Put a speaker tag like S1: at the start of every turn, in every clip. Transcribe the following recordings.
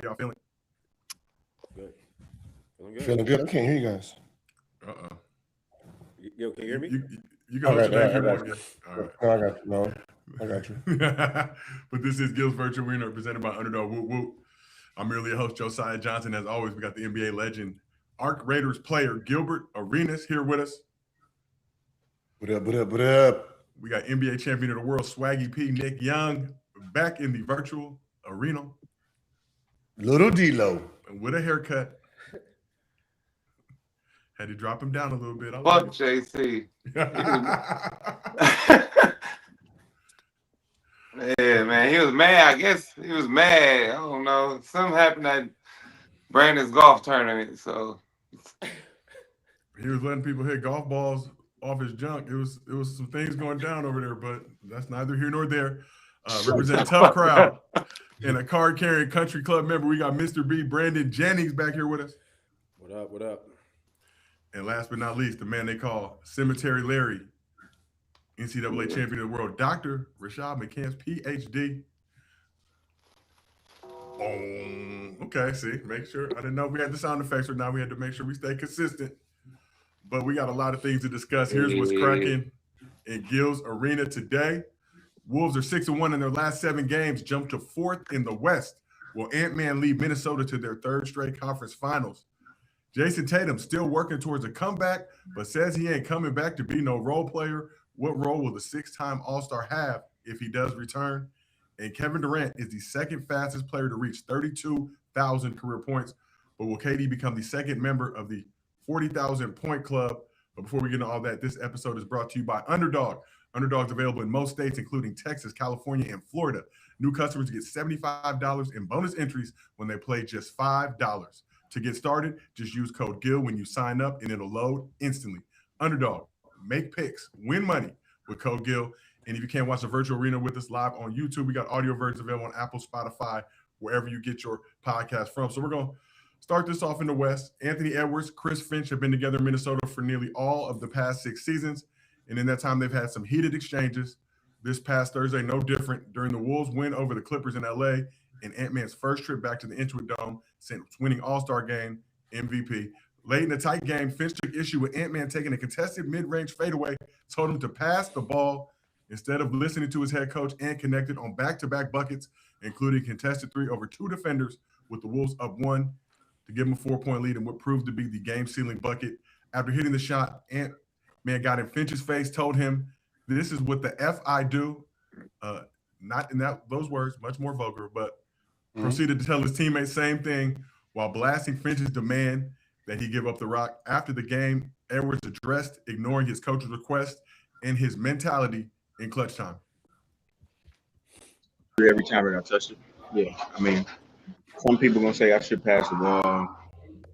S1: y'all feeling?
S2: Good. Feeling good.
S3: Feeling good. I can't hear you guys.
S1: Uh-oh.
S2: Yo, can you hear me?
S1: You can host your name if you want.
S3: All right. No, I got you. No, I got you.
S1: But this is Gil's Virtual Arena presented by Underdog. Whoop, whoop. I'm merely a host, Josiah Johnson. As always, we got the NBA legend, Arc Raiders player Gilbert Arenas here with us.
S3: What up, what up, what up?
S1: We got NBA champion of the world, Swaggy P, Nick Young, back in the virtual arena.
S3: Little D-Lo.
S1: With a haircut. Had to drop him down a little bit.
S4: Fuck JC. Yeah, man. He was mad. I guess he was mad. I don't know. Something happened at Brandon's golf tournament. So
S1: he was letting people hit golf balls off his junk. It was some things going down over there, but that's neither here nor there. Represent a tough crowd and a card-carrying country club member. We got Mr. B, Brandon Jennings, back here with us.
S2: What up? What up?
S1: And last but not least, the man they call Cemetery Larry, NCAA champion of the world, Dr. Rashad McCants, PhD. Okay, see, make sure. I didn't know we had the sound effects, or now we had to make sure we stay consistent. But we got a lot of things to discuss. Here's what's cracking in Gil's Arena today. Wolves are 6-1 in their last 7 games, jumped to 4th in the West. Will Ant-Man lead Minnesota to their 3rd straight conference finals? Jayson Tatum still working towards a comeback, but says he ain't coming back to be no role player. What role will the 6-time All-Star have if he does return? And Kevin Durant is the 2nd fastest player to reach 32,000 career points. But will KD become the 2nd member of the 40,000 point club? But before we get into all that, this episode is brought to you by Underdog. Underdog's available in most states, including Texas, California, and Florida. New customers get $75 in bonus entries when they play just $5. To get started, just use code GIL when you sign up, and it'll load instantly. Underdog, make picks, win money with code GIL. And if you can't watch the virtual arena with us live on YouTube, we got audio versions available on Apple, Spotify, wherever you get your podcast from. So we're going to start this off in the West. Anthony Edwards, Chris Finch have been together in Minnesota for nearly all of the past 6 seasons. And in that time, they've had some heated exchanges. This past Thursday, no different. During the Wolves' win over the Clippers in L.A., and Ant-Man's first trip back to the Intuit Dome since winning All-Star Game MVP. Late in the tight game, Finch took issue with Ant-Man taking a contested mid-range fadeaway, told him to pass the ball instead of listening to his head coach, and connected on back-to-back buckets, including contested 3 over 2 defenders, with the Wolves up 1 to give him a 4-point lead in what proved to be the game-sealing bucket. After hitting the shot, Ant-Man got in Finch's face, told him, "This is what the F I do." Not in those words, much more vulgar, but proceeded to tell his teammates same thing while blasting Finch's demand that he give up the rock. After the game, Edwards addressed ignoring his coach's request and his mentality in clutch time.
S5: Every time I touched it. Yeah, I mean, some people gonna say I should pass the ball.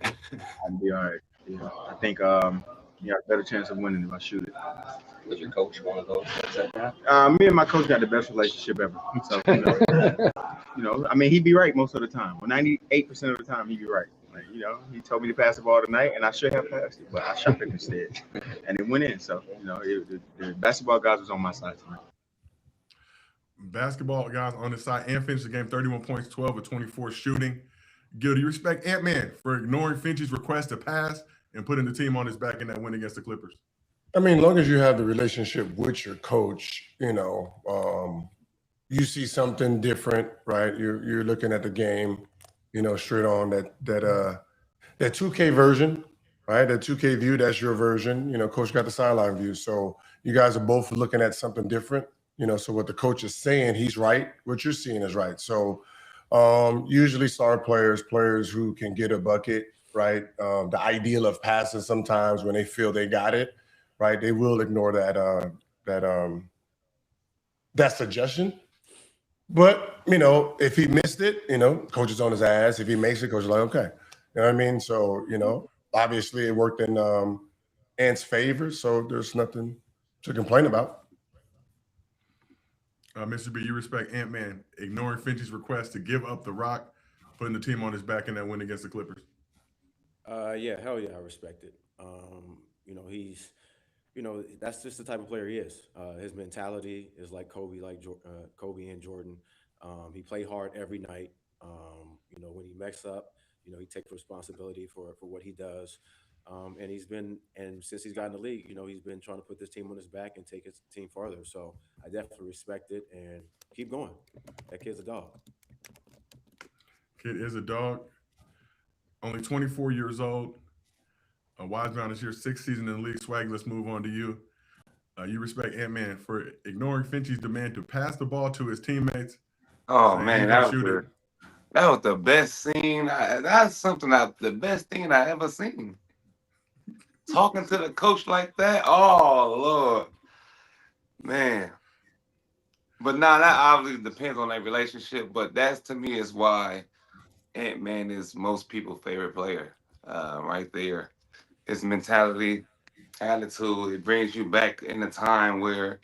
S5: I'd be all right. Yeah, I think a better chance of winning if I shoot it.
S6: Was your coach one of those?
S5: Me and my coach got the best relationship ever. So, I mean, he'd be right most of the time. Well, 98% of the time, he'd be right. Like, he told me to pass the ball tonight, and I should have passed it, but I shot it instead, and it went in. So, the basketball guys was on my side tonight.
S1: Basketball guys on his side, and finished the game 31 points, 12 of 24 shooting. Gil, do you respect Ant-Man for ignoring Finch's request to pass and putting the team on his back in that win against the Clippers?
S3: I mean, as long as you have the relationship with your coach, you see something different, right? You're looking at the game, straight on that 2K version, right? That 2K view, that's your version. Coach got the sideline view. So you guys are both looking at something different, so what the coach is saying, he's right. What you're seeing is right. So usually star players who can get a bucket, right? The ideal of passing sometimes when they feel they got it, right? They will ignore that suggestion. But, if he missed it, coach is on his ass. If he makes it, coach is like, okay. You know what I mean? So, obviously it worked in Ant's favor, so there's nothing to complain about.
S1: Mr. B, you respect Ant-Man ignoring Finch's request to give up the rock, putting the team on his back in that win against the Clippers?
S2: Yeah, hell yeah, I respect it. He's that's just the type of player he is. His mentality is like Kobe and Jordan. He played hard every night. You know, when he messes up, you know, he takes responsibility for what he does. And since he's gotten the league, you know, he's been trying to put this team on his back and take his team farther. So I definitely respect it and keep going. That kid's a dog.
S1: Kid is a dog. Only 24 years old. A wise man is here, 6th season in the league. Swag, let's move on to you. You respect Ant-Man for ignoring Finchie's demand to pass the ball to his teammates.
S4: Oh
S1: saying
S4: man,
S1: he
S4: that
S1: gonna
S4: was
S1: shoot it.
S4: the best scene. That's something the best thing I ever seen. Talking to the coach like that. Oh Lord, man. But now that obviously depends on their relationship. But that's to me is why Ant-Man is most people's favorite player. Right there. His mentality, attitude, it brings you back in a time where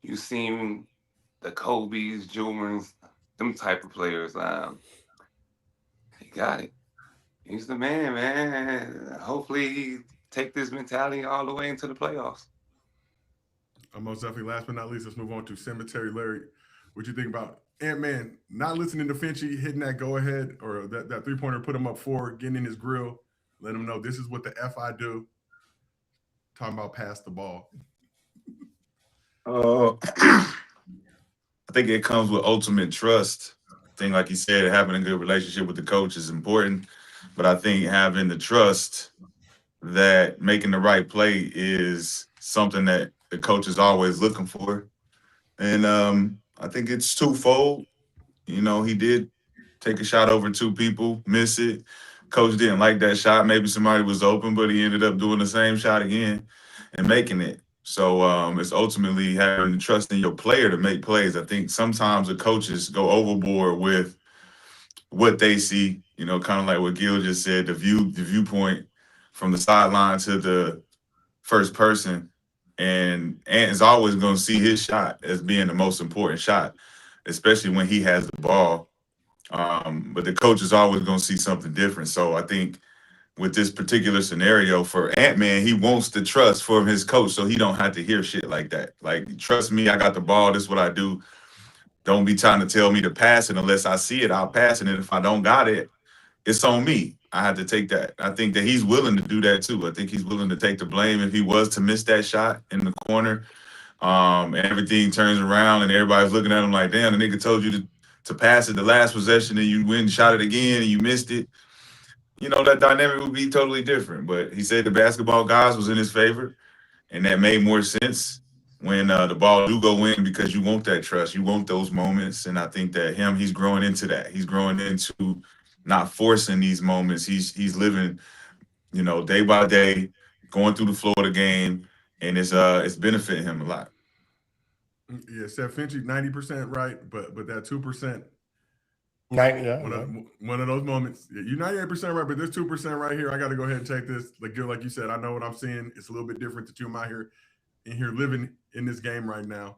S4: you seen the Kobe's, Jordans, them type of players. He got it. He's the man, man. Hopefully he take this mentality all the way into the playoffs.
S1: Most definitely. Last but not least, let's move on to Cemetery Larry. What you think about Ant-Man not listening to Finchie, hitting that go-ahead or that three-pointer, put him up 4, getting in his grill, let him know this is what the F I do. Talking about pass the ball.
S7: I think it comes with ultimate trust. I think, like you said, having a good relationship with the coach is important. But I think having the trust that making the right play is something that the coach is always looking for. And I think it's twofold. You know, he did take a shot over 2 people, miss it. Coach didn't like that shot. Maybe somebody was open, but he ended up doing the same shot again and making it. So it's ultimately having the trust in your player to make plays. I think sometimes the coaches go overboard with what they see, you know, kind of like what Gil just said, the viewpoint from the sideline to the first person. And Ant is always going to see his shot as being the most important shot, especially when he has the ball. But the coach is always going to see something different. So I think with this particular scenario for Ant-Man, he wants the trust from his coach so he don't have to hear shit like that. Like, trust me, I got the ball. This is what I do. Don't be trying to tell me to pass it unless I see it. I'll pass it. And if I don't got it, it's on me. I have to take that. I think that he's willing to do that too. I think he's willing to take the blame if he was to miss that shot in the corner. And everything turns around and everybody's looking at him like, damn, the nigga told you to pass it the last possession and you went and shot it again and you missed it. You know, that dynamic would be totally different. But he said the basketball guys was in his favor, and that made more sense when the ball do go in because you want that trust. You want those moments. And I think that he's growing into that. He's growing into not forcing these moments. He's living, you know, day by day, going through the flow of the game, and it's benefiting him a lot.
S1: Yeah, Seth Finchie, 90% right, but that 2%.
S3: 90, yeah.
S1: One of those moments. Yeah, you're 98% right, but there's 2% right here. I got to go ahead and take this. Like you said, I know what I'm seeing. It's a little bit different that I'm out here living in this game right now.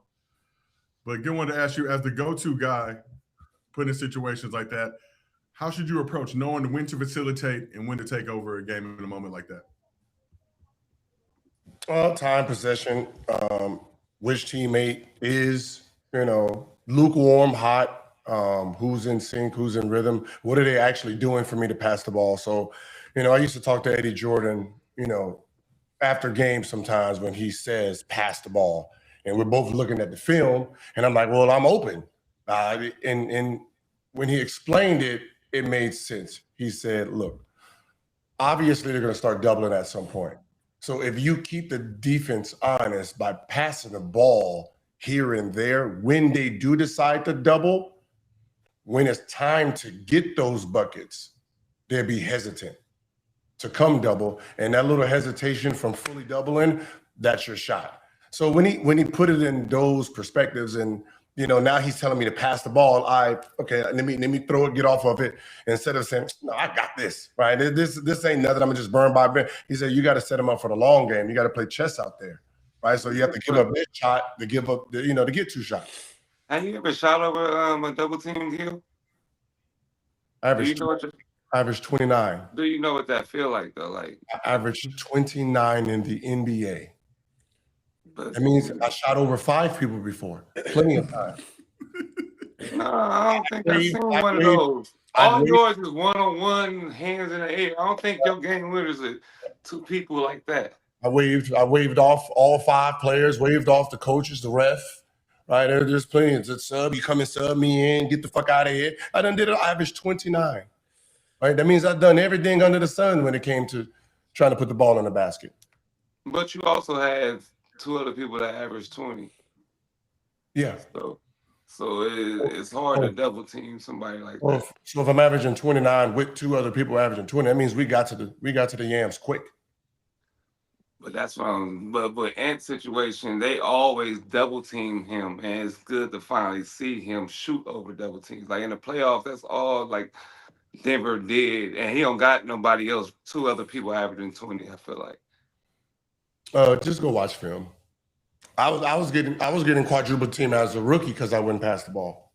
S1: But Gil wanted to ask you, as the go-to guy, put in situations like that, how should you approach knowing when to facilitate and when to take over a game in a moment like that?
S3: Time, possession, which teammate is, you know, lukewarm, hot, who's in sync, who's in rhythm, what are they actually doing for me to pass the ball? So, you know, I used to talk to Eddie Jordan, you know, after games sometimes when he says pass the ball, and we're both looking at the film, and I'm like, well, I'm open. And when he explained it, it made sense. He said, look, obviously they're going to start doubling at some point. So if you keep the defense honest by passing the ball here and there, when they do decide to double, when it's time to get those buckets, they'll be hesitant to come double. And that little hesitation from fully doubling, that's your shot. So when he put it in those perspectives, and you know, now he's telling me to pass the ball, okay, let me throw it, get off of it, instead of saying, no, I got this, right? This ain't nothing, I'm gonna just burn by burn. He said, you got to set him up for the long game. You got to play chess out there, right? So you have to give up this shot to give up, to get 2 shots.
S4: Have you ever shot over a double team, Gil?
S3: Average 29.
S4: Do you know what that feel like though? Like,
S3: I averaged 29 in the NBA. That means I shot over 5 people before. Plenty of time.
S4: No, I don't think I've seen one of those. all yours is one-on-one, hands in the air. I don't think your game winners are two people like that.
S3: I waved off all 5 players, waved off the coaches, the ref. Right, there's plenty. It's a sub. You come and sub me in, get the fuck out of here. I done did an average 29. Right, that means I've done everything under the sun when it came to trying to put the ball in the basket.
S4: But you also have 2 other people that average 20.
S3: Yeah.
S4: So it's hard to double team somebody like that.
S3: So if I'm averaging 29 with 2 other people averaging 20, that means we got to the yams quick.
S4: But that's wrong. But Ant's situation, they always double team him, and it's good to finally see him shoot over double teams. Like in the playoffs, that's all like Denver did, and he don't got nobody else. 2 other people averaging 20. I feel like.
S3: Just go watch film. I was getting quadruple team as a rookie because I wouldn't pass the ball.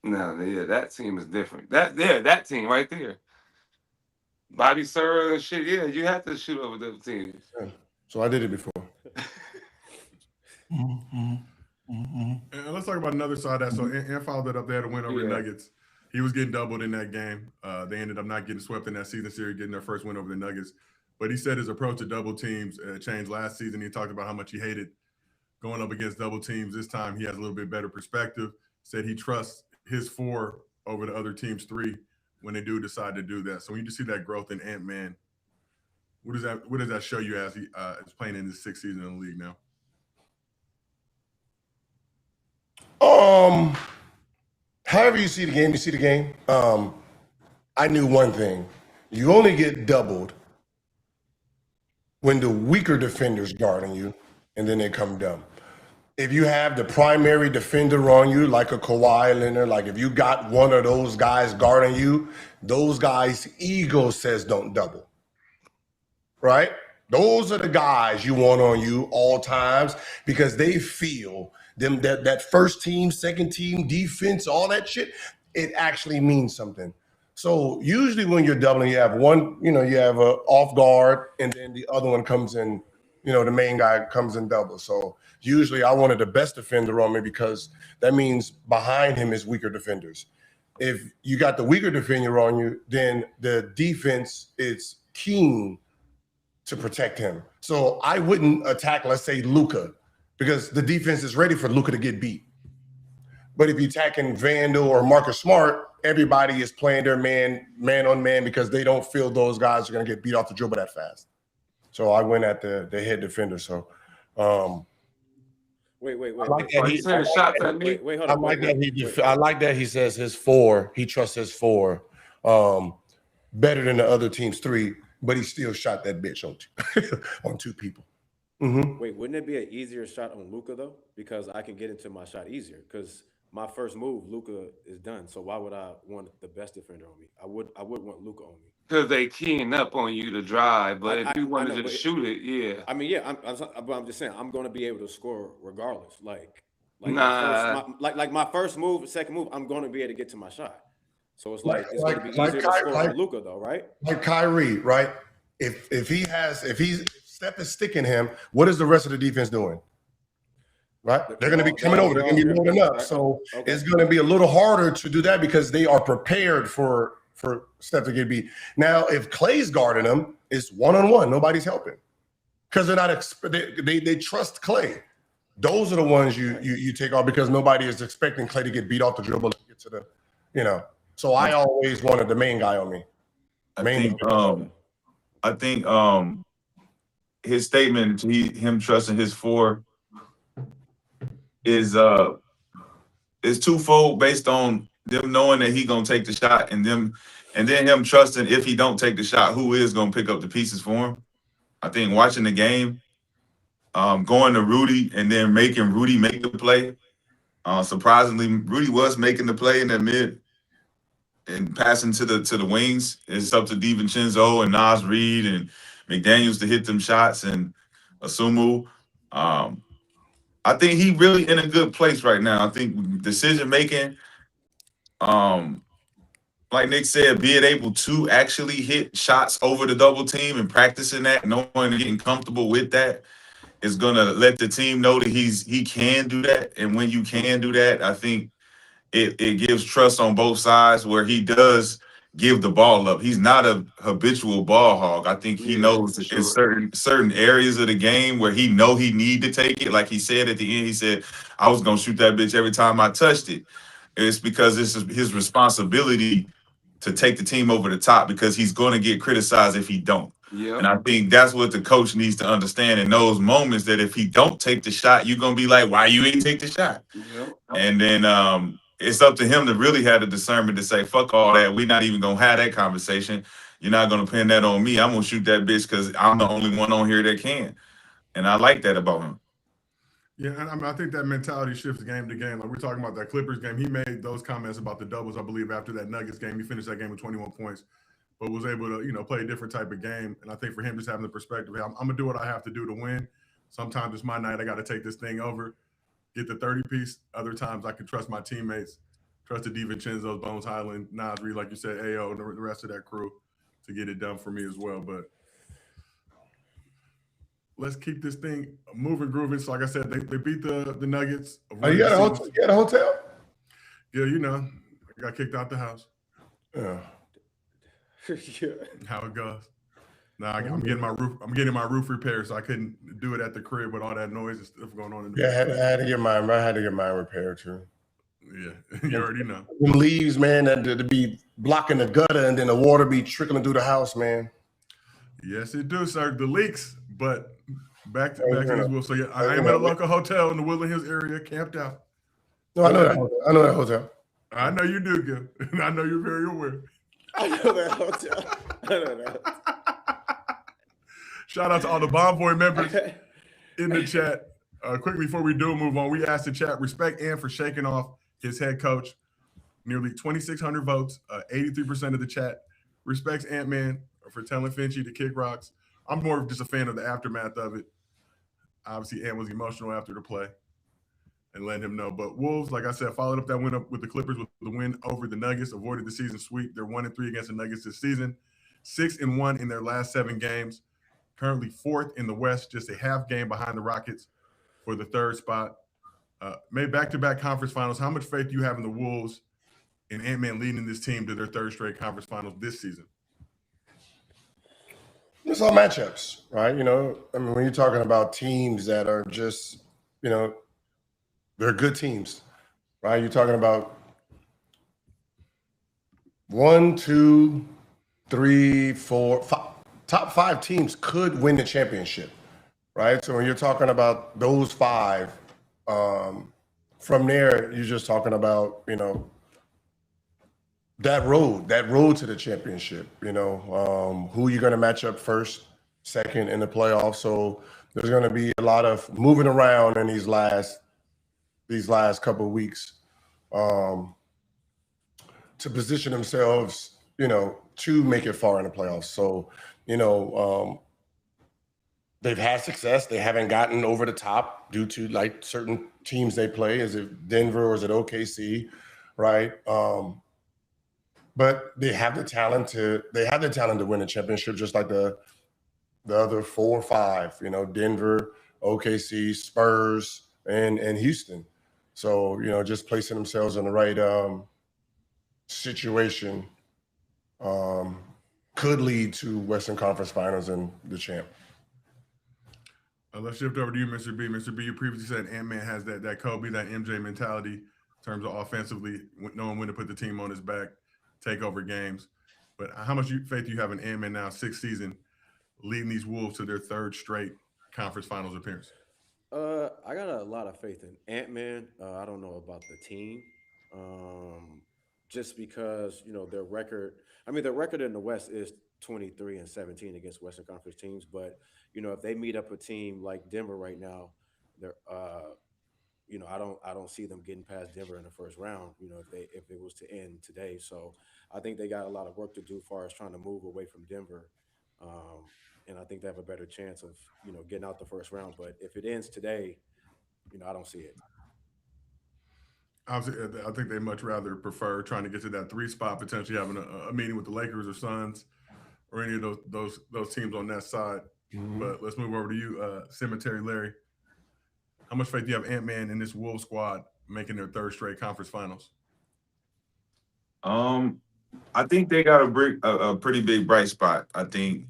S4: No, yeah, that team is different. That team right there. Bobby Sir and shit, yeah, you have to shoot over double teams.
S3: Yeah. So I did it before.
S1: And let's talk about another side of that. So and followed it up there to win over the Nuggets. He was getting doubled in that game. They ended up not getting swept in that season series, getting their first win over the Nuggets. But he said his approach to double teams changed last season. He talked about how much he hated going up against double teams. This time he has a little bit better perspective. Said he trusts his 4 over the other team's 3 when they do decide to do that. So when you just see that growth in Ant-Man, what does that show you as he is playing in his 6th season in the league now?
S3: However you see the game, you see the game. I knew one thing. You only get doubled when the weaker defender's guarding you, and then they come dumb. If you have the primary defender on you, like a Kawhi Leonard, like if you got one of those guys guarding you, those guys' ego says don't double, right? Those are the guys you want on you all times because they feel them that first team, second team defense, all that shit, it actually means something. So usually when you're doubling, you have one, you have a off guard, and then the other one comes in, the main guy comes in double. So usually I wanted the best defender on me because that means behind him is weaker defenders. If you got the weaker defender on you, then the defense is keen to protect him. So I wouldn't attack, let's say, Luka, because the defense is ready for Luka to get beat. But if you're attacking Vandal or Marcus Smart, everybody is playing their man on man because they don't feel those guys are going to get beat off the dribble that fast. So I went at the head defender. So
S2: Wait.
S3: I like that he
S4: saying shots at me.
S2: Wait, hold on.
S3: I like that he says his 4. He trusts his 4 better than the other team's 3, but he still shot that bitch on 2 people. Mm-hmm.
S2: Wait, wouldn't it be an easier shot on Luka though? Because I can get into my shot easier. Because my first move, Luka is done. So why would I want the best defender on me? I would want Luka on me.
S4: Because they keying up on you to drive, but if you wanted to shoot it, yeah.
S2: I mean, yeah. I'm just saying I'm going to be able to score regardless. Like my first move, second move, I'm going to be able to get to my shot. So it's going to be easier to score for Luka though, right?
S3: Like Kyrie, right? If Steph is sticking him, what is the rest of the defense doing? Right? They're going to be coming over. They're going to be loading up. So it's going to be a little harder to do that because they are prepared for Steph to get beat. Now, if Clay's guarding them, it's one-on-one. Nobody's helping because they're not. They trust Clay. Those are the ones you take off because nobody is expecting Clay to get beat off the dribble and get to the. So I always wanted the main guy on me.
S7: I think his statement, him trusting his 4, is twofold based on them knowing that he gonna take the shot and then him trusting if he don't take the shot, who is gonna pick up the pieces for him. I think watching the game, going to Rudy and then making Rudy make the play. Surprisingly, Rudy was making the play in that mid and passing to the wings. It's up to DiVincenzo and Nas Reed and McDaniels to hit them shots and Asumu. I think he really in a good place right now. I think decision making, like Nick said, being able to actually hit shots over the double team and practicing that, knowing and getting comfortable with that is gonna let the team know that he can do that. And when you can do that, I think it gives trust on both sides where he does give the ball up. He's not a habitual ball hog. I think he knows in certain areas of the game where he need to take it. Like he said at the end, he said, I was gonna shoot that bitch every time I touched it. It's because it's his responsibility to take the team over the top because he's going to get criticized if he don't.
S4: Yeah.
S7: And I think that's what the coach needs to understand in those moments, that if he don't take the shot, you're going to be like, why you ain't take the shot?
S4: Yeah.
S7: And then it's up to him to really have the discernment to say, fuck all that. We're not even going to have that conversation. You're not going to pin that on me. I'm going to shoot that bitch because I'm the only one on here that can. And I like that about him.
S1: Yeah, and I mean, I think that mentality shifts game to game. Like we're talking about that Clippers game. He made those comments about the doubles, I believe, after that Nuggets game. He finished that game with 21 points, but was able to, play a different type of game. And I think for him, just having the perspective, I'm going to do what I have to do to win. Sometimes it's my night. I got to take this thing over, get the 30-piece. Other times I can trust my teammates, trust the DiVincenzo's, Bones Highland, Nas Reed, like you said, AO, and the rest of that crew to get it done for me as well. But let's keep this thing moving, grooving. So like I said, they beat the Nuggets.
S3: Oh, you at a hotel?
S1: Yeah, I got kicked out the house.
S3: Yeah.
S1: How it goes. Now I'm getting my roof repaired, so I couldn't do it at the crib with all that noise and stuff going on in the
S3: I had to get mine repaired too.
S1: Yeah, you already know.
S3: Them leaves, man, that to be blocking the gutter and then the water be trickling through the house, man.
S1: Yes, it do, sir. The leaks, but back to this Will. So yeah, I am at a local hotel in the Woodland Hills area, camped out.
S3: No, I know that hotel.
S1: I know you do, Gil. And I know you're very aware.
S2: I know that hotel. I know that.
S1: Shout out to all the Bomb Boy members in the chat. Quickly before we do move on, we asked the chat, respect Ant for shaking off his head coach. Nearly 2,600 votes, 83% of the chat respects Ant-Man for telling Finchie to kick rocks. I'm more of just a fan of the aftermath of it. Obviously, Ant was emotional after the play and letting him know. But Wolves, like I said, followed up that win up with the Clippers with the win over the Nuggets, avoided the season sweep. They're 1-3 against the Nuggets this season, 6-1 in their last 7 games. Currently 4th in the West, just a half game behind the Rockets for the 3rd spot. Made back-to-back conference finals. How much faith do you have in the Wolves and Ant-Man leading this team to their 3rd straight conference finals this season?
S3: It's all matchups, right? I mean, when you're talking about teams that are just, they're good teams, right? You're talking about 1, 2, 3, 4, 5. Top 5 teams could win the championship, right? So when you're talking about those 5, from there, you're just talking about, that road to the championship, who you're going to match up first, second in the playoffs. So there's going to be a lot of moving around in these last couple of weeks to position themselves, to make it far in the playoffs. So, they've had success. They haven't gotten over the top due to like certain teams they play. Is it Denver or is it OKC, right? But they have the talent to win a championship, just like the other 4 or 5. Denver, OKC, Spurs, and Houston. So just placing themselves in the right situation could lead to Western Conference Finals and the champ.
S1: Let's shift over to you, Mr. B. Mr. B, you previously said Ant-Man has that Kobe, that MJ mentality in terms of offensively, knowing when to put the team on his back, take over games. But how much faith do you have in Ant-Man now, 6th season, leading these Wolves to their 3rd straight conference finals appearance?
S2: I got a lot of faith in Ant-Man. I don't know about the team. Just because, their record in the West is 23-17 against Western Conference teams. But, if they meet up a team like Denver right now, they're, I don't see them getting past Denver in the first round, if it was to end today. So I think they got a lot of work to do as far as trying to move away from Denver. And I think they have a better chance of, getting out the first round. But if it ends today, I don't see it.
S1: Obviously, I think they much rather prefer trying to get to that 3 spot, potentially having a meeting with the Lakers or Suns or any of those teams on that side. Mm-hmm. But let's move over to you, Cemetery Larry. How much faith do you have Ant-Man in this Wolves squad making their 3rd straight conference finals?
S7: I think they got a pretty big bright spot. I think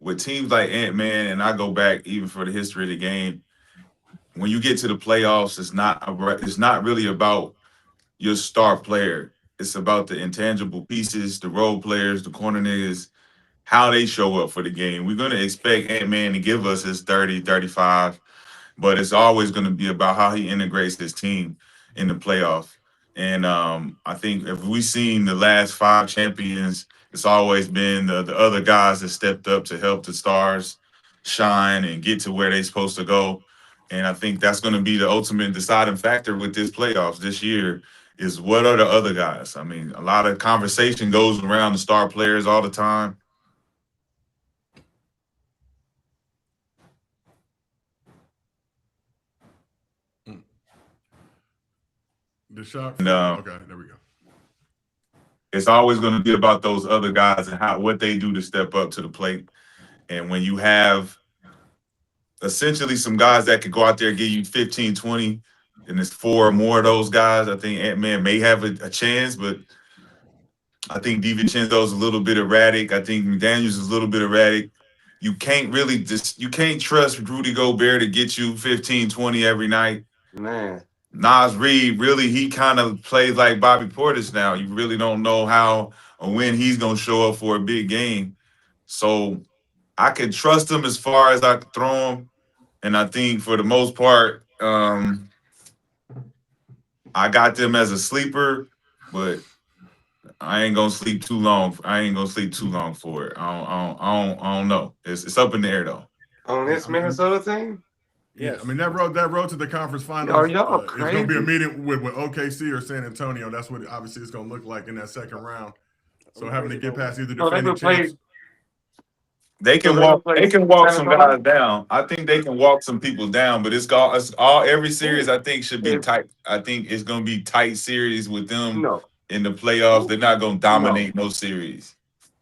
S7: with teams like Ant-Man, and I go back even for the history of the game, when you get to the playoffs, it's not really about your star player. It's about the intangible pieces, the role players, the corner niggas, how they show up for the game. We're going to expect Ant-Man to give us his 30, 35, but it's always going to be about how he integrates his team in the playoff. And I think if we've seen the last 5 champions, it's always been the other guys that stepped up to help the stars shine and get to where they're supposed to go. And I think that's going to be the ultimate deciding factor with this playoffs this year is what are the other guys? I mean, a lot of conversation goes around the star players all the time.
S1: The shot. Okay, there we go.
S7: It's always going to be about those other guys and what they do to step up to the plate. And when you have essentially some guys that could go out there and give you 15, 20, and there's 4 or more of those guys, I think Ant-Man may have a chance, but I think DiVincenzo's a little bit erratic. I think McDaniels is a little bit erratic. You can't trust Rudy Gobert to get you 15, 20 every night.
S4: Man.
S7: Nas Reed, really, he kind of plays like Bobby Portis now. You really don't know how or when he's going to show up for a big game. So I can trust him as far as I can throw him. And I think for the most part, I got them as a sleeper, but I ain't going to sleep too long. I ain't going to sleep too long for it. I don't know. It's up in the air, though.
S4: On this Minnesota team?
S1: Yeah, I mean that road to the conference finals.
S4: Oh, y'all
S1: It's going to be a
S4: crazy.
S1: meeting with OKC or San Antonio. That's what obviously it's going to look like in that second round. So having to get past either
S4: Oh, they
S1: defending
S4: could play.
S1: champs.
S7: They can walk some guys down. I think they can walk some people down, but it's all every series I think should be tight. I think it's going to be tight series with them
S4: No.
S7: in the playoffs. They're not going to dominate no series.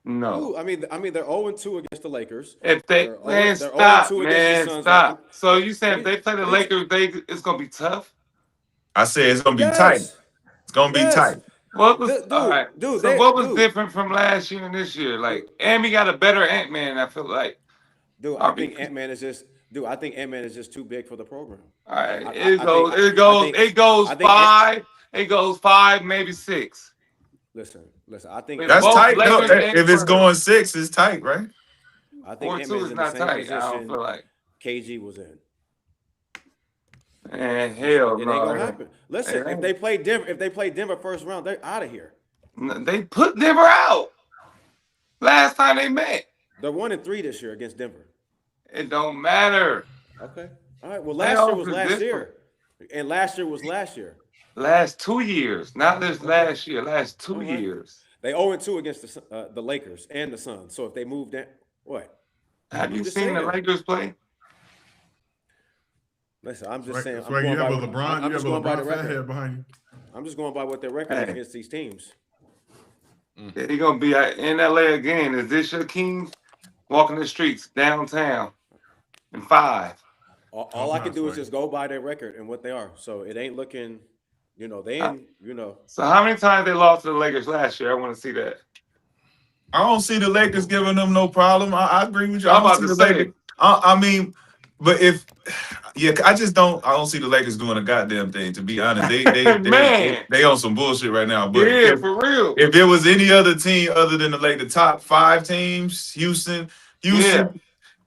S2: No.
S4: No.
S2: I mean they're 0-2 against the Lakers.
S4: If they
S2: They're
S4: man,
S2: they're
S4: stop,
S2: 0-2 against the
S4: man,
S2: Suns.
S4: stop. So you saying if
S2: What
S4: they play the
S2: is-
S4: Lakers, it's gonna be tough?
S7: I said it's going to be
S2: Yes.
S7: tight. It's going to be
S2: Yes.
S7: tight.
S4: What was
S2: Dude,
S4: all right?
S2: dude,
S4: So
S2: they-
S4: what was
S2: dude.
S4: different from last year and this year? Like, and we got a better Ant-Man. I feel like.
S2: Dude, I think Ant-Man is just too big for the program.
S4: All right,
S2: I
S4: it
S2: think-
S4: goes
S2: I think
S4: 5. It goes 5, maybe 6.
S2: Listen. I think
S4: With
S7: That's
S4: both
S7: tight. No,
S4: Lakers and
S7: if it's
S4: Spurs.
S7: going 6, it's tight, right?
S2: I think
S4: 4-2
S2: Ant-Man's
S4: is
S2: in the
S4: not
S2: same
S4: tight. I
S2: position
S4: don't feel like.
S2: KG was in.
S4: Man, hell
S2: It ain't
S4: no.
S2: gonna happen. Listen, if they play Denver first round, they're out of here.
S4: They put Denver out last time they met.
S2: They're 1-3 this year against Denver.
S4: It don't matter.
S2: Okay. All right. Well, last year was
S4: Playoffs is
S2: last
S4: different.
S2: year, and last year was last year.
S4: Last 2 years, not this last year. Last 2
S2: All right.
S4: years.
S2: They 0-2 against the Lakers and the Suns. So if they move that, what?
S4: Have you
S2: just
S4: seen the
S2: saying.
S4: Lakers play?
S2: Listen, I'm just
S1: Right,
S2: saying.
S1: that's
S2: I'm
S1: why
S2: going
S1: you have
S2: by
S1: a
S2: what-
S1: LeBron.
S2: I'm
S1: You
S2: just
S1: have a
S2: going by the
S1: LeBron
S2: record.
S1: fathead behind you.
S2: I'm just going by what their record is
S4: Hey.
S2: against these teams.
S4: They're gonna be in LA again. Is this your king walking the streets downtown in 5?
S2: All I can do is just go by their record and what they are. So it ain't looking, they ain't,
S4: So how many times they lost to the Lakers last year? I want to see that.
S7: I don't see the Lakers giving them no problem. I agree with you.
S4: I'm
S7: I don't
S4: about
S7: see
S4: to
S7: the
S4: say.
S7: Lakers. I mean, but I don't see the Lakers doing a goddamn thing. To be honest,
S4: Man.
S7: they on some bullshit right now. But
S4: Yeah, for real.
S7: if there was any other team other than the top 5 teams, Houston,
S4: Yeah.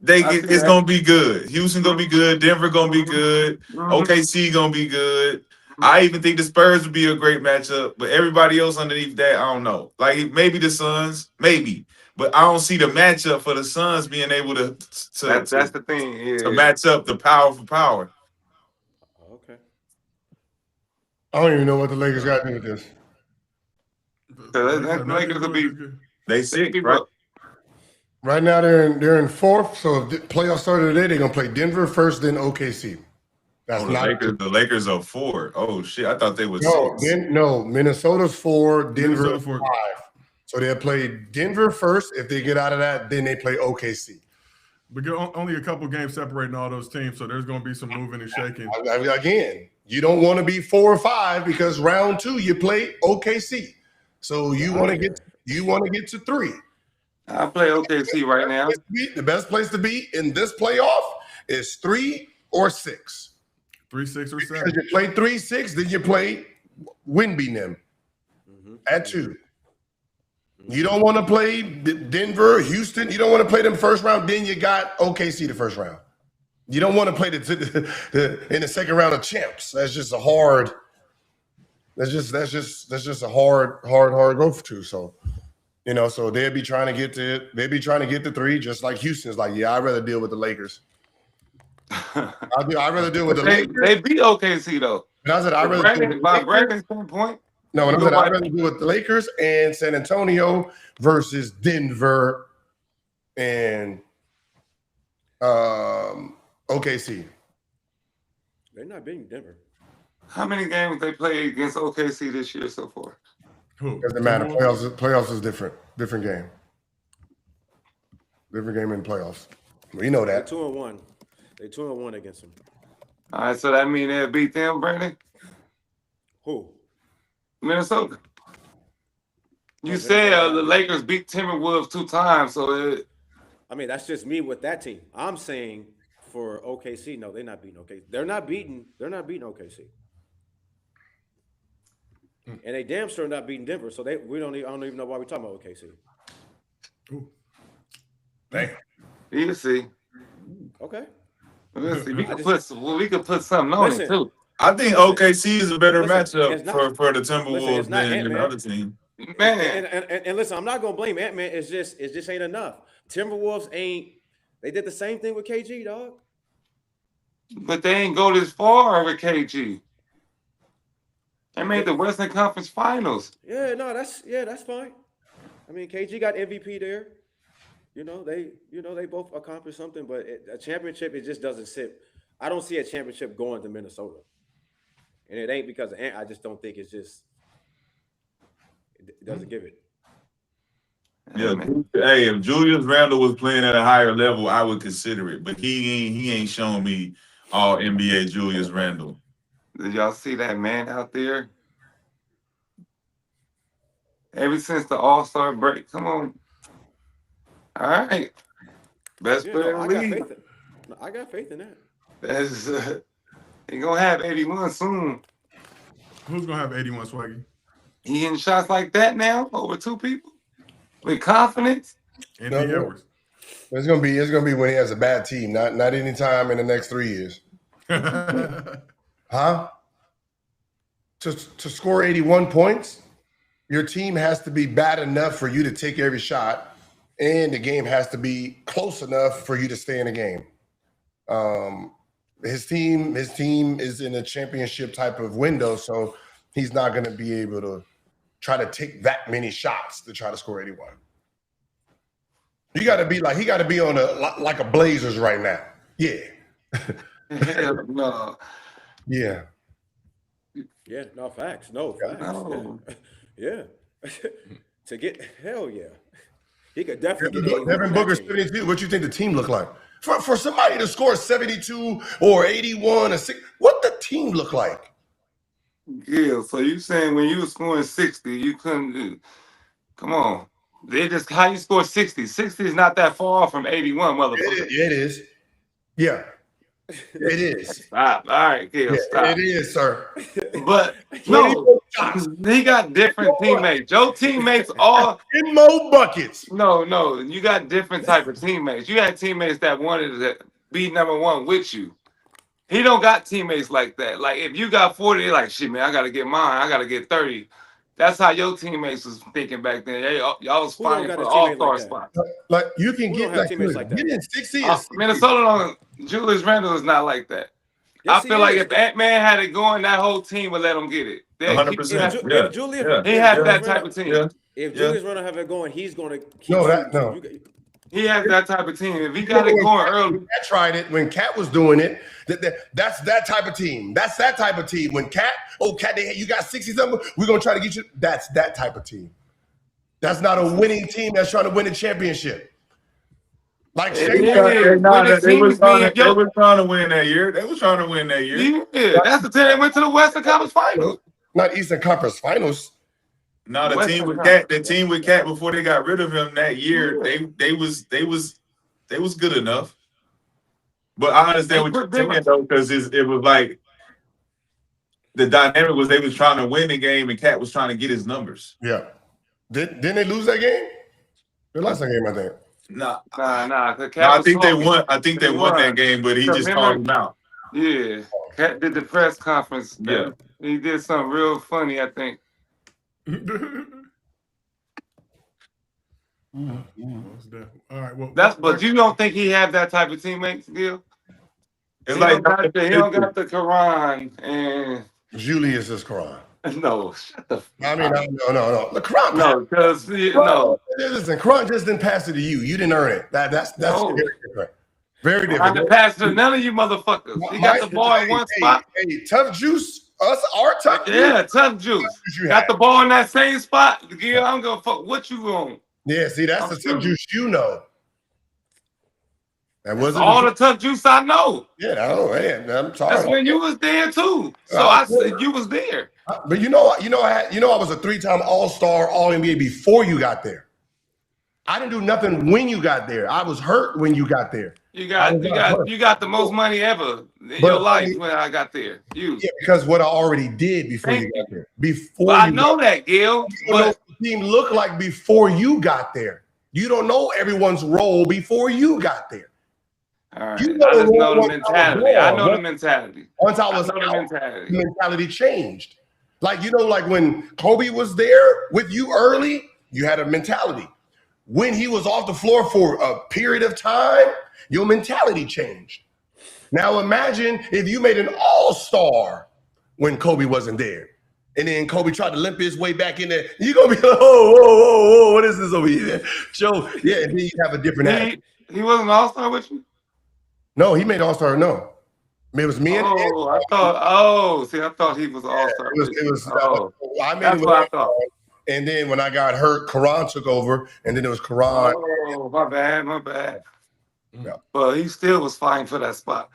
S7: it's
S4: that.
S7: gonna be good. Houston gonna be good. Denver gonna be good.
S4: Mhm.
S7: OKC gonna be good. I even think the Spurs would be a great matchup, but everybody else underneath that, I don't know. Like maybe the Suns, maybe, but I don't see the matchup for the Suns being able to
S4: That's the thing. Yeah.
S7: to match up the power for power.
S2: Okay.
S3: I don't even know what the Lakers got to do with this.
S4: So that Lakers will be.
S7: They sick,
S4: keep
S7: right?
S4: up.
S3: Right now they're in 4th. So if the playoffs started today, they're gonna play Denver first, then OKC. That's
S7: Oh,
S3: not
S7: the Lakers are 4. Oh shit, I thought they were 6.
S3: Minnesota's 4, Denver
S1: Minnesota
S3: 5.
S1: 4.
S3: So they'll play Denver first. If they get out of that, then they play OKC.
S1: But only a couple games separating all those teams, so there's going to be some moving and shaking.
S3: Again, you don't want to be 4 or 5 because round 2 you play OKC. So you want to get to 3.
S4: I play OKC right now.
S3: The best place to be in this playoff is 3 or 6.
S1: 3, 6, or 7.
S3: Because you play 3, 6, then you play win beating them at 2. You don't want to play Denver, Houston. You don't want to play them first round. Then you got OKC the first round. You don't want to play in the second round of champs. That's just a hard. That's just a hard go to. So, so they'd be trying to get to 3, just like Houston's like, yeah, I'd rather deal with the Lakers. I'd rather deal with the Lakers.
S4: They beat OKC though.
S3: And I said I'd rather deal with
S4: by Brandon's standpoint.
S3: No, and I said I'd rather deal with the Lakers and San Antonio versus Denver and OKC.
S2: They're not beating Denver.
S4: How many games they played against OKC this year so far?
S3: Doesn't matter. Playoffs is different. Different game. Different game in playoffs. We know that.
S2: They're 2-1. They're 2-1 against them.
S4: All right, so that means they'll beat them, Brandon?
S2: Who?
S4: Minnesota. You said the Lakers beat Timberwolves 2 times, so
S2: that's just me with that team. I'm saying for OKC, no, they're not beating OKC. They're not beating OKC. And they damn sure not beating Denver, so I don't even know why we're talking about OKC.
S1: Ooh.
S3: Damn.
S4: you see.
S2: Okay.
S4: Let's see. We could put something on it too.
S7: I think OKC is a better matchup for the Timberwolves than the other team.
S4: Man.
S2: And listen, I'm not gonna blame Ant-Man. It just ain't enough. Timberwolves they did the same thing with KG, dog.
S4: But they ain't go this far with KG. They made the Western Conference Finals.
S2: Yeah, no, that's fine. I mean, KG got MVP there. They both accomplished something, but a championship, it just doesn't sit. I don't see a championship going to Minnesota. And it ain't because of Ant. I just don't think it doesn't give it.
S7: Yeah, hey, if Julius Randle was playing at a higher level, I would consider it. But he ain't shown me all NBA Julius Randle.
S4: Did y'all see that man out there? Ever since the All-Star break, come on. All right, best player in the league.
S2: I got faith in that.
S4: That's he gonna have 81 soon.
S1: Who's gonna have 81, Swaggy?
S4: He hitting shots like that now over 2 people with confidence.
S1: Anthony Edwards.
S3: It's gonna be when he has a bad team, not any time in the next 3 years. Huh? To score 81 points, your team has to be bad enough for you to take every shot, and the game has to be close enough for you to stay in the game. His team is in a championship type of window, so he's not going to be able to try to take that many shots to try to score 81. He got to be on like a Blazers right now. Yeah.
S4: Hell no.
S3: Yeah.
S2: Yeah, no facts. No facts.
S4: No.
S2: Yeah. To get hell yeah. He could definitely get
S3: Devin Booker 72. What you think the team look like? For somebody to score 72 or 81 or 6, what the team look like?
S4: Yeah, so you saying when you were scoring 60, you couldn't do. Come on. They just how you score 60. 60 is not that far off from 81, motherfucker.
S3: It is. Yeah. It is.
S4: Stop. All right, Gil,
S3: Yeah,
S4: stop.
S3: it is, sir.
S4: But no, he got different teammates. Your teammates all
S3: in more buckets.
S4: No, you got different type of teammates. You had teammates that wanted to be number one with you. He don't got teammates like that. Like if you got 40, they're like, shit, man, I gotta get mine. I gotta get 30. That's how your teammates was thinking back then. Y'all was fighting for the all-star spot.
S3: Like you can get teammates like that. Get in 60.
S4: Minnesota, Julius Randle is not not like that. Yes, I feel like if Ant-Man had it going, that whole team would let him get it.
S7: 100%.
S4: He has that type of team.
S7: Yeah.
S2: If Julius Randle have it going, he's going to keep
S3: No.
S4: He has that type of team. If he got it going early.
S3: Cat tried it when Cat was doing it. That's that type of team. That's that type of team. When Cat, you got 60 something, we're going to try to get you. That's that type of team. That's not a winning team that's trying to win a championship. Like
S7: they were trying to win that year. They were trying to win that year.
S4: Yeah, that's the team they went to the Western Conference Finals.
S3: Not Eastern Conference Finals.
S7: No, the
S4: Western
S7: team with Cat before they got rid of him that year, they was good enough. But I understand what you're saying though, because it was like the dynamic was they was trying to win the game and Cat was trying to get his numbers.
S3: Yeah. Didn't they lose that game? They lost that game, I think.
S4: Nah.
S7: I think they won. I think they won that game, but he just called him out.
S4: Yeah, Cat did the press conference.
S7: Yeah,
S4: he did something real funny. I think.
S1: All right. Well,
S4: But you don't think he had that type of teammates, Gil?
S7: it's
S4: He
S7: like
S4: don't got the Quran and
S3: Julius is Quran.
S4: no, shut the.
S3: I mean, no. The Quran.
S4: No, because no.
S3: Listen, Quran just didn't pass it to you. You didn't earn it. That's
S4: No.
S3: very different. Very
S4: I
S3: different.
S4: didn't pass to none of you motherfuckers. He got the ball in one spot.
S3: Hey, tough juice. Our tough juice.
S4: Yeah, tough juice. Got the ball in that same spot. Gil, I'm gonna fuck what you on.
S3: Yeah, see, that's the tough juice you know. That wasn't
S4: all the tough juice I know.
S3: Yeah, no, man. I'm sorry.
S4: That's when you was there too. So I said you was there.
S3: But I was a 3-time All-Star, All-NBA before you got there. I didn't do nothing when you got there. I was hurt when you got there.
S4: You got the most money ever in your life when I got there. Yeah,
S3: because what I already did before you got there.
S4: I know that, Gil.
S3: But the team looked like before you got there. You don't know everyone's role before you got there.
S4: All right. I just know the mentality. I know the mentality.
S3: Once I was out, the mentality changed. Like when Kobe was there with you early, you had a mentality. When he was off the floor for a period of time, your mentality changed. Now imagine if you made an all-star when Kobe wasn't there. And then Kobe tried to limp his way back in there. You're going to be like, whoa, what is this over here? So, yeah, and then you have a different attitude.
S4: He wasn't an all-star with you?
S3: No, he made all-star, no. I mean, it was me and
S4: I thought he was all-star.
S3: I made it with all-star. And then when I got hurt, Quran took over, and then it was Quran.
S4: Oh, my bad.
S3: Yeah.
S4: Well, he still was fighting for that spot.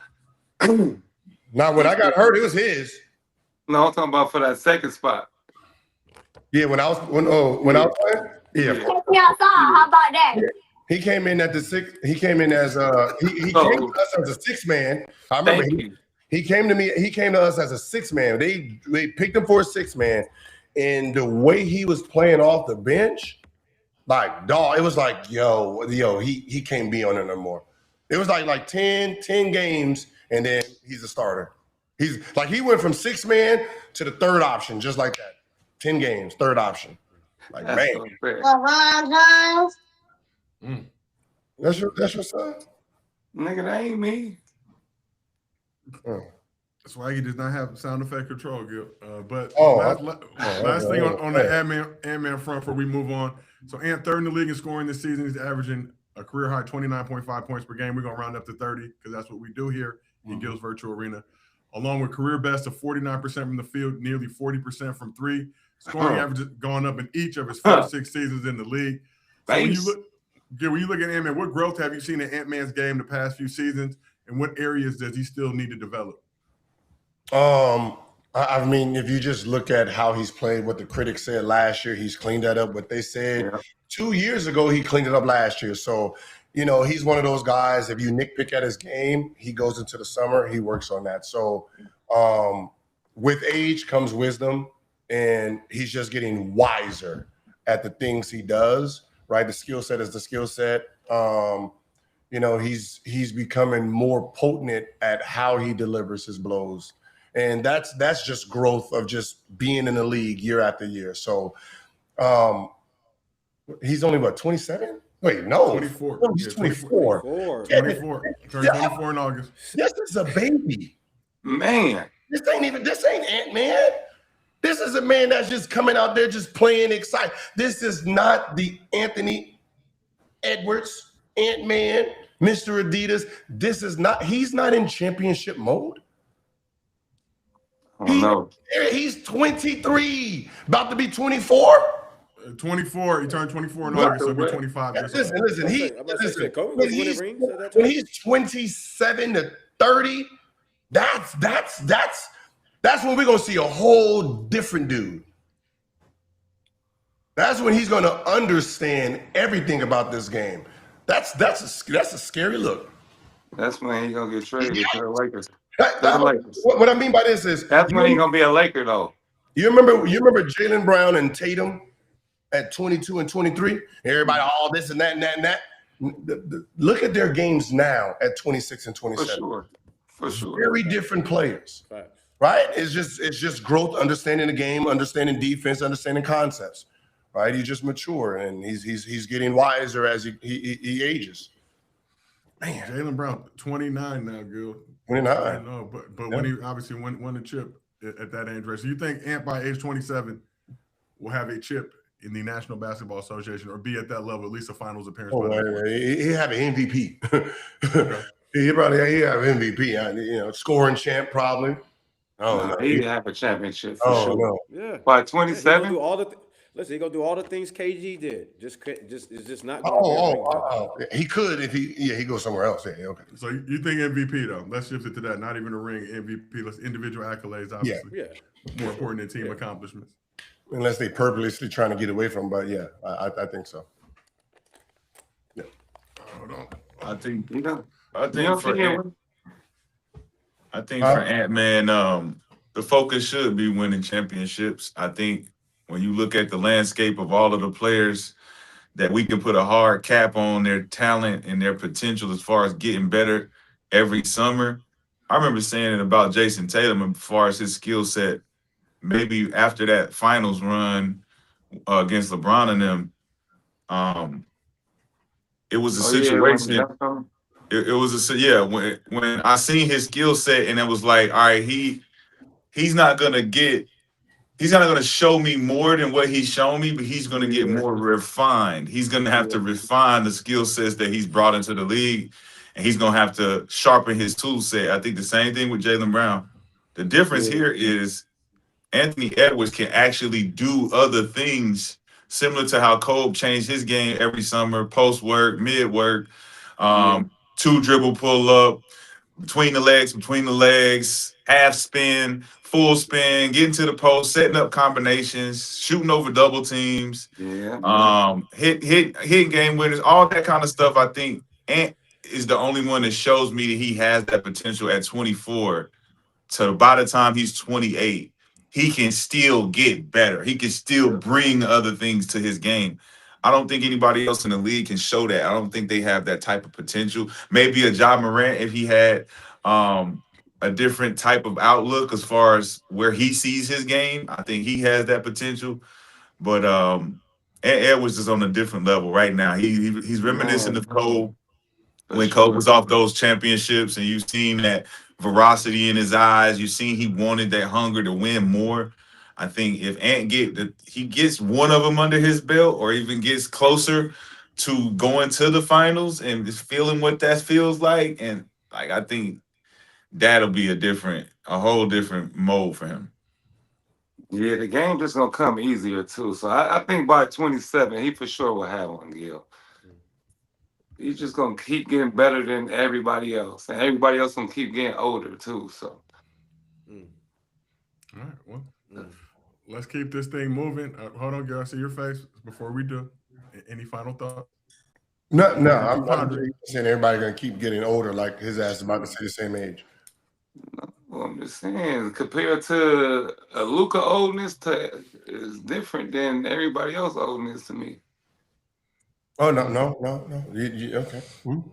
S3: Now, when I got hurt, it was his.
S4: No, I'm talking about for that second spot.
S3: Yeah, when I was playing. Yeah.
S8: How about that?
S3: He came in at the six. He came in as he came to us as a 6-man. I remember he came to me. He came to us as a 6-man. They picked him for a 6-man, and the way he was playing off the bench, like dog, it was like yo, he can't be on it no more. It was like 10 games, and then he's a starter. He's like he went from 6-man to the 3rd option, just like that. 10 games, 3rd option. Like man, that's your son.
S4: Nigga, that ain't me.
S3: Oh.
S1: That's why he does not have sound effect control, Gil. But
S3: last
S1: thing on the Ant-Man front before we move on. So Ant 3rd in the league in scoring this season. He's averaging a career high 29.5 points per game. We're going to round up to 30 because that's what we do here in Gil's Virtual Arena. Along with career best of 49% from the field, nearly 40% from 3. Scoring averages gone up in each of his first 6 seasons in the league. So when you look at Ant-Man, what growth have you seen in Ant-Man's game the past few seasons, and what areas does he still need to develop?
S3: I mean, if you just look at how he's played, what the critics said last year, he's cleaned that up. What they said 2 years ago, he cleaned it up last year. So, he's one of those guys, if you nitpick at his game, he goes into the summer, he works on that. So with age comes wisdom, and he's just getting wiser at the things he does, right? The skill set is the skill set. He's becoming more potent at how he delivers his blows. And that's just growth of just being in the league year after year. So he's only 27? Wait, no.
S1: 24.
S3: He's 24.
S1: 24. Turned 24 in August.
S3: This is a baby.
S4: Man.
S3: This ain't Ant-Man. This is a man that's just coming out there just playing excited. This is not the Anthony Edwards, Ant-Man, Mr. Adidas. He's not in championship mode. He's 23, about to be 24.
S1: 24. He turned 24 in August, so he'll be 25.
S3: Listen. When he's 27 to 30, that's when we're gonna see a whole different dude. That's when he's going to understand everything about this game. That's a scary look.
S4: That's when he's gonna get traded to the Lakers.
S3: What I mean by this is
S4: That's when he's gonna be a Laker, though.
S3: You remember Jaylen Brown and Tatum at 22 and 23? Everybody, all this and that and that and that. Look at their games now at 26 and 27.
S4: For sure.
S3: Very different players.
S2: Right.
S3: Right? It's just growth, understanding the game, understanding defense, understanding concepts. Right? He's just mature and he's getting wiser as he ages. Man,
S1: Jaylen Brown, 29 now, Gil.
S3: 29.
S1: I know, but when he obviously won the chip at that age range. So you think Ant by age 27 will have a chip in the National Basketball Association or be at that level, at least a finals appearance?
S3: He have an MVP. He have MVP. Scoring champ probably.
S4: He'd have a championship for sure.
S3: No.
S2: Yeah.
S4: By 27?
S2: Listen, he gonna do all the things KG did. It's just not.
S3: He could if he goes somewhere else. Yeah, okay.
S1: So you think MVP though? Let's shift it to that. Not even a ring, MVP. Let's individual accolades. Obviously, more important than team accomplishments.
S3: Unless they purposely trying to get away from, but yeah, I think so. Yeah.
S1: Hold on.
S7: I think
S4: for
S7: for Ant-Man, the focus should be winning championships. I think when you look at the landscape of all of the players that we can put a hard cap on their talent and their potential as far as getting better every summer. I remember saying it about Jayson Tatum as far as his skill set. Maybe after that finals run against LeBron and them, it was a situation. It was when I seen his skill set and it was like, all right, he's not gonna show me more than what he's shown me, but he's gonna get more refined. He's gonna have to refine the skill sets that he's brought into the league, and he's gonna have to sharpen his tool set. I think the same thing with Jaylen Brown. The difference here is Anthony Edwards can actually do other things similar to how Kobe changed his game every summer, post work, mid work, 2 dribble pull up, between the legs, half spin, full spin, getting to the post, setting up combinations, shooting over double teams, hit game winners, all that kind of stuff. I think Ant is the only one that shows me that he has that potential at 24. So by the time he's 28, he can still get better. He can still bring other things to his game. I don't think anybody else in the league can show that. I don't think they have that type of potential. Maybe a Ja Morant if he had a different type of outlook as far as where he sees his game. I think he has that potential. But Edwards is on a different level right now. He's reminiscent of Cole when Cole was off those championships, and you've seen that veracity in his eyes. You've seen he wanted that hunger to win more. I think if Ant gets one of them under his belt or even gets closer to going to the finals and just feeling what that feels like, and like I think that'll be a whole different mode for him.
S4: Yeah, the game just gonna come easier too. So I think by 27, he for sure will have one, Gil. He's just gonna keep getting better than everybody else, and everybody else gonna keep getting older too. So,
S1: all right, well, let's keep this thing moving. Hold on, Gil. I see your face before we do. Any final thoughts?
S3: No. I'm saying everybody gonna keep getting older, like his ass is about to say the same age.
S4: Well, I'm just saying, compared to a Luka oldness, is different than everybody else oldness to me.
S3: Oh no. Okay,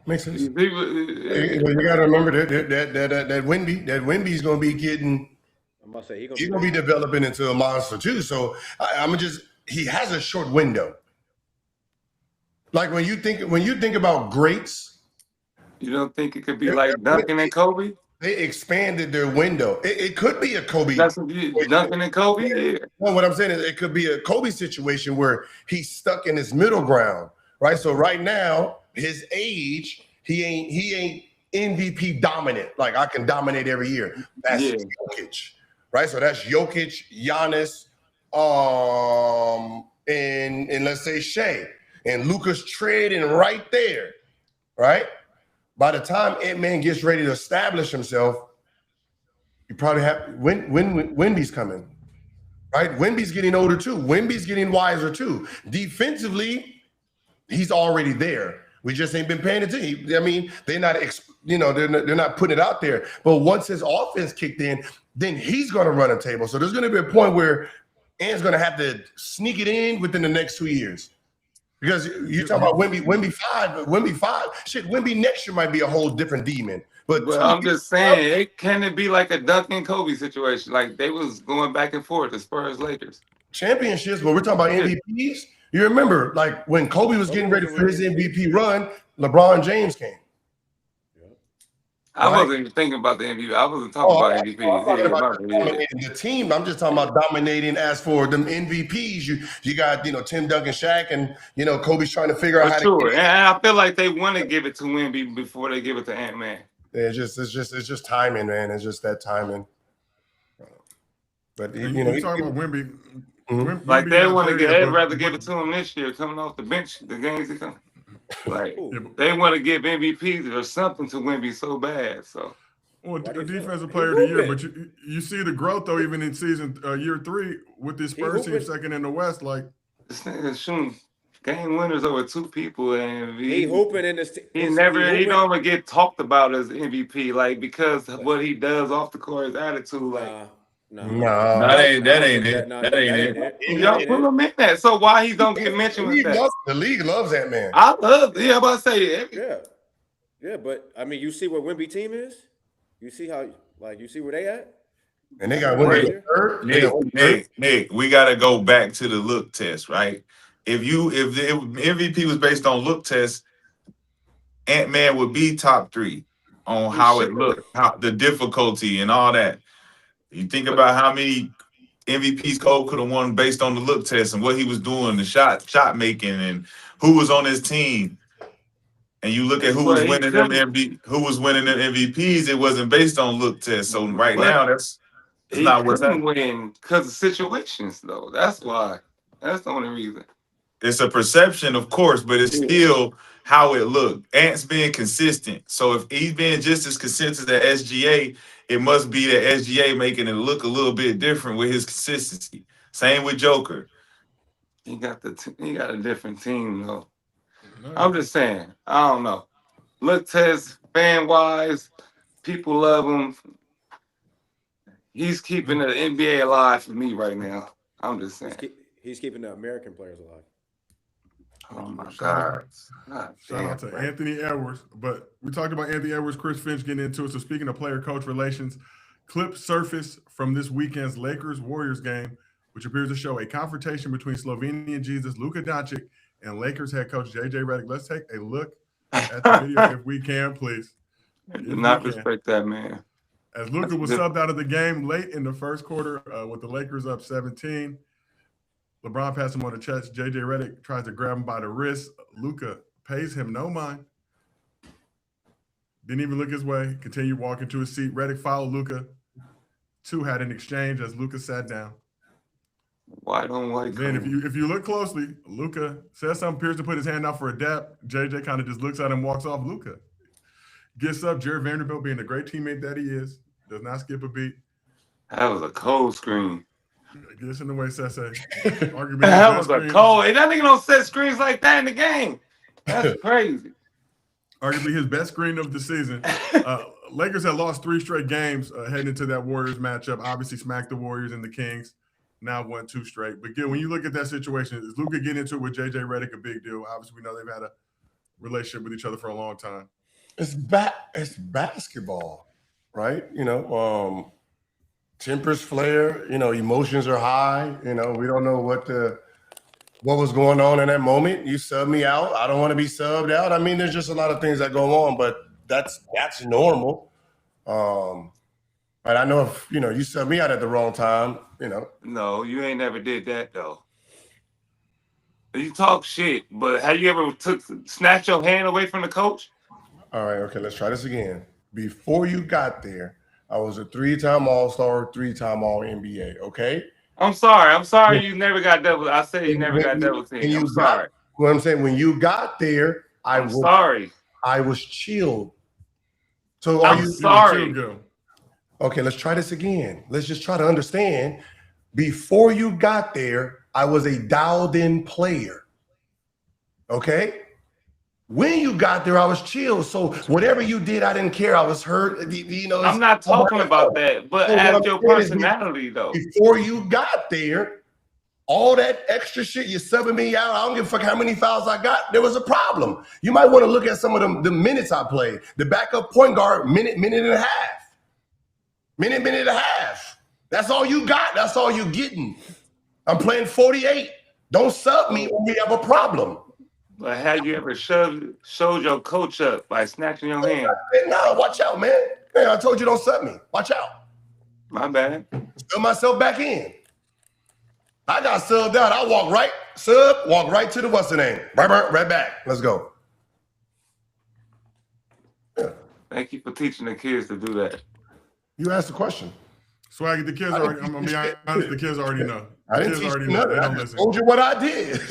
S3: makes sense.
S4: You
S3: got to remember that Wemby's going to be getting.
S2: I'm about to say
S3: he's going to be developing into a monster too. So he has a short window. Like when you think about greats,
S4: you don't think it could be like Duncan and Kobe?
S3: They expanded their window. It could be a Kobe.
S4: That's Duncan and Kobe. Yeah.
S3: No, what I'm saying is it could be a Kobe situation where he's stuck in his middle ground. Right, so right now, his age, he ain't MVP dominant. Like I can dominate every year. That's Jokic, right? So that's Jokic, Giannis, and let's say Shea, and Luka's trading right there, right? By the time Ant-Man gets ready to establish himself, you probably have Wemby's coming. Right? Wemby's getting older too. Wemby's getting wiser too. Defensively, he's already there. We just ain't been paying attention. I mean, they're not, they're not putting it out there. But once his offense kicked in, then he's going to run a table. So there's going to be a point where Ant's going to have to sneak it in within the next 2 years. Because you're talking about Wemby 5. Shit, Wemby next year might be a whole different demon. But
S4: I'm just saying, can it be like a Duck and Kobe situation? Like they was going back and forth, the Spurs Lakers.
S3: Championships, but we're talking about MVPs. You remember, like when Kobe was getting ready for his MVP run, LeBron James came.
S4: I wasn't even thinking about the MVP. I wasn't talking about MVP.
S3: The team. I'm just talking about dominating. As for them MVPs, you got Tim Duncan, Shaq, and Kobe's trying to figure out how to.
S4: And I feel like they want to give it to Wemby before they give it to Ant-Man.
S3: Yeah, it's just timing, man. It's just that timing. But
S1: you talking about Wemby.
S3: Mm-hmm.
S4: Like they'd rather give it to him this year, coming off the bench, the games he come. Like they want to give MVPs or something to Wemby so bad. So,
S1: well, defensive player of the year, but you see the growth though, even in season year 3 with this Spurs team second in the West. Like
S4: this nigga shooting game winners over 2 people, and
S2: he hooping in this.
S4: He don't even get talked about as MVP, like because of what he does off the court, his attitude, like.
S7: No, that ain't it. That ain't it.
S4: Y'all put him in that. So why he don't get mentioned with that?
S3: The league loves that man.
S4: I love. Yeah, I'm about to say.
S2: Yeah, but I mean, you see what Wemby team is. You see how, you see where they at.
S3: And they got Wemby third.
S7: Nick, we got to go back to the look test, right? If the MVP was based on look test, Ant-Man would be top 3 on how it looked, how the difficulty and all that. You think about how many MVPs Cole could have won based on the look test and what he was doing, the shot making, and who was on his team. And you look at who was winning them MVPs. It wasn't based on look test. So now that's not what's happening.
S4: Win because of situations, though. That's why. That's the only reason.
S7: It's a perception, of course, but it's still how it looked. Ant's being consistent. So if he's being just as consistent as SGA, it must be that SGA making it look a little bit different with his consistency. Same with Joker.
S4: He got a different team though. I'm just saying. I don't know. Look test, fan wise, people love him. He's keeping the NBA alive for me right now. I'm just saying.
S2: He's keeping the American players alive.
S4: Oh my God.
S1: Shout out to Anthony Edwards. But we talked about Anthony Edwards, Chris Finch getting into it. So speaking of player-coach relations, clips surfaced from this weekend's Lakers-Warriors game, which appears to show a confrontation between Slovenian Jesus Luka Doncic and Lakers head coach JJ Redick. Let's take a look at the video if we can, please.
S4: Do not respect that man.
S1: As Luka was subbed out of the game late in the first quarter with the Lakers up 17. LeBron passed him on the chest. JJ Redick tries to grab him by the wrist. Luka pays him no mind. Didn't even look his way. Continued walking to his seat. Redick followed Luka. 2 had an exchange as Luka sat down.
S4: White on white.
S1: Then if you look closely, Luka says something, appears to put his hand out for a dap. JJ kind of just looks at him, walks off. Luka gets up. Jared Vanderbilt, being the great teammate that he is, does not skip a beat.
S4: That was a cold screen.
S1: Gets in the way, Sese.
S4: That was a cold. And that nigga don't set screens like that in the game. That's crazy.
S1: Arguably his best screen of the season. Lakers had lost 3 straight games heading into that Warriors matchup. Obviously smacked the Warriors and the Kings. Now won 2 straight. But again, when you look at that situation, is Luka getting into it with JJ Redick a big deal? Obviously, we know they've had a relationship with each other for a long time.
S3: It's basketball, right? Tempers flare, emotions are high. We don't know what was going on in that moment. You sub me out. I don't want to be subbed out. I mean, there's just a lot of things that go on, but that's normal. But I know if you sub me out at the wrong time,
S4: No, you ain't never did that though. You talk shit, but have you ever snatched your hand away from the coach?
S3: All right, okay, let's try this again. Before you got there, I was a 3-time All-Star, 3-time All-NBA, okay?
S4: I'm sorry you never got double. I said you never got double team. I'm sorry.
S3: What I'm saying, when you got there,
S4: I'm sorry.
S3: I was chilled. So
S4: I'm sorry.
S3: Okay, let's try this again. Let's just try to understand. Before you got there, I was a dialed-in player. Okay? When you got there, I was chill. So whatever you did, I didn't care. I was hurt. You know,
S4: I'm not talking about that, but
S3: So what
S4: as
S3: I'm
S4: your
S3: saying is
S4: personality, though.
S3: before you got there, all that extra shit, you're subbing me out. I don't give a fuck how many fouls I got. There was a problem. You might want to look at some of the minutes I played. The backup point guard, minute and a half. Minute and a half. That's all you got. That's all you're getting. I'm playing 48. Don't sub me when we have a problem.
S4: But have you ever showed your coach up by snatching your hand?
S3: No, watch out, man. Man, I told you don't sub me. Watch out.
S4: My bad.
S3: Sub myself back in. I got subbed out. I walk right to the what's the name? Right back. Let's go. Yeah.
S4: Thank you for teaching the kids to do that.
S3: You asked the question.
S1: Swaggy, the kids already, I'm going to be honest, the kids already know.
S3: I didn't
S1: kids
S3: teach
S1: already
S3: you
S1: know.
S3: nothing.
S1: They
S3: I
S1: don't
S3: just
S1: listen.
S3: told you what I did.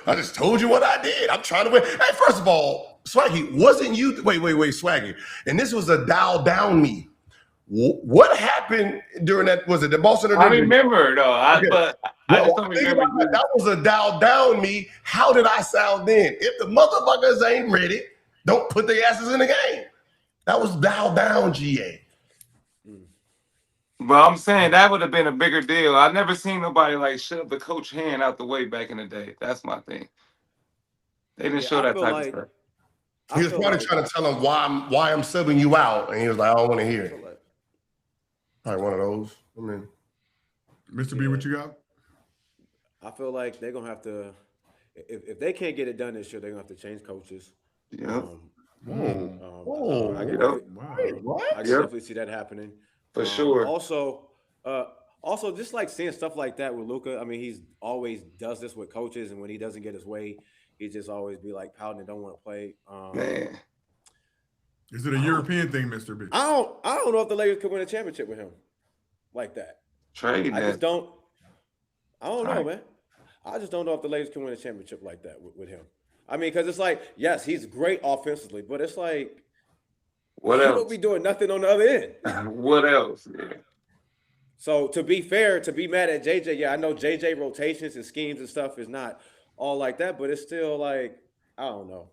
S3: I just told you what I did. I'm trying to win. Hey, first of all, Swaggy, wasn't you? Wait, Swaggy. And this was a dial down me. What happened during that? Was it the Boston?
S4: I remember, though. But I just don't remember.
S3: That was a dial down me. How did I sound then? If the motherfuckers ain't ready, don't put their asses in the game. That was dial down, GA.
S4: But I'm saying that would have been a bigger deal. I never seen nobody like shove the coach hand out the way back in the day. That's my thing. They didn't show that type of stuff.
S3: He was probably trying to tell him why I'm subbing you out, and he was like, I don't want to hear it. Probably one of those. I mean,
S1: Mr. B, what you got?
S2: I feel like they're gonna have to, if they can't get it done this year, they're gonna have to change coaches.
S4: Yeah.
S2: I can definitely see that happening.
S4: For sure.
S2: Also, just like seeing stuff like that with Luka. I mean, he's always does this with coaches, and when he doesn't get his way, he just always be like pouting and don't want to play.
S4: Man,
S1: is it a European thing, Mr. B?
S2: I don't know if the Lakers could win a championship with him like that.
S4: Trade.
S2: I don't know, man. I just don't know if the Lakers can win a championship like that with him. I mean, because it's like, yes, he's great offensively, but it's like,
S4: what
S2: he
S4: else?
S2: don't be doing nothing on the other end.
S4: What else? Yeah.
S2: So to be fair, to be mad at JJ, yeah, I know JJ rotations and schemes and stuff is not all like that, but it's still like, I don't know.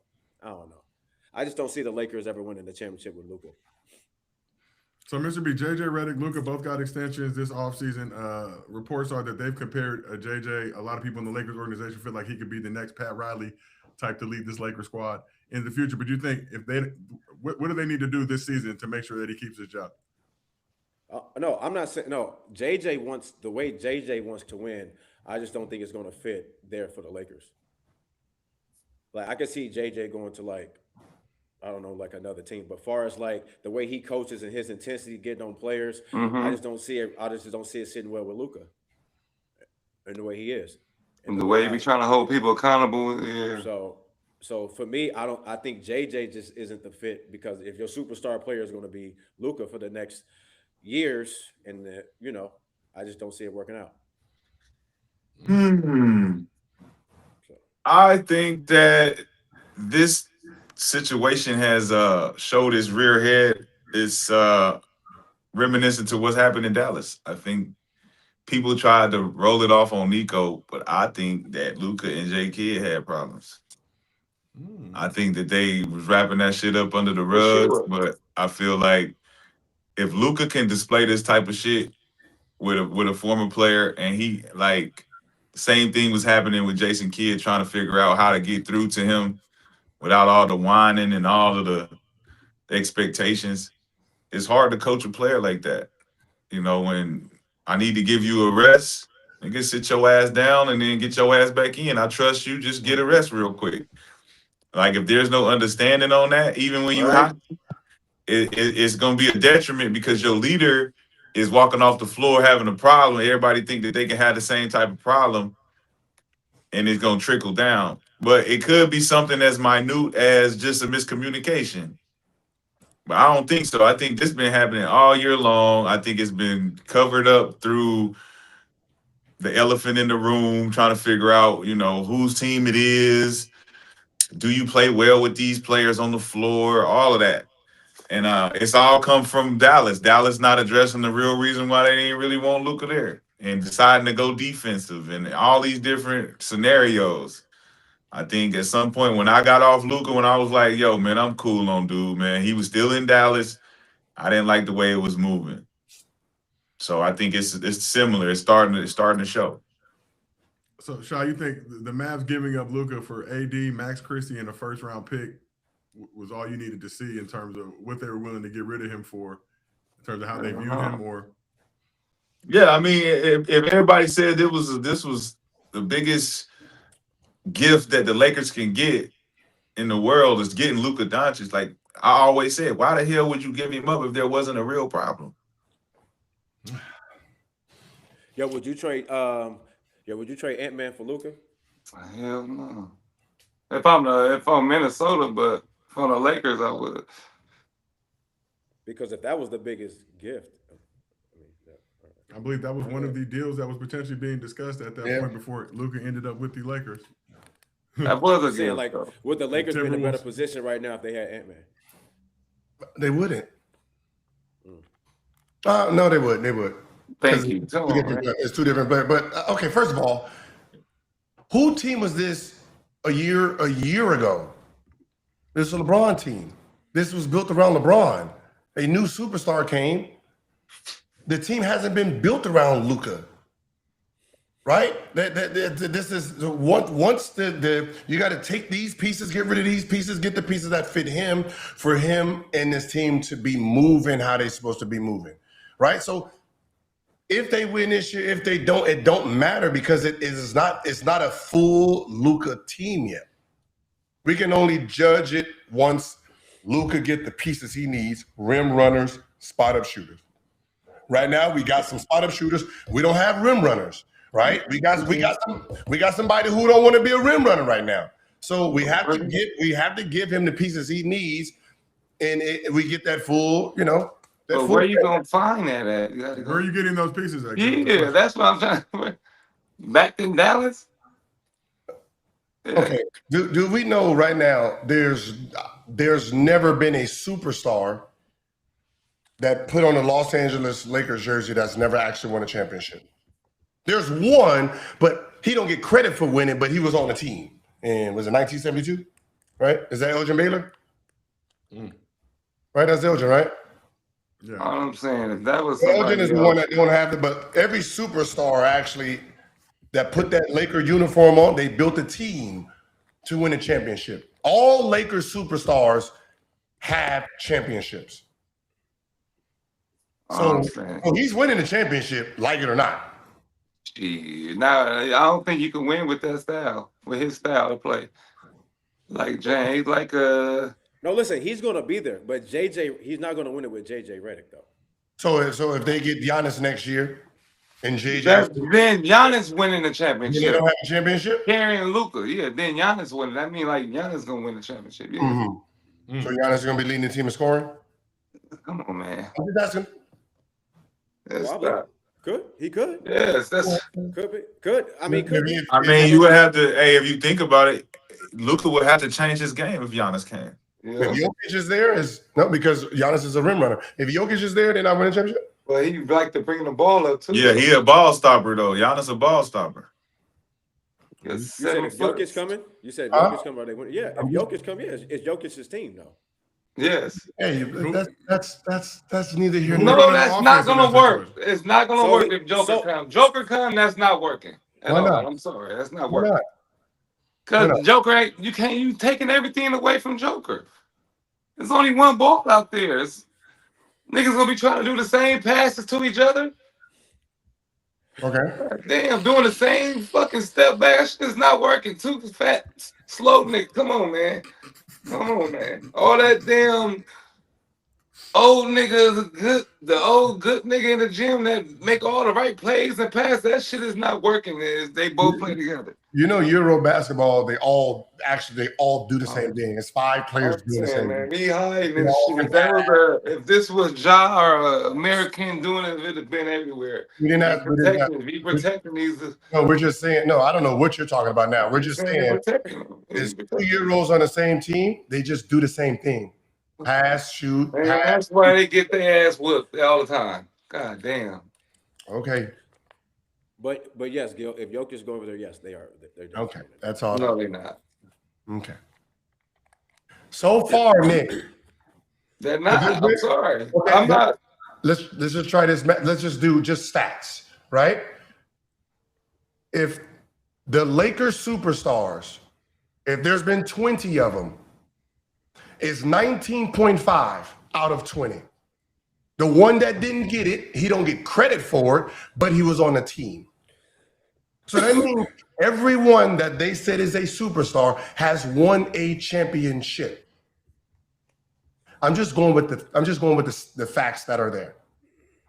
S2: I just don't see the Lakers ever winning the championship with Luka.
S1: So, Mr. B, JJ Redick, Luka both got extensions this offseason. Reports are that they've compared JJ. A lot of people in the Lakers organization feel like he could be the next Pat Riley type to lead this Lakers squad in the future. But you think what do they need to do this season to make sure that he keeps his job?
S2: No, I'm not saying no. JJ wants the way JJ wants to win. I just don't think it's going to fit there for the Lakers. Like I could see JJ going to like, I don't know, like another team. But far as like the way he coaches and his intensity getting on players, I just don't see it. I just don't see it sitting well with Luka, and the way he is,
S4: and the way he be trying to hold people accountable. Yeah.
S2: So for me, I think JJ just isn't the fit because if your superstar player is going to be Luka for the next years, and I just don't see it working out.
S7: I think that this situation has showed its rear head. It's reminiscent to what's happened in Dallas. I think people tried to roll it off on Nico, but I think that Luka and J. Kidd had problems. I think that they was wrapping that shit up under the rug, but I feel like if Luka can display this type of shit with a former player, and he like same thing was happening with Jason Kidd trying to figure out how to get through to him without all the whining and all of the expectations. It's hard to coach a player like that. You know, when I need to give you a rest, and get sit your ass down and then get your ass back in. I trust you. Just get a rest real quick. Like if there's no understanding on that, even when you hot, it's gonna be a detriment because your leader is walking off the floor having a problem. Everybody think that they can have the same type of problem, and it's gonna trickle down. But it could be something as minute as just a miscommunication. But I don't think so. I think this has been happening all year long. I think it's been covered up through the elephant in the room, trying to figure out, whose team it is. Do you play well with these players on the floor? All of that. And it's all come from Dallas. Dallas not addressing the real reason why they didn't really want Luka there and deciding to go defensive and all these different scenarios. I think at some point when I got off Luka, when I was like, yo, man, I'm cool on dude, man. He was still in Dallas. I didn't like the way it was moving. So I think it's similar. It's starting to show.
S1: So, Shaw, you think the Mavs giving up Luka for AD, Max Christie, and a first-round pick was all you needed to see in terms of what they were willing to get rid of him for, in terms of how they viewed him? Or
S7: yeah, I mean, if everybody said this was the biggest gift that the Lakers can get in the world is getting Luka Doncic, like I always said, why the hell would you give him up if there wasn't a real problem?
S2: Yo, would you trade Ant-Man for Luka?
S4: Hell no. If I'm Minnesota, but for the Lakers, I would.
S2: Because if that was the biggest gift,
S1: I believe that was one of the deals that was potentially being discussed at that point before Luka ended up with the Lakers.
S4: That was a
S2: saying
S4: deal.
S2: like, would the Lakers be in a better
S1: Timberwolves.
S2: position right now if they had Ant-Man?
S3: They wouldn't. No, they would. They would.
S4: Thank you. Come on, man.
S3: It's two different players. But okay, first of all, who team was this a year ago? This was a LeBron team. This was built around LeBron. A new superstar came. The team hasn't been built around Luka, right? This is once you got to take these pieces, get rid of these pieces, get the pieces that fit him for him and this team to be moving how they're supposed to be moving, right? So if they win this year, if they don't, it don't matter because it's not a full Luka team yet. We can only judge it once Luka get the pieces he needs: rim runners, spot up shooters. Right now, we got some spot up shooters. We don't have rim runners, right? We got somebody who don't want to be a rim runner right now. So we have to give him the pieces he needs, and we get that full,
S4: But where you gonna find that at?
S1: Where are you getting those pieces at?
S4: Yeah, that's what I'm trying to. Back in Dallas. Yeah.
S3: Okay. Do we know right now? There's never been a superstar that put on a Los Angeles Lakers jersey that's never actually won a championship. There's one, but he don't get credit for winning, but he was on the team. And was it 1972? Right? Is that Elgin Baylor? Right? That's Elgin, right?
S1: Yeah.
S4: All I'm saying, if that was
S3: Elgin is the one
S4: else,
S3: that don't have it, but every superstar actually that put that Laker uniform on, they built a team to win a championship. All Lakers superstars have championships. So he's winning the championship, like it or not.
S4: gee, now I don't think you can win with that style, with his style of play. Like Jay,
S2: No, listen, he's gonna be there, but he's not gonna win it with JJ Redick though.
S3: So if they get Giannis next year and JJ,
S4: then Giannis winning the championship.
S3: they don't have a championship.
S4: Carrying Luka, yeah. Then Giannis winning. That mean like Giannis gonna win the championship. Yeah.
S3: Mm-hmm. So Giannis is gonna be leading the team in scoring.
S4: Come on, man.
S3: I'm just asking.
S2: He could.
S4: Yes, that's
S2: Could be. Could. I mean, could be.
S7: I mean, you would have to. Hey, if you think about it, Luka would have to change his game if Giannis came.
S3: If Jokic is there, because Giannis is a rim runner. If Jokic is there, they're not winning championship.
S4: Well, he like to bring the ball up too.
S7: Yeah, he a ball stopper though. Giannis a ball stopper.
S2: You said if Jokic coming? You said Jokic coming, are they winning? Yeah, if Jokic come, it's Jokic's team though.
S4: Yes.
S3: Hey, that's neither here
S4: No,
S3: nor
S4: that's not gonna work. It's not gonna work if Joker comes. Joker come, that's not working.
S3: Why not?
S4: I'm sorry, that's not
S3: Why
S4: working.
S3: not?
S4: Because Joker ain't you taking everything away from Joker. There's only one ball out there. Niggas gonna be trying to do the same passes to each other.
S3: Okay.
S4: Damn, doing the same fucking step back. That shit is not working. Too fat, slow nigga. Come on, man. All that damn old nigga, the old good nigga in the gym that make all the right plays and pass. That shit is not working. They both play together.
S3: Euro basketball, they all do the same thing. It's 5 players doing the same
S4: Man,
S3: thing.
S4: be hiding and shit. If this was Ja or an American doing it, it'd have been everywhere.
S3: We didn't have
S4: Be protecting these.
S3: No, we're just saying. No, I don't know what you're talking about now. We're just saying it's 2 Euros on the same team. They just do the same thing. Pass, shoot,
S4: Man,
S3: pass.
S4: that's why they get their ass whooped all the time. God damn.
S3: Okay.
S2: But yes, Gil, if Jokic is going over there, yes, they are. They're definitely
S3: Okay.
S2: winning.
S3: That's all.
S4: No, they're not.
S3: Okay. So far, Nick.
S4: They're not. I'm sorry.
S3: Okay,
S4: I'm not.
S3: Let's just try this. Let's just do stats, right? If the Lakers superstars, if there's been 20 of them, it's 19.5 out of 20. The one that didn't get it, he don't get credit for it, but he was on the team. So that means everyone that they said is a superstar has won a championship. I'm just going with the facts that are there.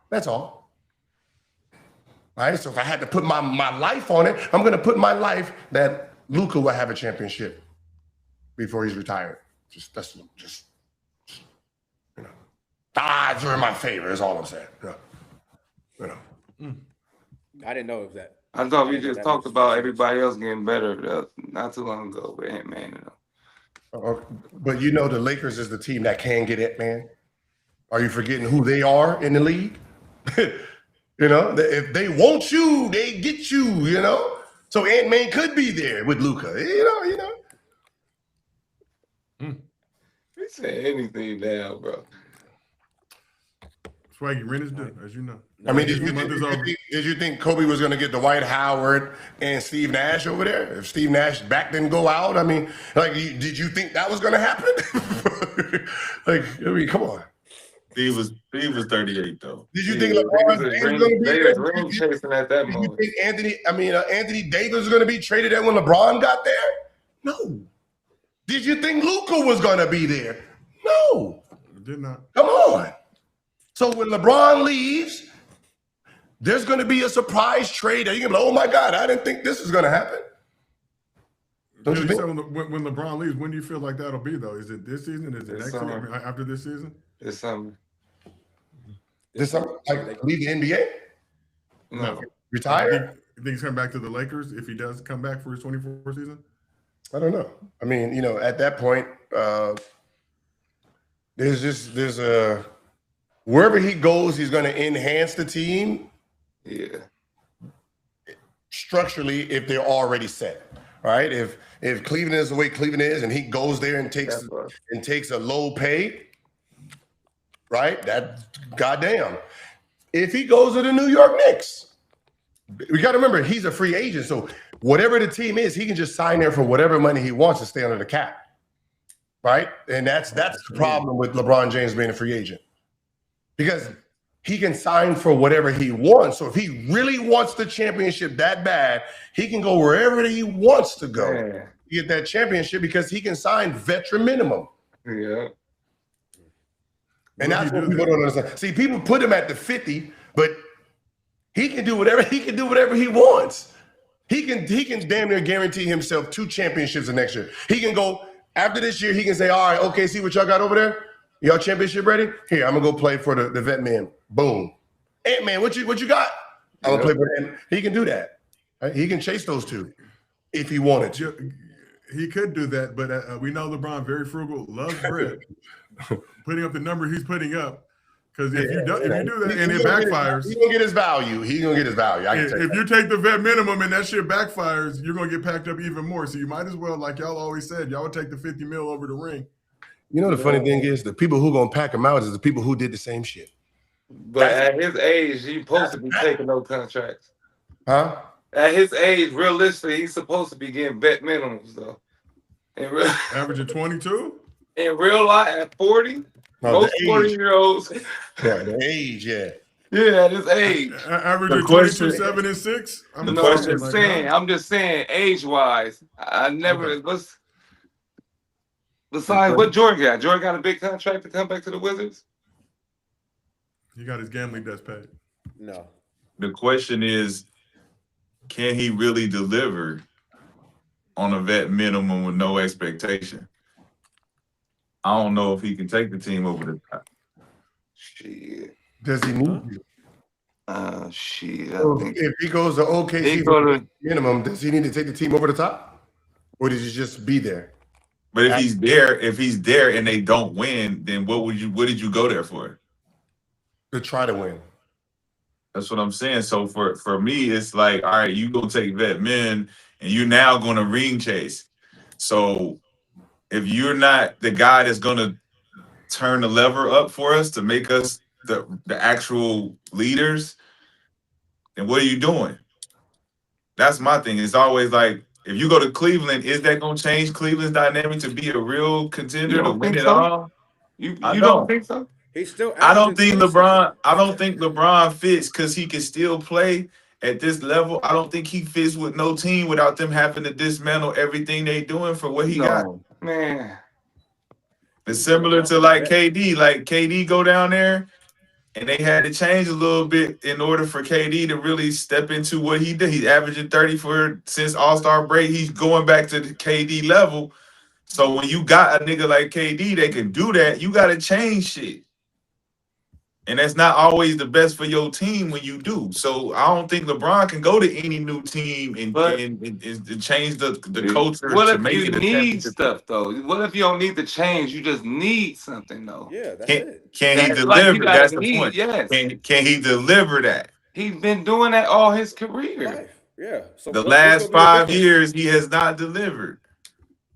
S3: That's all. All right. So if I had to put my life on it, I'm going to put my life that Luka will have a championship before he's retired. Just you know, odds are in my favor. Is all I'm saying. You know.
S2: I didn't know if that.
S4: I thought we just talked about everybody else getting better not too long ago with Ant-Man. You know.
S3: But you know the Lakers is the team that can get it, man. Are you forgetting who they are in the league? You know, if they want you, they get you, you know? So Ant-Man could be there with Luka, you know.
S4: He said anything now, bro.
S1: Swaggy Renner's done, as you know.
S3: I mean, did you think Kobe was going to get Dwight Howard and Steve Nash over there? If Steve Nash back didn't go out, I mean, did you think that was going to happen? Come on.
S7: Steve was 38 though.
S3: Did you think LeBron James was going to be
S4: there? Ring chasing at that moment.
S3: Did you think Anthony Davis was going to be traded there when LeBron got there? No. Did you think Luka was going to be there? No.
S1: Did not.
S3: Come on. So when LeBron leaves, there's going to be a surprise trade. You're going to be like, oh, my God, I didn't think this was going to happen. Don't you think?
S1: When LeBron leaves, when do you feel like that'll be, though? Is it this season? Is it next season? I mean, after this season?
S4: It's summer.
S3: This summer? Like leave the NBA?
S4: No.
S3: Retire?
S1: You think he's coming back to the Lakers if he does come back for his 24th season?
S3: I don't know. I mean, at that point, there's a wherever he goes, he's going to enhance the team.
S4: Yeah.
S3: Structurally, if they're already set, right? If Cleveland is the way Cleveland is, and he goes there and takes a low pay, right? That goddamn. If he goes to the New York Knicks, we got to remember he's a free agent, so whatever the team is, he can just sign there for whatever money he wants to stay under the cap, right? And that's the problem with LeBron James being a free agent. Because he can sign for whatever he wants. So if he really wants the championship that bad, he can go wherever he wants to go to get that championship because he can sign veteran minimum.
S4: Yeah.
S3: And that's what people don't understand. See, people put him at the 50, but he can do whatever he wants. He can damn near guarantee himself 2 championships the next year. He can go after this year, he can say, all right, okay, see what y'all got over there? Y'all championship ready? Here, I'm gonna go play for the vet man. Boom. Ant-Man, what you got? I'm gonna play for him. He can do that. Right? He can chase those 2 if he wanted to.
S1: He could do that, but we know LeBron very frugal, loves bread. Putting up the number he's putting up. Because if you do that and it backfires,
S3: he's gonna get his value. He's gonna get his value.
S1: If you take the vet minimum and that shit backfires, you're gonna get packed up even more. So you might as well, like y'all always said, y'all would take the 50 mil over the ring.
S3: You know the funny thing is the people who gonna pack him out is the people who did the same shit.
S4: But at his age, he's supposed to be taking no contracts.
S3: Huh?
S4: At his age, realistically, he's supposed to be getting vet minimums though.
S1: Averaging 22?
S4: In real life, at 40, most 40-year-olds.
S3: Yeah, the age, yeah.
S4: Yeah, at his age.
S1: Averaging 22, 7, and 6?
S4: I'm just saying, age-wise, I never Besides, what Jordan got? Jordan got a big contract to come back to the Wizards?
S1: He got his gambling debts paid.
S2: No.
S7: The question is, can he really deliver on a vet minimum with no expectation? I don't know if he can take the team over the top.
S4: Shit.
S3: Does he need to?
S4: Shit.
S3: If he goes to OKC minimum, does he need to take the team over the top? Or does he just be there?
S7: But if he's there and they don't win, then what did you go there for?
S3: To try to win.
S7: That's what I'm saying. So for me, it's like, all right, you gonna take vet men and you're now gonna ring chase. So if you're not the guy that's gonna turn the lever up for us to make us the actual leaders, then what are you doing? That's my thing. It's always like, if you go to Cleveland, is that gonna change Cleveland's dynamic to be a real contender to win it all?
S4: You
S7: I
S4: don't think so?
S2: He's still.
S7: I don't think
S2: 20
S7: LeBron.
S2: something.
S7: I don't think LeBron fits because he can still play at this level. I don't think he fits with no team without them having to dismantle everything they doing for what he got.
S4: Man.
S7: It's similar to like KD. Like KD go down there, and they had to change a little bit in order for KD to really step into what he did. He's averaging 30 since All-Star break. He's going back to the KD level. So when you got a nigga like KD that can do that, you got to change shit. And that's not always the best for your team when you do. So I don't think LeBron can go to any new team and change the culture
S4: What
S7: to
S4: if
S7: make
S4: you
S7: it a
S4: need
S7: championship.
S4: stuff though? What if you don't need to change? You just need something though.
S2: Yeah, that's it.
S7: Can he
S4: That's like
S7: deliver?
S4: you gotta
S7: That's the
S4: need,
S7: point.
S4: yes.
S7: Can he deliver that?
S4: He's been doing that all his career.
S2: Life. Yeah. So
S7: The
S2: what's
S7: last
S2: gonna be the
S7: 5
S2: difference?
S7: years, he has not delivered.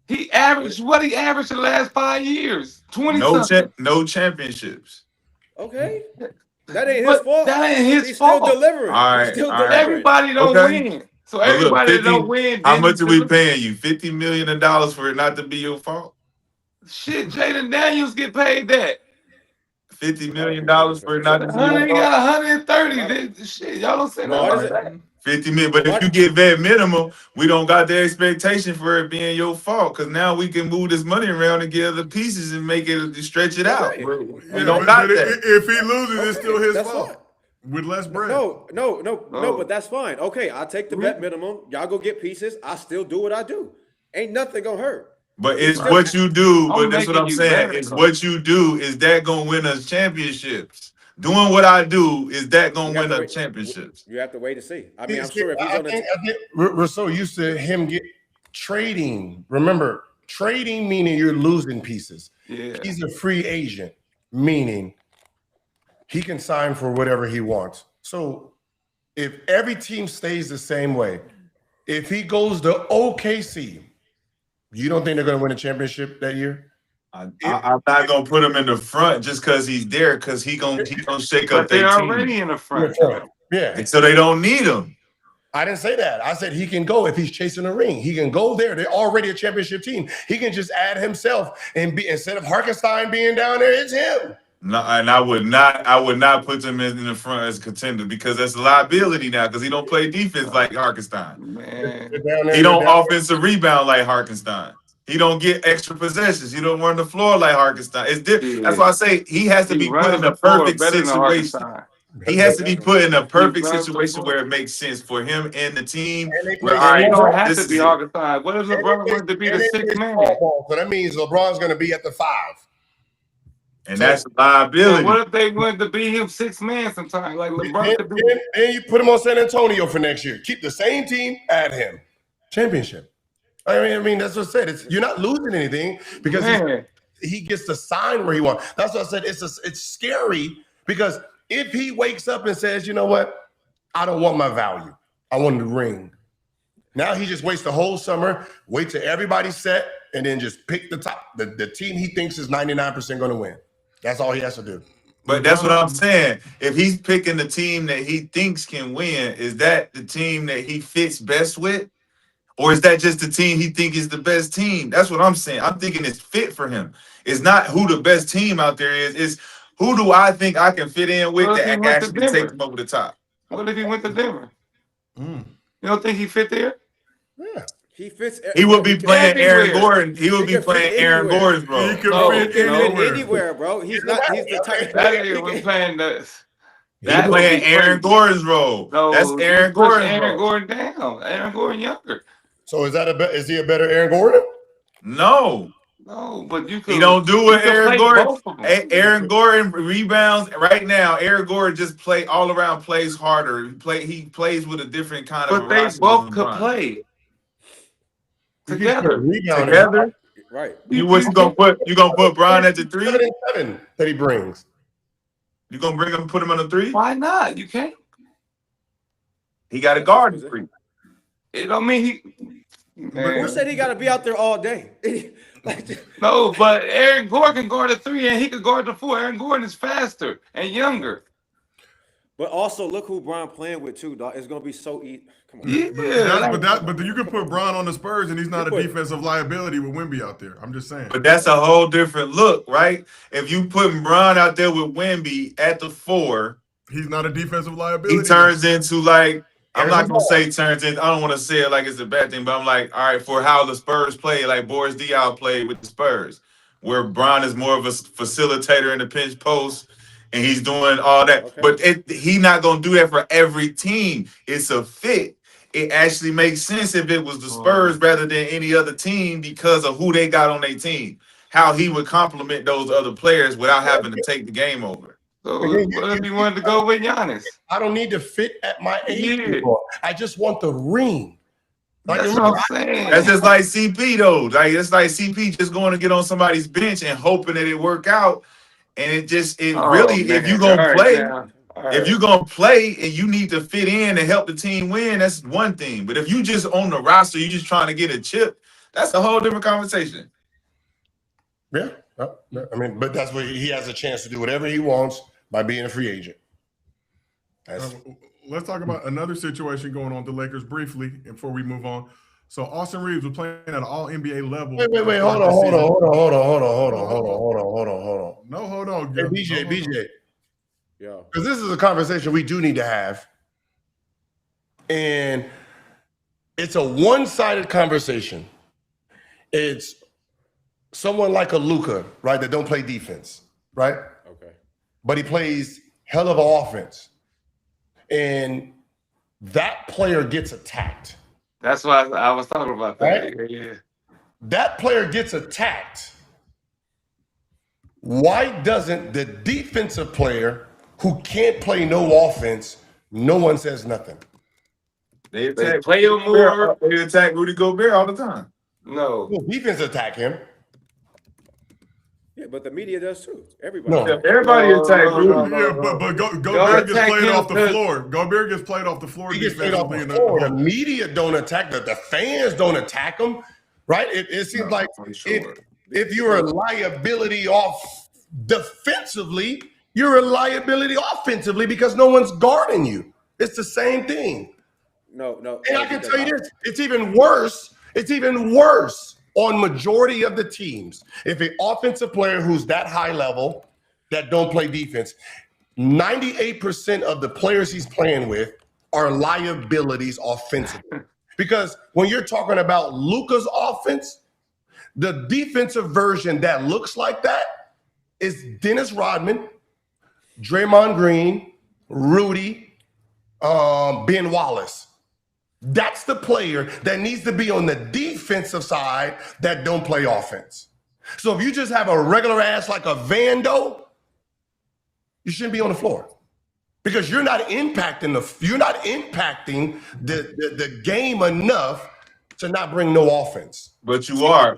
S4: He averaged what he averaged the last 5 years. 20
S7: No
S4: something.
S7: no championships.
S2: Okay. That ain't his fault.
S4: That ain't his
S2: He's
S4: fault.
S2: still delivering.
S7: All right,
S2: He's still
S7: all right.
S2: delivering.
S4: Everybody don't
S7: Okay.
S4: win. So
S7: But look,
S4: everybody that don't win.
S7: How
S4: didn't
S7: much are we
S4: deliver.
S7: paying you? $50 million for it not to be your fault?
S4: Shit, Jaden Daniels get paid that.
S7: $50 million for it not to be your
S4: 100, he
S7: fault?
S4: got 130. Shit, y'all don't say
S2: But why
S4: nothing
S2: does
S4: about
S2: it?
S4: that.
S7: 50 million, but if you get vet minimum, we don't got the expectation for it being your fault because now we can move this money around and get other pieces and make it stretch it out.
S2: Okay.
S7: We don't got
S1: but
S7: that.
S1: if he loses, it's still his
S2: That's
S1: fault.
S2: fine.
S1: With less bread.
S2: No, but that's fine. Okay, I'll take the vet minimum. Y'all go get pieces. I still do what I do. Ain't nothing gonna hurt.
S7: But it's what you do. But that's what I'm saying.
S4: better,
S7: It's
S4: though.
S7: what you do. Is that gonna win us championships? Doing what I do, is that gonna
S2: You have
S7: win
S2: to
S7: us
S2: wait-
S7: championships?
S2: You have to wait to see. I mean, I'm
S3: See,
S2: sure if he's
S3: I
S2: on the
S3: think we're so used to him trading. Remember, trading meaning you're losing pieces.
S4: Yeah.
S3: He's a free agent, meaning he can sign for whatever he wants. So if every team stays the same way, if he goes to OKC, you don't think they're going to win a championship that year?
S7: I'm not gonna put him in the front just because he's there, because he gonna shake up
S4: But they're
S7: their
S4: already
S7: team.
S4: in the front.
S3: Yeah.
S7: And so they don't need him.
S3: I didn't say that. I said he can go if he's chasing a ring. He can go there. They're already a championship team. He can just add himself and be, instead of Hartenstein being down there, it's him.
S7: No, and I would not put him in the front as a contender because that's a liability now because he don't play defense like Hartenstein.
S4: Man.
S7: He don't offensive rebound like Hartenstein. He don't get extra possessions. He don't run the floor like Hartenstein. It's different. That's why I say he has to be put in a perfect situation. He has to be put in a perfect situation where it makes sense for him and the team. Where, all
S4: He
S7: right,
S4: don't have
S7: this
S4: to be
S7: is it.
S4: Hartenstein. What if LeBron wanted to be the sixth man?
S3: So that means LeBron's going to be at the 5.
S7: And that's a liability.
S4: So what if they wanted to be him sixth man sometime? Like LeBron could be.
S3: And you put him on San Antonio for next year. Keep the same team, add him. Championship. I mean, that's what I said. You're not losing anything because he gets to sign where he wants. That's what I said. It's scary because if he wakes up and says, you know what, I don't want my value. I want the ring. Now he just waits the whole summer, wait till everybody's set, and then just pick the top, the team he thinks is 99% going to win. That's all he has to do.
S7: But that's what I'm saying. If he's picking the team that he thinks can win, is that the team that he fits best with? Or is that just the team he think is the best team? That's what I'm saying. I'm thinking it's fit for him. It's not who the best team out there is. It's who do I think I can fit in with that actually take him over the top.
S4: What if he went to Denver? You don't think he fit there?
S3: Yeah.
S2: He fits.
S7: He would be playing Aaron
S4: everywhere.
S7: Gordon. He would be playing Aaron Gordon's role.
S1: He can
S4: No,
S1: fit
S2: He can fit
S1: anywhere.
S2: anywhere, bro. He's not. He's the type of
S4: That
S2: player.
S4: nigga was playing this.
S7: He's playing Aaron Gordon's role.
S4: No,
S7: That's Aaron Gordon's
S4: Aaron
S7: role.
S4: Gordon down. Aaron Gordon younger.
S3: So is he a better Aaron Gordon?
S7: No.
S4: No, but you could.
S7: He don't do what
S4: you could
S7: Aaron
S4: play
S7: Gordon.
S4: both of them.
S7: Aaron Gordon rebounds right now. Aaron Gordon just play all around, plays harder. He plays with a different kind of.
S4: But they both could play together.
S2: Right.
S7: You gonna put Bron at the 3?
S3: 7 and 7 that he brings.
S7: You gonna put him on the 3?
S4: Why not? You can't.
S7: He got a guard the 3.
S4: It don't mean he.
S2: Who said he got to be out there all day?
S4: No, but Aaron Gordon can guard the 3 and he could guard the 4. Aaron Gordon is faster and younger.
S2: But also, look who Bron playing with too, dog. It's gonna be so easy. Come on.
S4: Yeah,
S1: but you can put Bron on the Spurs, and he's not a defensive liability with Wemby out there. I'm just saying.
S7: But that's a whole different look, right? If you putting Bron out there with Wemby at the 4,
S1: he's not a defensive liability.
S7: He turns into like, I'm not gonna say turns into. I don't want to say it like it's a bad thing, but I'm like, all right, for how the Spurs play, like Boris Diaw played with the Spurs, where Bron is more of a facilitator in the pinch post. And he's doing all that. Okay. But he's not going to do that for every team. It's a fit. It actually makes sense if it was the Spurs rather than any other team because of who they got on their team. How he would complement those other players without having to take the game over.
S4: So what if he wanted to go with Giannis?
S3: I don't need to fit at my age anymore. I just want the ring.
S4: Like, that's what I'm saying.
S7: That's just like CP, though. Like, it's like CP just going to get on somebody's bench and hoping that it work out. And it really, man. If you're gonna play, if you're gonna play and you need to fit in and help the team win, that's one thing. But if you just on the roster, you're just trying to get a chip, that's a whole different conversation.
S3: Yeah, I mean, but that's what he has a chance to do whatever he wants by being a free agent.
S1: Let's talk about another situation going on with the Lakers briefly before we move on. So Austin Reeves was playing at an all NBA level.
S3: Wait, hold on.
S1: No, hold on.
S3: Hey, BJ. Yeah. Because this is a conversation we do need to have. And it's a one-sided conversation. It's someone like a Luka, right, that don't play defense, right?
S2: Okay.
S3: But he plays hell of an offense. And that player gets attacked.
S4: That's why I was talking about that.
S3: Right?
S4: Yeah.
S3: That player gets attacked. Why doesn't the defensive player who can't play no offense, no one says nothing?
S7: They attack play him more. They attack Rudy Gobert all the time.
S4: No.
S3: Defense attack him.
S2: Yeah, but the media does too. Everybody.
S3: No.
S7: Everybody attacks Rudy.
S1: Yeah, but Gobert gets played off the floor. Gobert gets played off the floor.
S3: He gets played off the floor. The media don't attack. The fans don't attack him. Right? It seems like if you're a liability off defensively, you're a liability offensively because no one's guarding you. It's the same thing.
S2: No.
S3: And I can tell you this, it's even worse. It's even worse on majority of the teams. If an offensive player who's that high level that don't play defense, 98% of the players he's playing with are liabilities offensively. Because when you're talking about Luka's offense, the defensive version that looks like that is Dennis Rodman, Draymond Green, Rudy, Ben Wallace. That's the player that needs to be on the defensive side that don't play offense. So if you just have a regular ass like a Vando, you shouldn't be on the floor because you're not impacting the game enough to not bring no offense.
S7: But you are.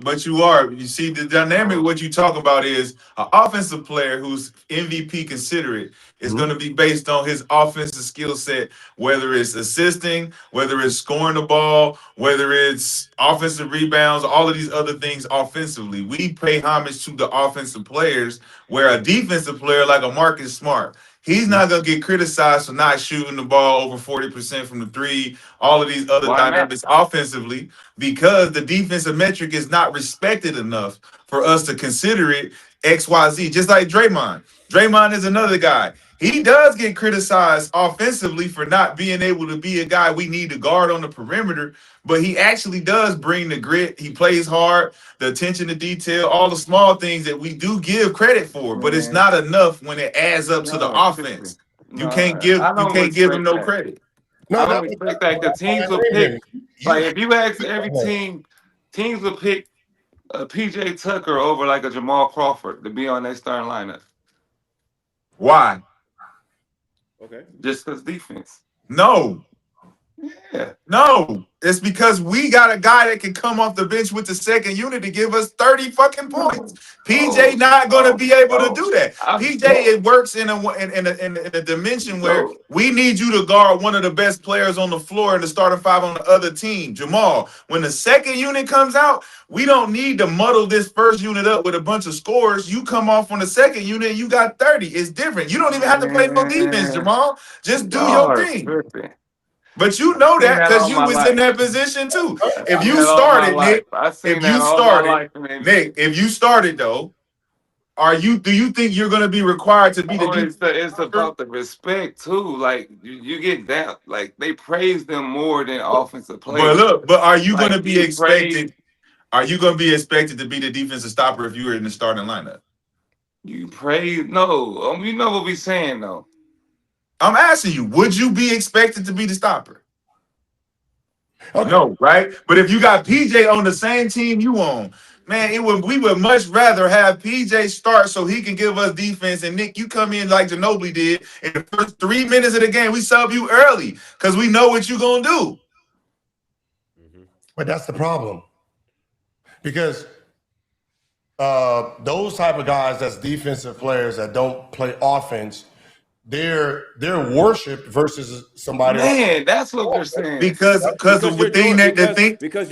S7: You see, the dynamic, what you talk about is an offensive player who's MVP considerate is going to be based on his offensive skill set, whether it's assisting, whether it's scoring the ball, whether it's offensive rebounds, all of these other things offensively. We pay homage to the offensive players, where a defensive player like a Marcus Smart, he's not going to get criticized for not shooting the ball over 40% from the three, all of these other dynamics offensively, because the defensive metric is not respected enough for us to consider it XYZ, just like Draymond. Draymond is another guy. He does get criticized offensively for not being able to be a guy we need to guard on the perimeter, but he actually does bring the grit. He plays hard, the attention to detail, all the small things that we do give credit for, but it's not enough when it adds up to the offense. You can't give him no credit.
S4: I don't expect that. The teams will pick. Like if you ask every team, teams will pick PJ Tucker over like a Jamal Crawford to be on their starting lineup.
S7: Why?
S2: Okay.
S4: Just because defense.
S7: No.
S4: Yeah.
S7: No. It's because we got a guy that can come off the bench with the second unit to give us 30 fucking points. PJ not going to be able to do that. PJ, it works in a dimension where we need you to guard one of the best players on the floor in the starting five on the other team, Jamal. When the second unit comes out, we don't need to muddle this first unit up with a bunch of scores. You come off on the second unit and you got 30. It's different. You don't even have to play no defense, Jamal. Just do your thing.
S4: Perfect.
S7: But you know that because you was in that position too. If you started, Nick, if you started though, do you think you're gonna be required to be
S4: it's about the respect too. Like you get that, like they praise them more than offensive players.
S7: But are you gonna be expected? Are you gonna be expected to be the defensive stopper if you were in the starting lineup?
S4: You praise no. You know what we saying though.
S7: I'm asking you, would you be expected to be the stopper? Okay. No, right? But if you got PJ on the same team you on, man, we would much rather have PJ start so he can give us defense. And Nick, you come in like Ginobili did in the first 3 minutes of the game. We sub you early because we know what you're gonna do.
S3: But that's the problem. Because those type of guys that's defensive players that don't play offense, they're worshipped versus somebody else.
S4: Man, that's what we're saying.
S2: Because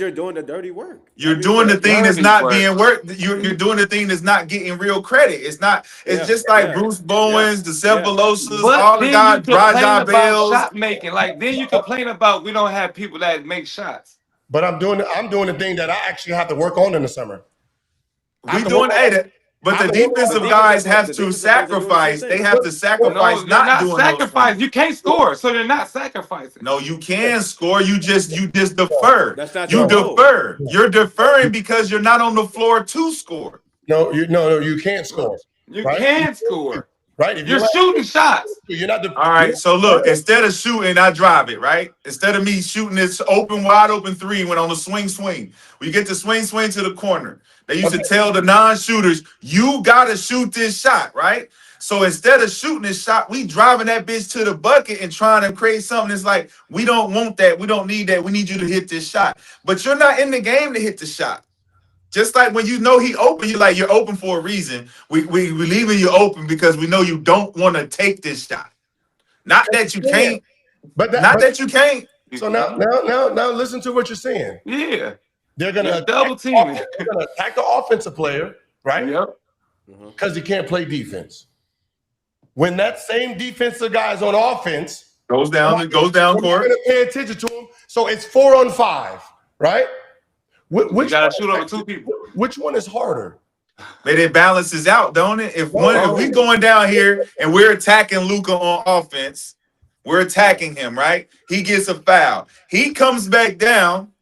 S2: you're doing the dirty work.
S7: You're doing the thing that's not being worked. You're doing the thing that's not getting real credit. It's not. It's just like Bruce Bowens, the Cephalosas, all the guys, Raja Bales.
S4: Shot making. Like then you complain about we don't have people that make shots.
S3: But I'm doing the thing that I actually have to work on in the summer.
S7: We doing that. But the defensive guys have to sacrifice. They have to sacrifice not doing
S4: sacrifice. You can't score, so you're not sacrificing.
S7: No, you can score. You just defer.
S2: That's not
S7: you defer. You're deferring because you're not on the floor to score.
S3: No, you can't score.
S4: You can score.
S3: Right? If
S4: you're shooting shots.
S3: You're not.
S7: All right. So look, instead of shooting, I drive it. Right. Instead of me shooting this wide open three, when on the swing, we get the swing to the corner. They used to tell the non-shooters, you gotta shoot this shot, right? So instead of shooting this shot, we driving that bitch to the bucket and trying to create something that's like, we don't want that, we don't need that, we need you to hit this shot. But you're not in the game to hit the shot. Just like when you know he open, you're open for a reason. We leaving you open because we know you don't want to take this shot. Not that you can't, that you can't.
S3: So now listen to what you're saying.
S4: Yeah.
S3: They're gonna
S4: double teaming.
S3: They're gonna attack the offensive player, right?
S4: Yep.
S3: Because he can't play defense. When that same defensive guy is on offense,
S7: goes down court.
S3: We're gonna pay attention to him. So it's 4-on-5, right?
S4: Which you gotta shoot over two people.
S3: Which one is harder?
S7: But it balances out, don't it? If we going down here and we're attacking Luka on offense, we're attacking him, right? He gets a foul. He comes back down,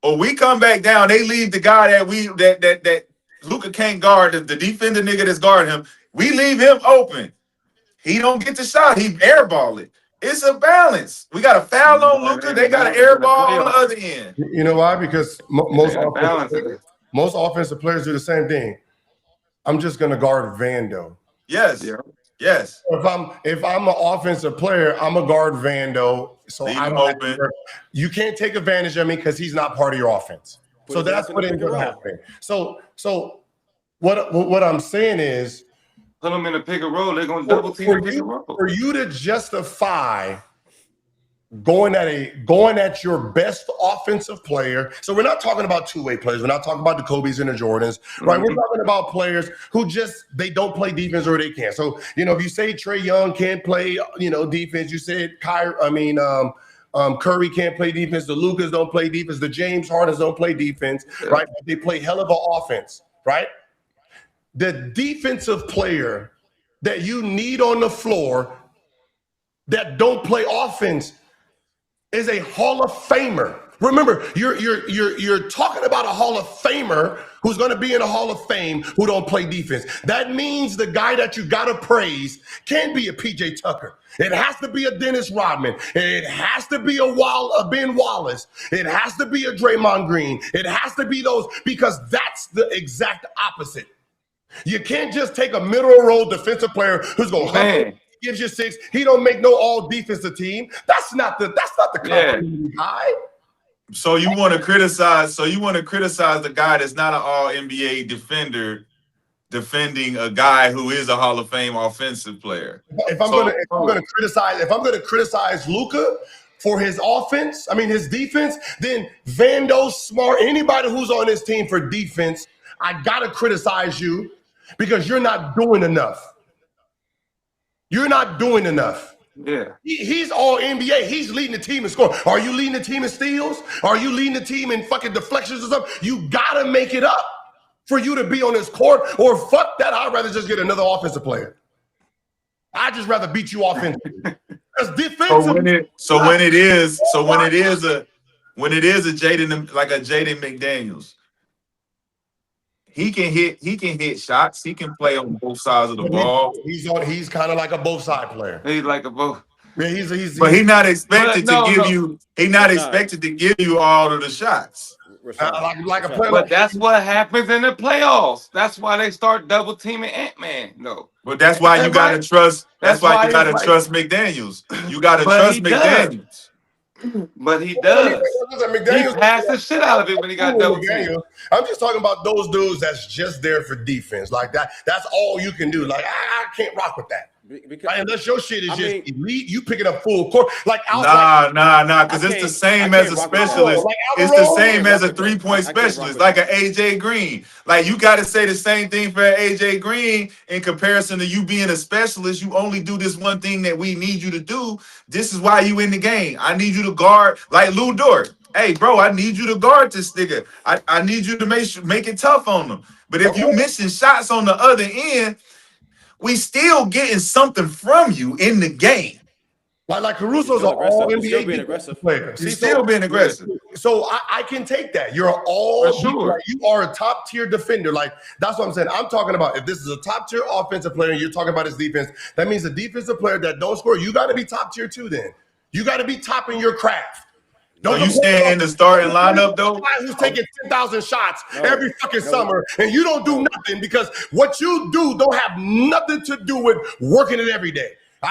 S7: or we come back down. They leave the guy that Luka can't guard, the defender nigga that's guarding him. We leave him open. He don't get the shot. He airball it. It's a balance. We got a foul on Luka. They got an airball on the other end.
S3: You know why? Because most offensive players do the same thing. I'm just gonna guard Vando.
S7: Yes. Yeah. Yes.
S3: If I'm an offensive player, I'm a guard Vando. So I'm open. You can't take advantage of me because he's not part of your offense. So that's what ends up happening. So what I'm saying is,
S4: put them in a pick and roll. They're gonna double team pick and roll.
S3: For you to justify going at your best offensive player. So we're not talking about two-way players. We're not talking about the Kobe's and the Jordans, right? We're talking about players who they don't play defense or they can't. So, if you say Trae Young can't play, defense, you said Curry can't play defense, the Lucas don't play defense, the James Hardens don't play defense, right? But they play hell of an offense, right? The defensive player that you need on the floor that don't play offense is a Hall of Famer. Remember, you're talking about a Hall of Famer who's going to be in a Hall of Fame who don't play defense. That means the guy that you got to praise can't be a PJ Tucker. It has to be a Dennis Rodman. It has to be a Ben Wallace. It has to be a Draymond Green. It has to be those, because that's the exact opposite. You can't just take a middle road defensive player who's going to gives you 6. He don't make no all defensive team. That's not the continuity guy.
S7: So you want to criticize? So you want to criticize the guy that's not an All NBA defender defending a guy who is a Hall of Fame offensive player?
S3: If I'm gonna criticize Luka for his offense, I mean his defense, then Vando, Smart, anybody who's on this team for defense, I gotta criticize you because you're not doing enough. You're not doing enough.
S4: Yeah.
S3: He's all NBA. He's leading the team in scoring. Are you leading the team in steals? Are you leading the team in fucking deflections or something? You gotta make it up for you to be on this court, or fuck that. I'd rather just get another offensive player. I'd just rather beat you offensively. Because defensive.
S7: When it is a Jaden, like a Jaden McDaniels, he can hit shots. He can play on both sides of the ball.
S3: He's kind of like a both side player.
S4: He's like a both.
S3: Yeah, he's
S7: but he's not expected to give you. He's not expected to give you all of the shots.
S3: Like a player.
S4: But that's what happens in the playoffs. That's why they start double teaming Ant-Man. No.
S7: But that's why you gotta trust. That's why you gotta trust McDaniels. You gotta trust McDaniels.
S4: But he does. He passed the shit out of it when he got double teamed.
S3: I'm just talking about those dudes that's just there for defense. Like that. That's all you can do. Like I can't rock with that. Because, unless your shit is elite, you pick it up full court. Like
S7: nah, because it's the same as a specialist. It's the same as a 3-point specialist, like an AJ Green. Like you got to say the same thing for AJ Green in comparison to you being a specialist. You only do this one thing that we need you to do. This is why you in the game. I need you to guard like Lou Dort. Hey, bro, I need you to guard this nigga. I need you to make it tough on them. But if you missing shots on the other end, we still getting something from you in the game.
S3: Like Caruso's an all NBA player.
S7: He's still being aggressive.
S3: So I can take that. You're all like, you are a top tier defender. Like that's what I'm saying. I'm talking about if this is a top tier offensive player, and you're talking about his defense. That means a defensive player that don't score. You got to be top tier too. Then you got to be top in your craft.
S7: Don't you stand in the starting lineup though?
S3: Who's taking 10,000 shots every fucking summer, and you don't do nothing because what you do don't have nothing to do with working it every day.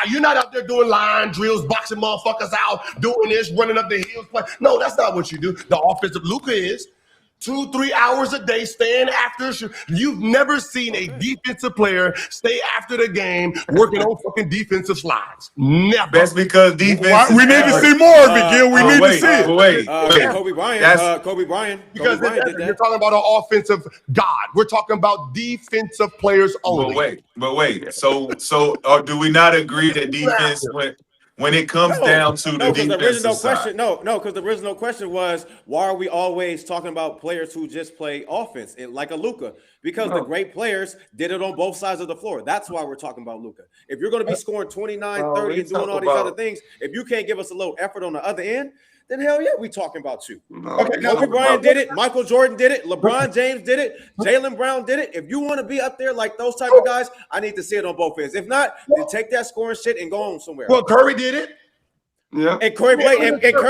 S3: You're not out there doing line drills, boxing motherfuckers out, doing this, running up the hills. No, that's not what you do. The offensive Luka is 2-3 hours a day staying after. You've never seen a defensive player stay after the game working on fucking defensive slides. Never.
S7: That's because defense.
S1: We need to see more of it, Gil. We need to see it.
S7: Wait.
S2: Kobe Bryant.
S3: Because you're talking about an offensive god. We're talking about defensive players only.
S7: But wait. So do we not agree that defense when it comes down to the defensive side?
S2: Because the original question was, why are we always talking about players who just play offense, like a Luka? Because the great players did it on both sides of the floor. That's why we're talking about Luka. If you're going to be scoring 29, 30, and doing all these other things, if you can't give us a little effort on the other end, then hell yeah, we talking about you. Kobe Bryant did it. Michael Jordan did it. LeBron James did it. Jaylen Brown did it. If you want to be up there like those type of guys, I need to see it on both ends. If not, then take that scoring shit and go on somewhere.
S3: Well, Curry did it.
S4: Yeah.
S2: And Curry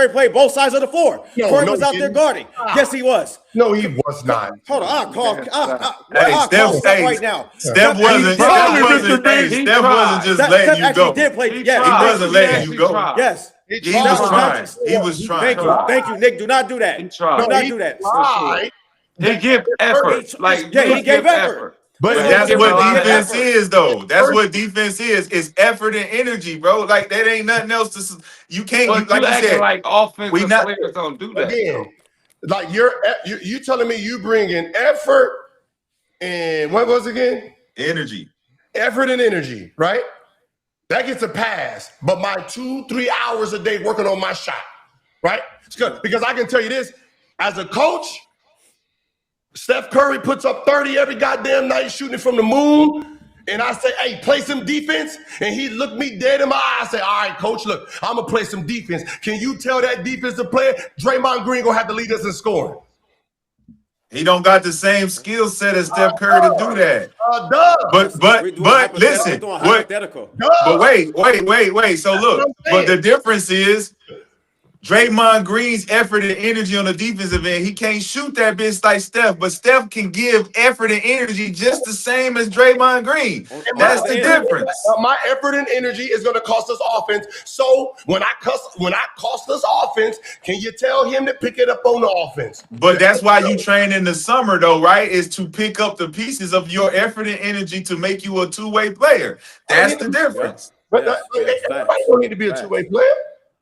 S2: played both sides of the floor. Curry was out there guarding. Yes, he was.
S3: No, he was not.
S2: Hold on, I'll call
S7: Steph
S2: right now.
S7: Steph wasn't just letting you go.
S2: He did play.
S7: He wasn't letting you go.
S2: Yes.
S7: He was trying.
S2: Thank you, Nick. Do not do that. Do not do that.
S4: He gave effort.
S2: He gave effort.
S7: But that's what defense is, though. That's what defense is. It's effort and energy, bro. Like that ain't nothing else to. You can't. Like you said,
S4: like offensive players don't do that.
S3: Again, like you telling me you bring in effort and what was it again?
S7: Energy.
S3: Effort and energy, right? That gets a pass. But my 2-3 hours a day working on my shot, right? It's good because I can tell you this: as a coach. Steph Curry puts up 30 every goddamn night shooting it from the moon. And I say, hey, play some defense. And he looked me dead in my eye. I say, all right, coach, look, I'm going to play some defense. Can you tell that defensive player Draymond Green going to have to lead us in scoring?
S7: He don't got the same skill set as Steph Curry to do that. But listen. But wait. So look, but the difference is Draymond Green's effort and energy on the defensive end, he can't shoot that bitch like Steph, but Steph can give effort and energy just the same as Draymond Green. That's the difference.
S3: My effort and energy is going to cost us offense. So when I cost us offense, can you tell him to pick it up on the offense?
S7: But that's why you train in the summer, though, right? Is to pick up the pieces of your effort and energy to make you a two-way player. That's the difference.
S3: But everybody don't need to be a two-way player.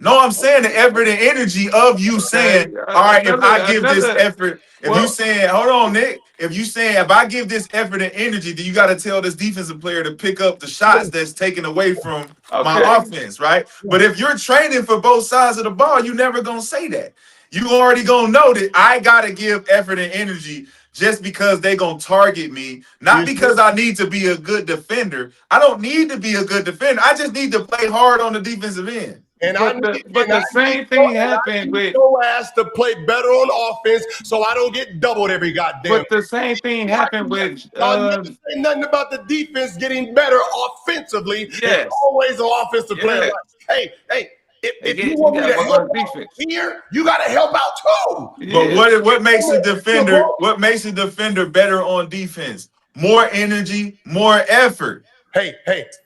S7: No, I'm saying the effort and energy of you saying, all right, if I give this effort, if you saying, hold on, Nick, if you saying, if I give this effort and energy, then you got to tell this defensive player to pick up the shots that's taken away from my offense, right? But if you're training for both sides of the ball, you never going to say that. You already going to know that I got to give effort and energy just because they going to target me, not because I need to be a good defender. I don't need to be a good defender. I just need to play hard on the defensive end.
S3: And
S4: but the same thing happened with
S3: your ass to play better on offense, so I don't get doubled every goddamn.
S4: But the same thing happened with.
S3: Never say nothing about the defense getting better offensively.
S4: Yes.
S3: There's always an offensive player. Like, hey, if you want me to help out here, you got to help out too.
S7: But what makes a defender? What makes a defender better on defense? More energy, more effort.
S3: Hey.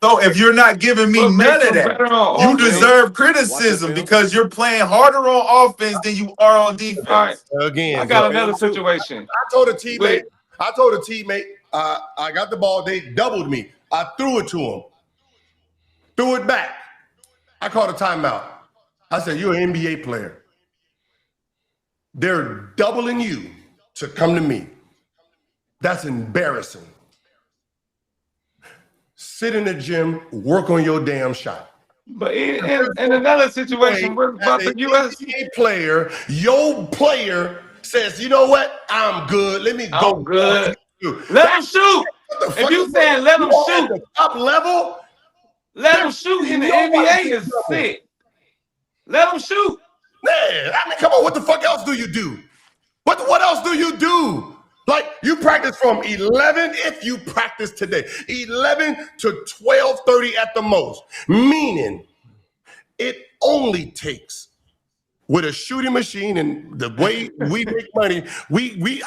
S7: So if you're not giving me none of that, you deserve criticism because you're playing harder on offense than you are on defense.
S4: All right.
S3: Again,
S4: I got another situation.
S3: I told a teammate, I got the ball. They doubled me. I threw it to him. Threw it back. I called a timeout. I said, "You're an NBA player. They're doubling you to come to me. That's embarrassing. Sit in the gym, work on your damn shot."
S4: But in another situation, what about the U.S.
S3: player? Your player says, "You know what? I'm good. Let me go."
S4: I'm good. Let him shoot. If you saying let him shoot,
S3: the top level,
S4: let him shoot in the NBA is sick. Let him shoot.
S3: Man, I mean, come on. What the fuck else do you do? What else do you do? Like, you practice from 11, if you practice today, 11 to 12:30 at the most. Meaning, it only takes, with a shooting machine and the way we make money,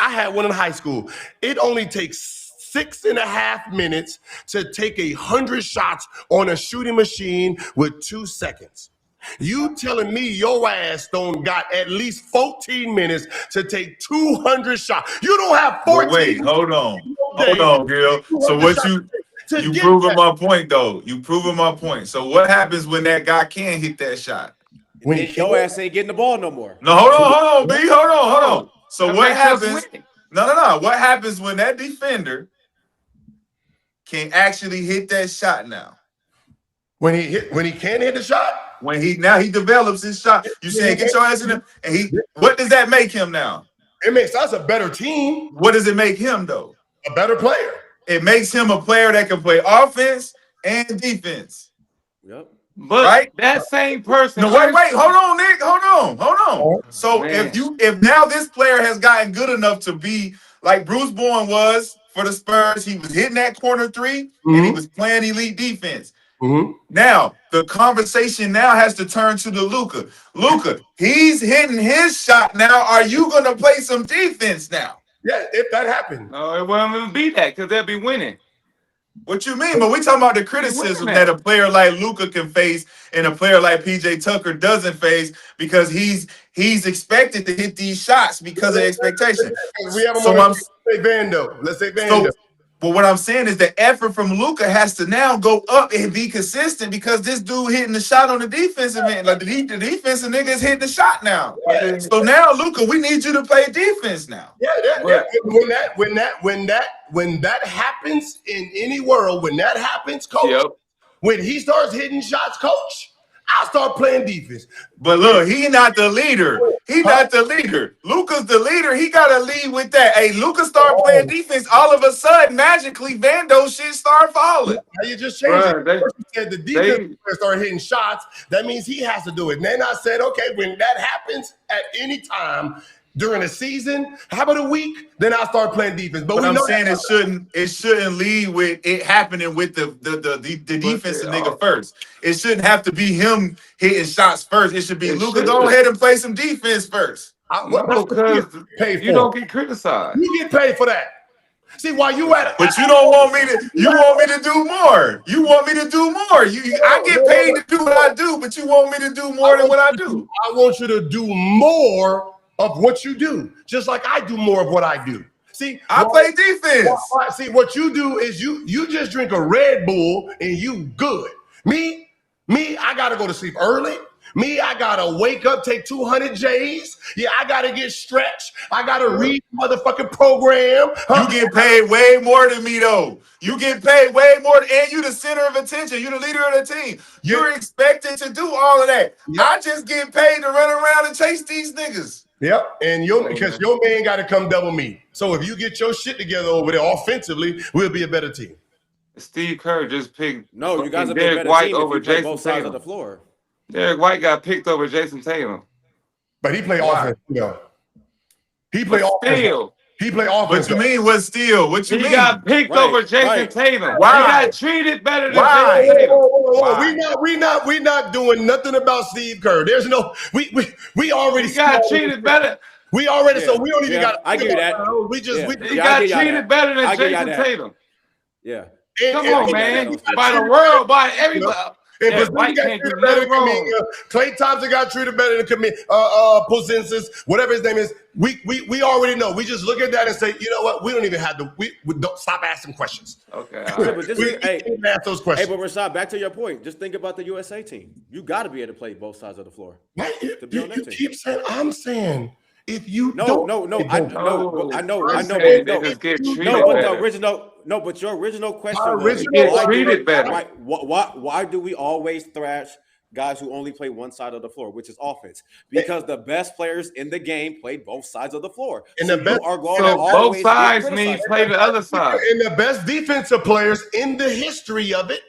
S3: I had one in high school. It only takes 6.5 minutes to take 100 shots on a shooting machine with 2 seconds. You telling me your ass don't got at least 14 minutes to take 200 shots? You don't have 14.
S7: Wait, hold on, Gil. So what you proving my point though? You proving my point. So what happens when that guy can't hit that shot?
S2: When your ass ain't getting the ball no more.
S7: No, hold on, B. Hold on. So what happens? No. What happens when that defender can actually hit that shot now?
S3: When he can't hit the shot?
S7: When he develops his shot. You saying get your ass in there, and what does that make him now?
S3: It makes us a better team.
S7: What does it make him though?
S3: A better player.
S7: It makes him a player that can play offense and defense.
S2: Yep.
S4: But that same person.
S7: No, wait, hold on, Nick. Hold on. So if now this player has gotten good enough to be like Bruce Bowen was for the Spurs, he was hitting that corner three and he was playing elite defense. Now the conversation now has to turn to the Luka. Luka, he's hitting his shot now. Are you gonna play some defense now?
S3: Yeah, if that happened.
S4: No, it won't even be that because they'll be winning.
S7: What you mean? But we talking about the criticism that a player like Luka can face and a player like PJ Tucker doesn't face because he's expected to hit these shots because of expectation.
S3: We have let's say Vando.
S7: But what I'm saying is the effort from Luka has to now go up and be consistent because this dude hitting the shot on the defensive end. Like the defensive nigga is hitting the shot now. Yeah. So now, Luka, we need you to play defense now.
S3: Yeah. When that happens in any world, when that happens, coach, when he starts hitting shots, coach, I'll start playing defense.
S7: But look, he not the leader. He not the leader. Luka's the leader. He got to lead with that. Hey, Luka start playing defense. All of a sudden, magically, Vando shit start falling.
S3: Now you just changed it. First you said the defense start hitting shots. That means he has to do it. And then I said, okay, when that happens at any time, during the season. How about a week? Then I'll start playing defense. But
S7: I'm saying it shouldn't lead with it happening with the defensive nigga first. It shouldn't have to be him hitting shots first. It should be Luka. Go ahead and play some defense first.
S4: No, because you don't get criticized.
S3: You get paid for that. See, while you at it,
S7: but you don't want me to. You want me to do more. You want me to do more. I get paid to do what I do, but you want me to do more than what I do.
S3: I want you to do more of what you do, just like I do more of what I do. See,
S7: I play defense.
S3: See, what you do is you just drink a Red Bull and you good. Me, I gotta go to sleep early. Me, I gotta wake up, take 200 J's. Yeah, I gotta get stretched. I gotta read motherfucking program.
S7: You get paid way more than me, though. You get paid way more, and you the center of attention. You the leader of the team. You're expected to do all of that. Yep. I just get paid to run around and chase these niggas.
S3: Yep, and because your man got to come double me. So if you get your shit together over there offensively, we'll be a better team.
S4: Steve Kerr just picked
S2: you guys are
S4: Derek White over Jayson
S2: both sides
S4: Tatum.
S2: of the floor.
S4: Derek White got picked over Jayson Tatum.
S3: But he played offense, He played offense. He played offense.
S7: What you mean? What steal? What you mean?
S4: He got picked over Jayson Tatum.
S7: Why?
S4: He got treated better than Jayson Tatum.
S3: Whoa. We not doing nothing about Steve Kerr. There's no we already
S4: got treated better.
S3: We already so we don't even got.
S2: I give you that.
S3: We
S4: got treated better than Jayson Tatum.
S2: Yeah.
S4: Come on, man. By the world, by everybody.
S3: And White can't do nothing wrong. Klay Thompson got treated better than Porzingis, whatever his name is. We already know. We just look at that and say, you know what? We don't even have to. We don't stop asking questions.
S4: Okay.
S2: But
S3: ask those questions.
S2: Hey, but Rashad, back to your point. Just think about the USA team. You got to be able to play both sides of the floor.
S3: You keep saying. I'm saying. If you
S2: I know. But your original question was
S4: get treated better.
S2: Why do we always thrash guys who only play one side of the floor, which is offense? Because the best players in the game played both sides of the floor.
S3: And
S4: both sides mean play the other side.
S3: And the best defensive players in the history of it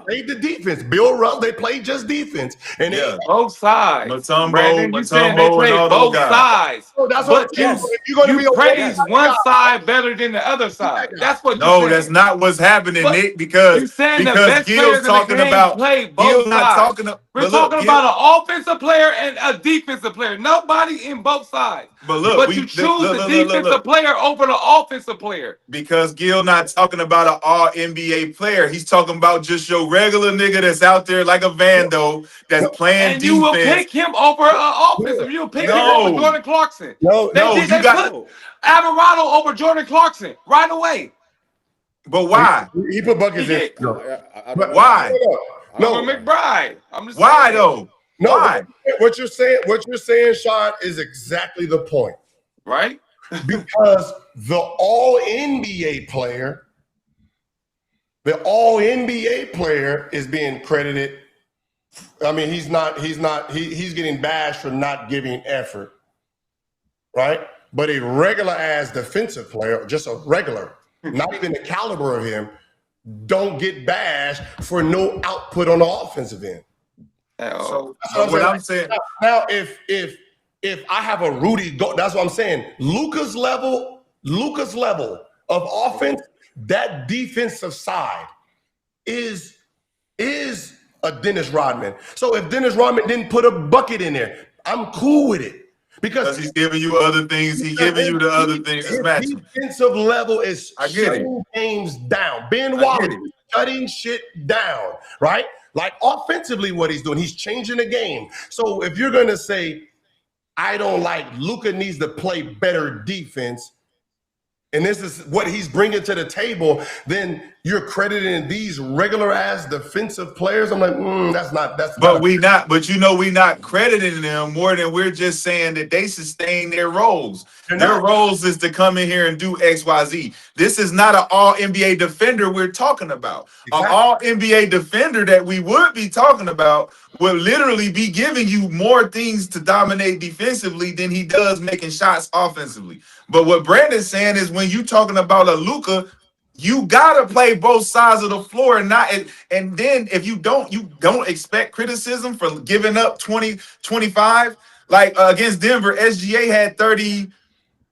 S3: played the defense. Bill Russ, they played just defense. And
S4: both sides.
S7: Brandon,
S4: you said they played both sides.
S3: That's what
S4: you praise one side better than the other side. That's what
S7: that's not what's happening, Nick, because Gil's talking about
S4: Gil's not talking We're talking about an offensive player and a defensive player. Nobody in both sides.
S7: But
S4: you choose the defensive player over the offensive player.
S7: Because Gil not talking about an all NBA player. He's talking about just your regular nigga that's out there like a Vando that's playing
S4: and
S7: defense.
S4: You will pick him over an offensive. You'll pick him over Jordan Clarkson. They put Alvarado over Jordan Clarkson right away.
S7: But why?
S3: He put buckets in.
S7: Why?
S4: No, McBride. I'm just
S7: why though?
S3: No,
S7: why?
S3: What you're saying, Sean, is exactly the point.
S4: Right?
S3: Because the all NBA player is being credited. I mean, he's getting bashed for not giving effort. Right? But a regular ass defensive player, just a regular, not even the caliber of him, don't get bashed for no output on the offensive end.
S7: So what I'm saying
S3: now, if I have a Rudy, that's what I'm saying. Luka's level of offense, that defensive side is a Dennis Rodman. So if Dennis Rodman didn't put a bucket in there, I'm cool with it. Because
S7: he's giving you other things. He's giving you the other things. His
S3: defensive level is shutting games down. Ben Wallace is shutting shit down, right? Like offensively, what he's doing, he's changing the game. So if you're going to say, I don't like Luka needs to play better defense, and this is what he's bringing to the table, then you're crediting these regular ass defensive players. I'm like, that's not.
S7: But we not crediting them more than we're just saying that they sustain their roles. Their roles is to come in here and do X, Y, Z. This is not an all NBA defender we're talking about. Exactly. An all NBA defender that we would be talking about will literally be giving you more things to dominate defensively than he does making shots offensively. But what Brandon's saying is when you talking about a Luka, you gotta play both sides of the floor and then if you don't expect criticism for giving up 20, 25. Like against Denver, SGA had 30,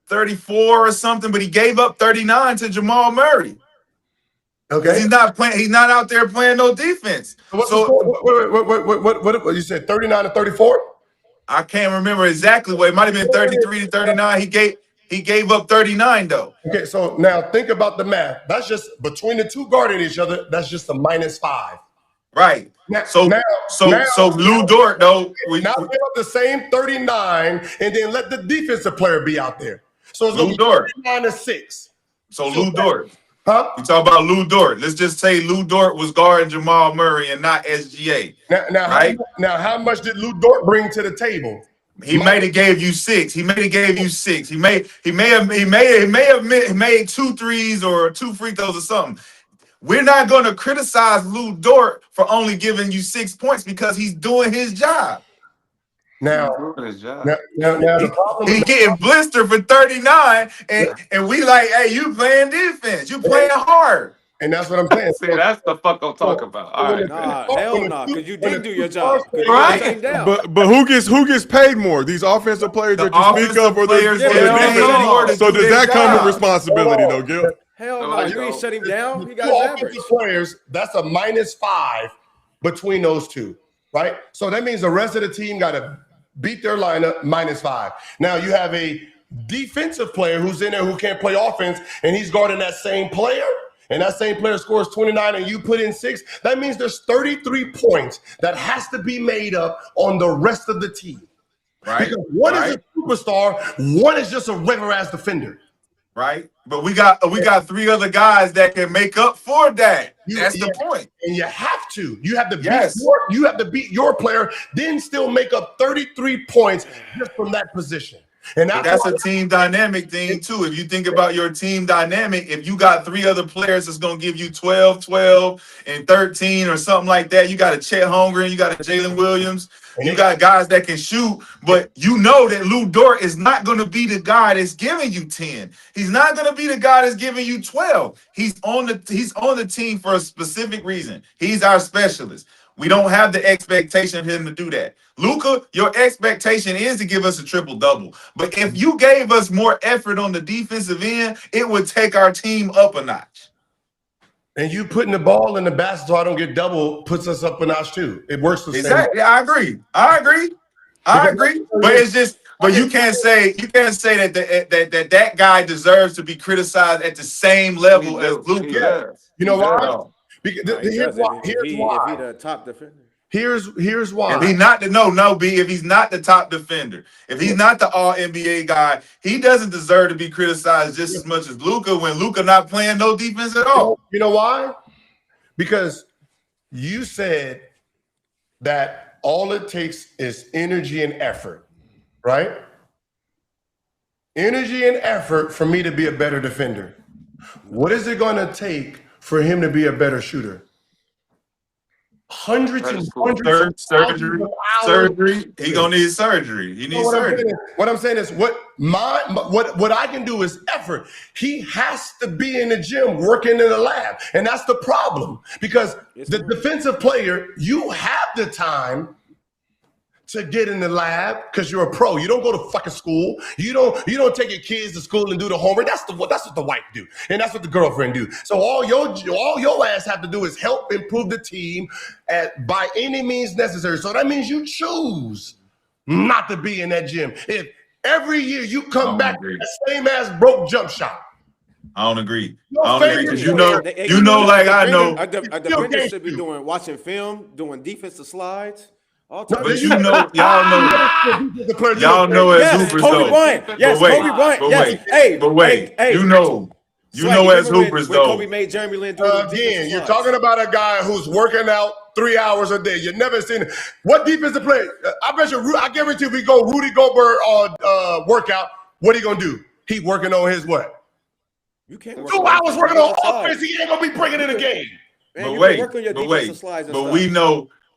S7: 34 or something, but he gave up 39 to Jamal Murray.
S3: Okay.
S7: He's not playing. He's not out there playing no defense.
S3: What's the score? What you said 39 to 34?
S7: I can't remember exactly what. It might have been 33 to 39. He gave up 39 though.
S3: Okay, so now think about the math. That's just between the two guarding each other. That's just a -5.
S7: Right. So Lou Dort though.
S3: Now give up the same 39 and then let the defensive player be out there. So it's
S7: Lou
S3: going to be
S7: Dort.
S3: 39 to 6.
S7: So Lou Dort.
S3: Huh?
S7: You talk about Lou Dort. Let's just say Lou Dort was guarding Jamal Murray and not SGA.
S3: Now, how much did Lou Dort bring to the table?
S7: He may have gave you 6. He may have gave you 6. He may have made 2 threes or 2 free throws or something. We're not going to criticize Lou Dort for only giving you 6 points because he's doing his job.
S3: Now the problem
S7: he getting blistered for 39, and we like, hey, you playing defense, you playing hard.
S3: And that's what I'm saying.
S4: See, that's the fuck I'm talking about. All right,
S2: hell no, because you didn't do your job.
S4: Right.
S1: But who gets paid more? These offensive players that you speak of, or
S7: players
S1: the defense? So does that come with responsibility, though, Gil?
S2: Hell no, you ain't shut him down. He got
S3: Two
S2: his average.
S3: offensive players, that's a -5 between those two, right? So that means the rest of the team got to beat their lineup -5. Now you have a defensive player who's in there who can't play offense, and he's guarding that same player, and that same player scores 29 and you put in 6. That means there's 33 points that has to be made up on the rest of the team.
S7: Right.
S3: Because one is a superstar, one is just a regular ass defender.
S7: Right. But we got 3 other guys that can make up for that. That's the point.
S3: And you have to. You have to beat your player, then still make up 33 points just from that position. And
S7: that's a team dynamic thing too. If you think about your team dynamic, if you got 3 other players that's gonna give you 12, 12, and 13 or something like that, you got a Chet Holmgren, you got a Jalen Williams, you got guys that can shoot, but you know that Lou Dort is not gonna be the guy that's giving you 10. He's not gonna be the guy that's giving you 12. He's on the team for a specific reason. He's our specialist. We don't have the expectation of him to do that. Luka, your expectation is to give us a triple-double. But if you gave us more effort on the defensive end, it would take our team up a notch.
S3: And you putting the ball in the basket so I don't get double puts us up a notch too. It works the same.
S7: Exactly. I agree. But it's just, but you can't say that guy deserves to be criticized at the same level as Luka.
S3: You know why? Because here's why.
S2: If he the top defender.
S3: Here's why.
S7: If he's not if he's not the top defender, if he's not the all NBA guy, he doesn't deserve to be criticized just as much as Luka when Luka not playing no defense at all.
S3: You know why? Because you said that all it takes is energy and effort, right? Energy and effort for me to be a better defender. What is it going to take for him to be a better shooter? Hundreds and hundreds
S7: surgery. He gonna need surgery. He needs surgery.
S3: What I'm saying is, what I can do is effort. He has to be in the gym working in the lab, and that's the problem. Because the defensive player, you have the time to get in the lab because you're a pro. You don't go to fucking school. You don't take your kids to school and do the homework. That's what the wife do, and that's what the girlfriend do. So all your ass have to do is help improve the team by any means necessary. So that means you choose not to be in that gym. If every year you come back with the same ass broke jump shot.
S7: I don't agree. Because you know, like I know.
S2: A defender should be watching film, doing defensive slides.
S7: But y'all know as hoopers
S2: Kobe Bryant. Yes, Kobe Bryant. Yes.
S7: But wait, you know as hoopers though.
S2: Kobe made Jeremy Lin do
S3: again, you're talking about a guy who's working out 3 hours a day. You've never seen it. What defensive play? I guarantee if we go Rudy Gobert on workout, what he gonna do? He working on his what?
S2: You can't
S3: 2 hours working on offense. He ain't gonna be bringing in a game.
S7: But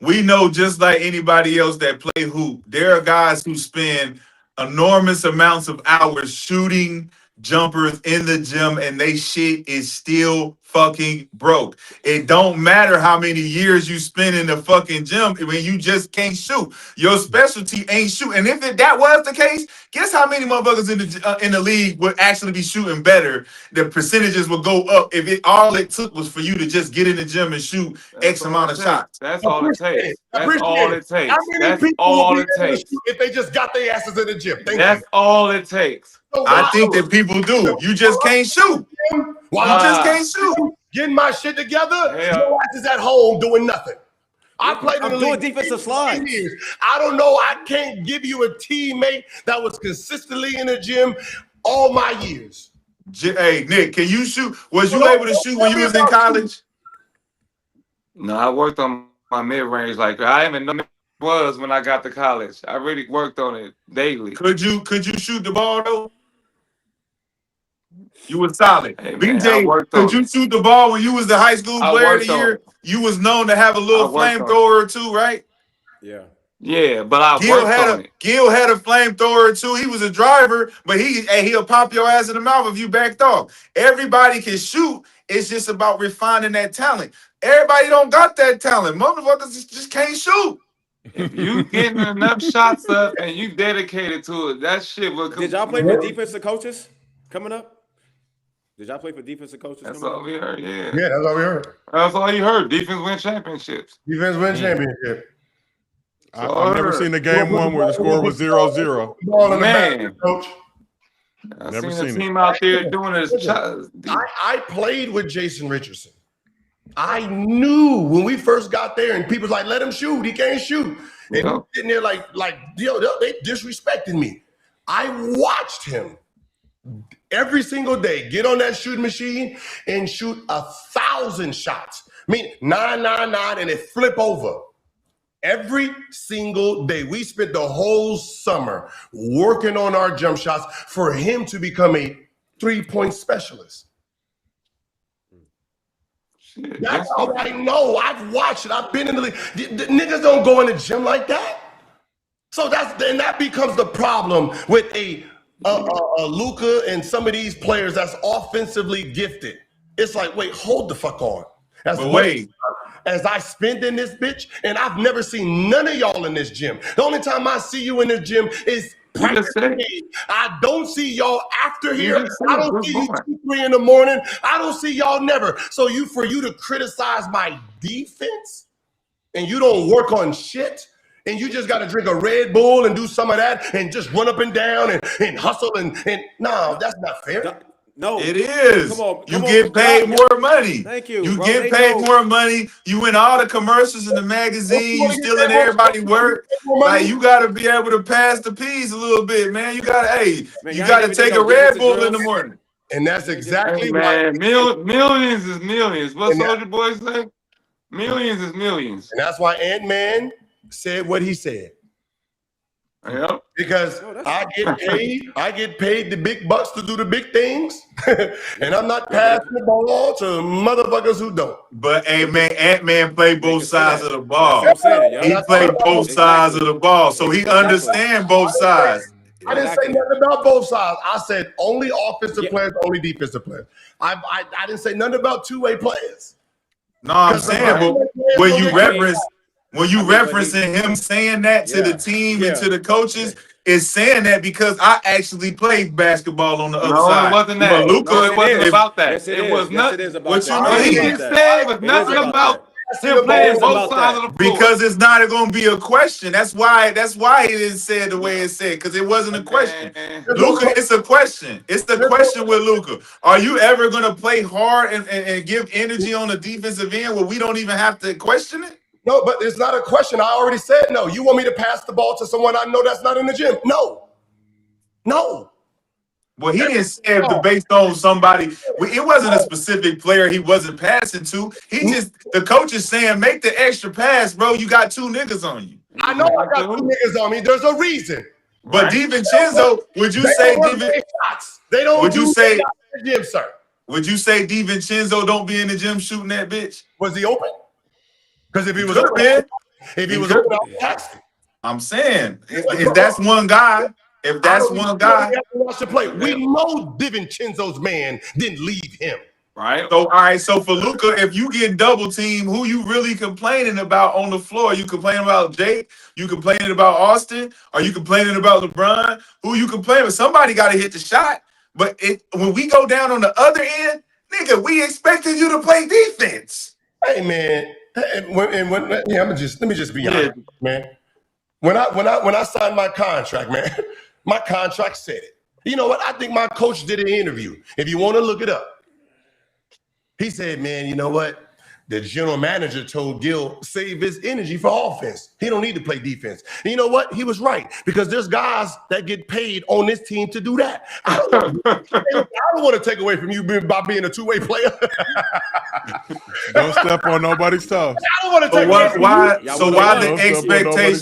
S7: we know just like anybody else that play hoop, there are guys who spend enormous amounts of hours shooting, jumpers in the gym and they shit is still fucking broke. It don't matter how many years you spend in the fucking gym when you just can't shoot. Your specialty ain't shoot. And if that was the case, guess how many motherfuckers in the league would actually be shooting better? The percentages would go up if all it took was for you to just get in the gym and shoot X amount of shots.
S9: That's all it takes. That's all it takes.
S3: How many
S9: That's
S3: people
S9: all
S3: will
S9: it
S3: be able to
S9: takes.
S3: shoot if they just got their asses in the gym?
S9: That's all it takes.
S7: I think that people do. You just can't shoot. You just can't shoot.
S3: Getting my shit together,
S9: Yeah.
S3: your ass is at home doing nothing. I played in the
S2: I'm doing
S3: league
S2: defensive
S3: 15
S2: slides.
S3: years. I don't know. I can't give you a teammate that was consistently in the gym all my years.
S7: Hey, Nick, can you shoot? Was you able to shoot when you was in college?
S9: No, I worked on my mid range like I even know it was when I got to college. I really worked on it daily.
S7: Could you shoot the ball though? You was solid.
S9: Hey, man, I
S7: BJ,
S9: worked
S7: could
S9: on
S7: you
S9: it.
S7: shoot the ball when you was the high school
S9: I
S7: player of
S9: worked
S7: the
S9: on
S7: year?
S9: it.
S7: You was known to have a little
S9: I worked on
S7: flamethrower or two, right?
S2: Yeah.
S9: Yeah, but I
S7: Gil
S9: worked on it.
S7: Gil had a flamethrower or two. He was a driver, but he'll pop your ass in the mouth if you backed off. Everybody can shoot. It's just about refining that talent. Everybody don't got that talent. Motherfuckers just can't shoot.
S9: If you getting enough shots up and you dedicated to it, that shit will come.
S2: Did y'all play for defensive coaches coming up? Did y'all play for defensive coaches?
S9: That's
S2: coming
S9: all
S2: up?
S9: we heard, yeah.
S3: Yeah, that's all we heard.
S9: That's all you heard. Defense win championships.
S3: Defense win championship.
S1: I've never seen a game one where the score was 0-0.
S3: Ball in the
S9: Man.
S3: basket, coach.
S9: I
S1: Never
S9: seen a
S1: seen it.
S9: team out there doing it as
S3: I played with Jason Richardson. I knew when we first got there, and people was like, "Let him shoot. He can't shoot." And
S9: Yeah.
S3: he's sitting there like, yo, they disrespecting me. I watched him every single day get on that shooting machine and shoot 1,000 shots. I mean, 999, and it flip over. Every single day. We spent the whole summer working on our jump shots for him to become a three-point specialist.
S9: shit.
S3: That's all I know. I've watched it. I've been in the league. The niggas don't go in the gym like that. So that becomes the problem with a Luka and some of these players that's offensively gifted. It's like, wait, hold the fuck on. As I spend in this bitch, and I've never seen none of y'all in this gym. The only time I see you in this gym is practice. I don't see y'all after here. I don't see you 2, 3 in the morning. I don't see y'all never. So for you to criticize my defense and you don't work on shit and you just got to drink a Red Bull and do some of that and just run up and down and hustle and no, that's not fair.
S2: No,
S7: it is.
S2: Come
S7: You
S2: on,
S7: get paid more money.
S2: Thank you.
S7: You
S2: bro.
S7: get paid more money. You in all the commercials in the magazine. You still in everybody work. Like you got to be able to pass the peas a little bit, man. You got to, you got to take a Red Bull in the morning.
S3: And that's exactly
S9: man. Millions is millions. What Soldier Boy say? Millions is millions.
S3: And that's why Ant-Man said what he said.
S9: Yep.
S3: Because I get paid the big bucks to do the big things, and I'm not passing the ball to motherfuckers who don't.
S7: But hey, man, Ant-Man played both sides of the ball.
S2: That's what I'm saying,
S7: He played both sides of the ball, so he understands both sides.
S3: I didn't say nothing about both sides. I said only offensive players, only defensive players. I didn't say nothing about two-way players.
S7: No, I'm saying, but when you referencing him saying that to the team and to the coaches, is saying that because I actually played basketball on the other side.
S9: No, it wasn't that.
S7: Luka,
S9: it wasn't about that.
S2: Yes,
S9: it was not.
S2: Yes, it is about
S7: what
S2: that.
S7: you know,
S9: He
S7: he
S9: just said it was nothing about him playing both sides of the floor.
S7: because it's not going to be a question. That's why it didn't say it the way it said, because it wasn't a question. Luka, it's a question. It's the question with Luka. Are you ever going to play hard and give energy on the defensive end where we don't even have to question it?
S3: No, but it's not a question. I already said no. You want me to pass the ball to someone I know that's not in the gym? No.
S7: Well, he didn't say it based on somebody. It wasn't a specific player he wasn't passing to. The coach is saying, make the extra pass, bro. You got 2 niggas on you.
S3: I know I got 2 niggas on me. There's a reason.
S7: But DiVincenzo, would you say
S3: they don't
S7: would you say
S3: in the gym, sir?
S7: Would you say DiVincenzo don't be in the gym shooting that bitch?
S3: Was he open? Because if he was
S7: open,
S3: open, I would ask him.
S7: I'm saying if that's one guy. if that's one guy,
S3: watch the play. We know DiVincenzo's man didn't leave him.
S7: Right. So, all right. So for Luka, if you get double team, who you really complaining about on the floor? You complaining about Jake? You complaining about Austin? Are you complaining about LeBron? Who you complaining about? Somebody got to hit the shot. But when we go down on the other end, nigga, we expected you to play defense.
S3: Hey man, let me just be honest, man. When I signed my contract, man, my contract said it. You know what? I think my coach did an interview. If you want to look it up. He said, man, you know what? The general manager told Gil, save his energy for offense. He don't need to play defense. And you know what? He was right, because there's guys that get paid on this team to do that. I don't want to take away from you by being a two-way player.
S1: Don't step on nobody's toes.
S3: I don't want to take away from you.
S7: So why the expectation?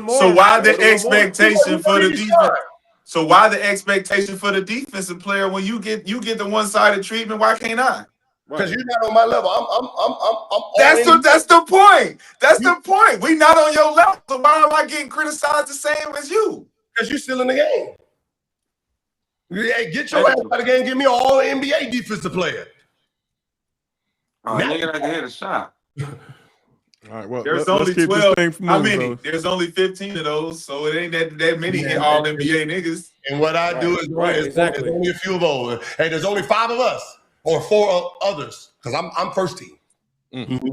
S7: So why the expectation for the defense? So why the expectation for the defensive player when you get the one-sided treatment? Why can't I?
S3: Because you're not on my level.
S7: That's the point. That's the point. We not on your level. So why am I getting criticized the same as you?
S3: Because you're still in the game. Hey, get your ass out of the game. Give me an all-NBA defensive player.
S9: Oh, nigga, I can hit a shot.
S1: All right. Well,
S7: there's
S1: let's
S7: only
S1: keep
S7: 12.
S1: This thing
S7: How many?
S1: moving,
S7: There's only 15 of those, so it ain't that many all-NBA niggas.
S3: And what I do is there's only a few of those. Hey, there's only 5 of us. Or 4 others, because I'm first team.
S1: Mm-hmm.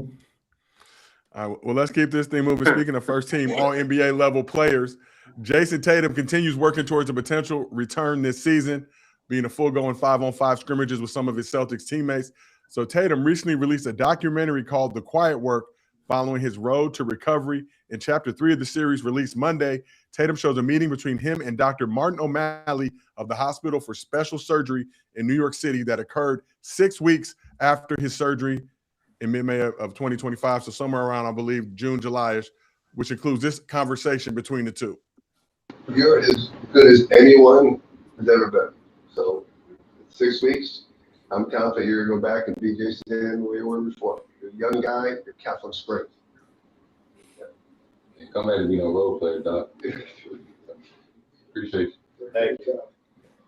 S1: All right, well, let's keep this thing moving. Speaking of first team, all NBA level players, Jayson Tatum continues working towards a potential return this season, being a full-going 5-on-5 scrimmages with some of his Celtics teammates. So Tatum recently released a documentary called The Quiet Work following his road to recovery. In Chapter 3 of the series, released Monday, Tatum shows a meeting between him and Dr. Martin O'Malley of the Hospital for Special Surgery in New York City that occurred 6 weeks after his surgery in mid-May of 2025. So somewhere around, I believe, June, July-ish, which includes this conversation between the two.
S10: You're as good as anyone has ever been. So 6 weeks, I'm confident you're going to go back and be Jayson Tatum the way you were before. You're a young guy, you're Catholic strength.
S6: Come back to be no role player, Doc. Appreciate you.
S10: Thank you.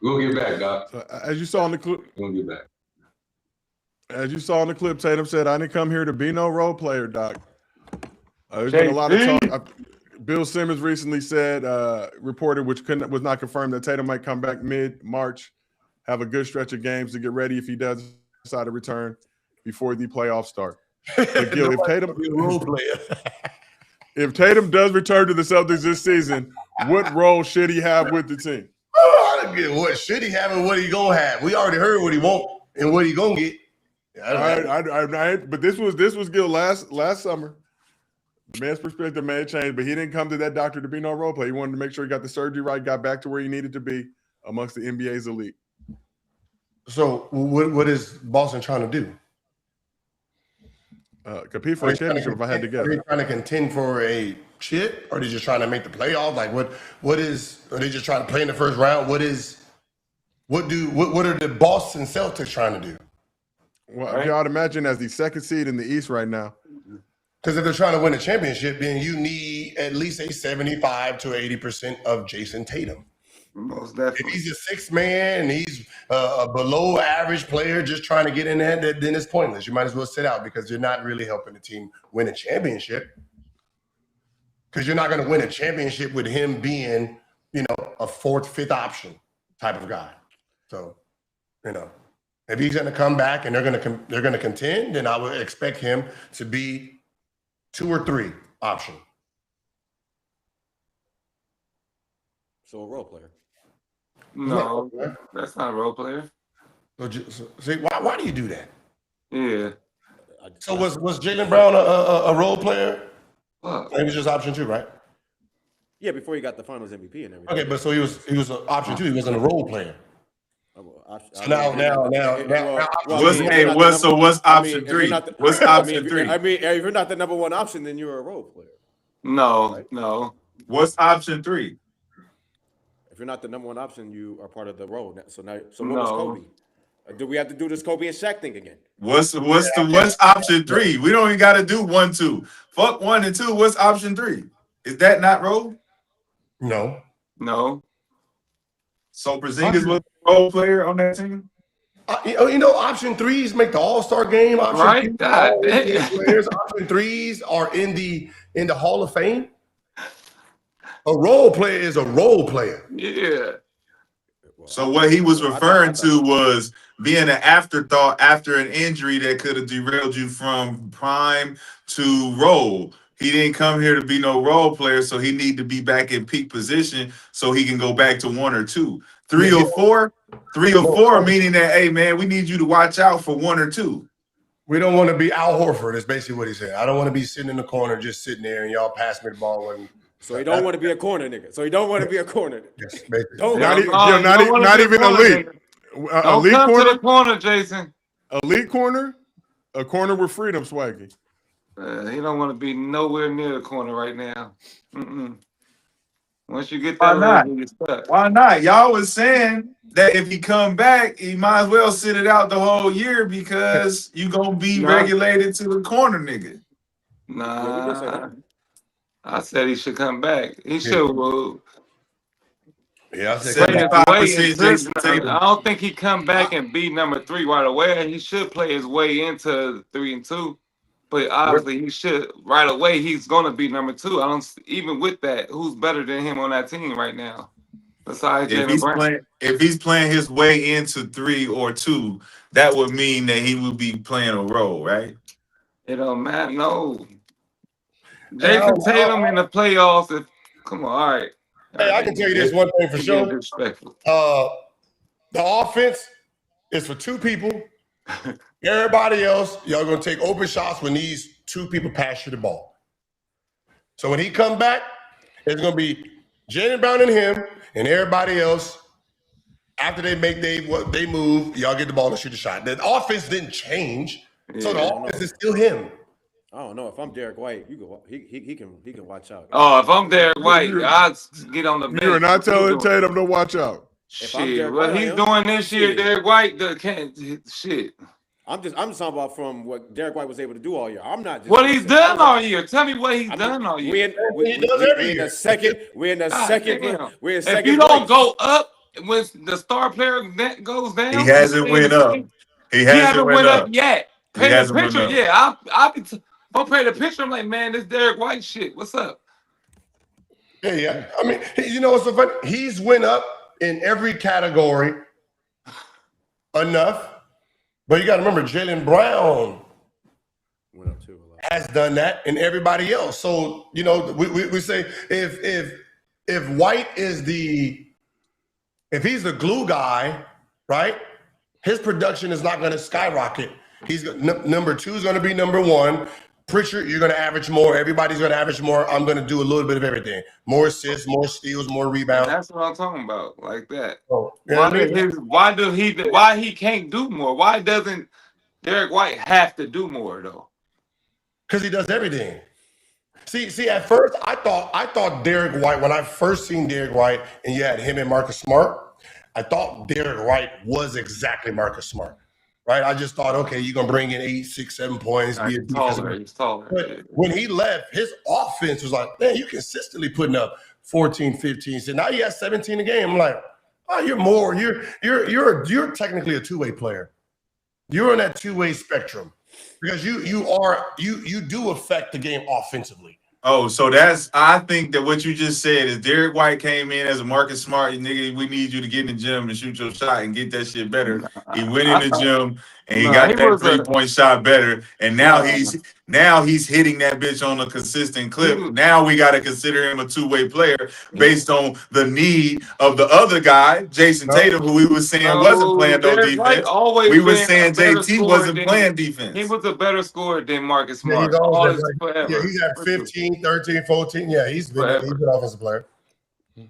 S6: We'll get back, Doc.
S1: So, as you saw in the clip,
S6: we'll get back.
S1: As you saw in the clip, Tatum said, "I didn't come here to be no role player, Doc." There's been a lot of talk. Bill Simmons recently said, reported, which was not confirmed, that Tatum might come back mid-March, have a good stretch of games to get ready if he does decide to return before the playoffs start. But Gil, if Tatum does return to the Celtics this season, what role should he have with the team?
S3: Oh, I don't get what should he have and what he gonna have. We already heard what he want and what he gonna get.
S1: But this was Gil last summer. The man's perspective may have changed, but he didn't come to that doctor to be no role player. He wanted to make sure he got the surgery right, got back to where he needed to be amongst the NBA's elite.
S3: So what is Boston trying to do?
S1: Compete for a championship, if I had to guess.
S3: Are they trying to contend for a chip, or are they just trying to make the playoffs? Like are they just trying to play in the first round? What are the Boston Celtics trying to do?
S1: Well, right. I'd imagine as the second seed in the East right now.
S3: Because if they're trying to win a championship, then you need at least a 75 to 80% of Jayson Tatum.
S9: Most definitely.
S3: If he's a sixth man and he's a below average player just trying to get in there, then it's pointless. You might as well sit out because you're not really helping the team win a championship. Because you're not going to win a championship with him being, a fourth, fifth option type of guy. So, if he's going to come back and they're going to contend, then I would expect him to be 2 or 3 option.
S2: So a role player.
S9: No, that's not a role player.
S3: So see, why do you do that?
S9: Yeah.
S3: So was Jaylen Brown a role player?
S9: What?
S3: He was just option 2, right?
S2: Yeah, before he got the Finals MVP and everything.
S3: Okay, but so he was an option 2. He wasn't a role player. So now.
S7: What's option 3? What's option 3?
S2: I mean, if you're not the number 1 option, then you're a role player.
S9: No,
S2: right?
S9: No.
S7: What's option 3?
S2: If you're not the number 1 option, you are part of the role. So what was Kobe? Do we have to do this Kobe and Shaq thing again?
S7: What's option 3? We don't even got to do 1, 2. Fuck 1 and 2. What's option 3? Is that not role?
S3: No.
S7: So Porzingis was a role player on that team?
S3: Option threes make the All-Star game. Option
S9: Right?
S3: threes are
S9: God
S3: always good
S9: damn.
S3: players. Option threes are in the Hall of Fame. A role player is a role player.
S9: Yeah.
S7: So what he was referring to was being an afterthought after an injury that could have derailed you from prime to role. He didn't come here to be no role player, so he need to be back in peak position so he can go back to 1 or 2. 3 or 4? 3 or 4, meaning that, hey, man, we need you to watch out for 1 or 2.
S3: We don't want to be Al Horford, is basically what he said. I don't want to be sitting in the corner just sitting there and y'all pass me the ball when.
S2: So he don't want to be a corner nigga. So he don't want to be a corner.
S3: Yes, basically.
S1: Not even elite.
S9: Don't
S1: Elite
S9: come
S1: corner.
S9: to the corner, Jason.
S1: Elite corner. A corner with freedom, Swaggy.
S9: He don't want to be nowhere near the corner right now. Once you get that level, you're stuck.
S7: Why not? Y'all was saying that if he come back, he might as well sit it out the whole year because you gonna be regulated to the corner, nigga.
S9: Nah, I said he should come back. He should.
S3: Yeah, I
S9: play his way
S7: 75% Jayson
S9: into.
S7: Tatum.
S9: I don't think he come back and be number 3 right away. He should play his way into 3 and 2. But obviously, he should right away. He's gonna be number 2. I don't even with that. Who's better than him on that team right now? Besides Jaylen Brown.
S7: If he's playing his way into 3 or 2, that would mean that he would be playing a role, right?
S9: It don't matter. No. Jayson Tatum in the playoffs. Come on, all right.
S3: Hey, I can tell you this one thing for sure.
S9: Disrespectful.
S3: The offense is for 2 people. Everybody else, y'all gonna take open shots when these 2 people pass you the ball. So when he come back, it's gonna be Jaylen Brown and him, and everybody else. After they make they move, y'all get the ball and shoot a shot. The offense didn't change, so the offense is still him.
S2: I don't know. If I'm Derek White, he can watch out.
S9: Oh, if I'm Derek White, I'd get on the bench.
S1: You're not telling Tatum to watch out.
S9: Shit, what he's doing this year, Derek White can't shit.
S2: I'm just talking about from what Derek White was able to do all year. I'm not just
S9: what he's done all year. Tell me what he's done all year.
S2: We're in the second.
S9: If you don't go up when the star player goes down,
S7: he hasn't went up. He hasn't went up
S9: yet. Paint the picture, yeah. I'll be. If I paint the picture, I'm like, man, this Derek White shit. What's up?
S3: Yeah. I mean, you know what's so funny? He's went up in every category enough. But you got to remember, Jaylen Brown has done that, and everybody else. So we say if White is if he's the glue guy, right? His production is not going to skyrocket. He's number 2 is going to be number 1. Pritchard, you're going to average more. Everybody's going to average more. I'm going to do a little bit of everything: more assists, more steals, more rebounds.
S9: That's what I'm talking about, like that.
S3: Oh,
S9: why he can't do more? Why doesn't Derek White have to do more though?
S3: Because he does everything. See. At first, I thought Derek White. When I first seen Derek White, and you had him and Marcus Smart, I thought Derek White was exactly Marcus Smart. Right, I just thought, okay, you're gonna bring in 8, 6, 7 points.
S9: He's taller.
S3: But when he left, his offense was like, man, you consistently putting up 14, 15. So now you have 17 a game. I'm like, oh, you're more. You're technically a 2-way player. You're on that 2-way spectrum because you do affect the game offensively.
S7: Oh, so I think that what you just said is Derek White came in as a Marcus Smart. Nigga, we need you to get in the gym and shoot your shot and get that shit better. He went in the gym and he got that 3-point shot better. And now he's hitting that bitch on a consistent clip. Now we got to consider him a 2-way player based on the need of the other guy, Jayson Tatum, who we were saying wasn't playing no defense. We were saying JT wasn't playing defense.
S9: He was a better scorer than Marcus
S3: Yeah,
S9: Smart.
S3: he's at 15, 13, 14. Yeah, he's been an offensive player.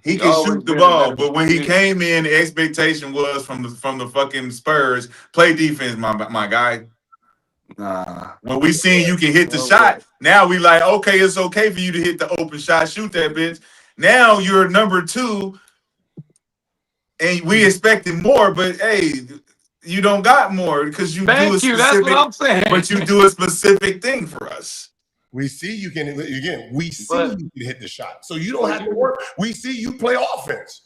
S7: He can shoot the ball, but when he came in, the expectation was from the fucking Spurs, play defense, my guy.
S9: Nah.
S7: When we seen you can hit the shot, now we like, okay, it's okay for you to hit the open shot, shoot that bitch. Now you're number 2, and we expected more, but hey, you don't got more because you do a specific.
S9: That's what I'm saying.
S7: But you do a specific thing for us.
S3: We see you can you can hit the shot. So you don't have to work. We see you play offense.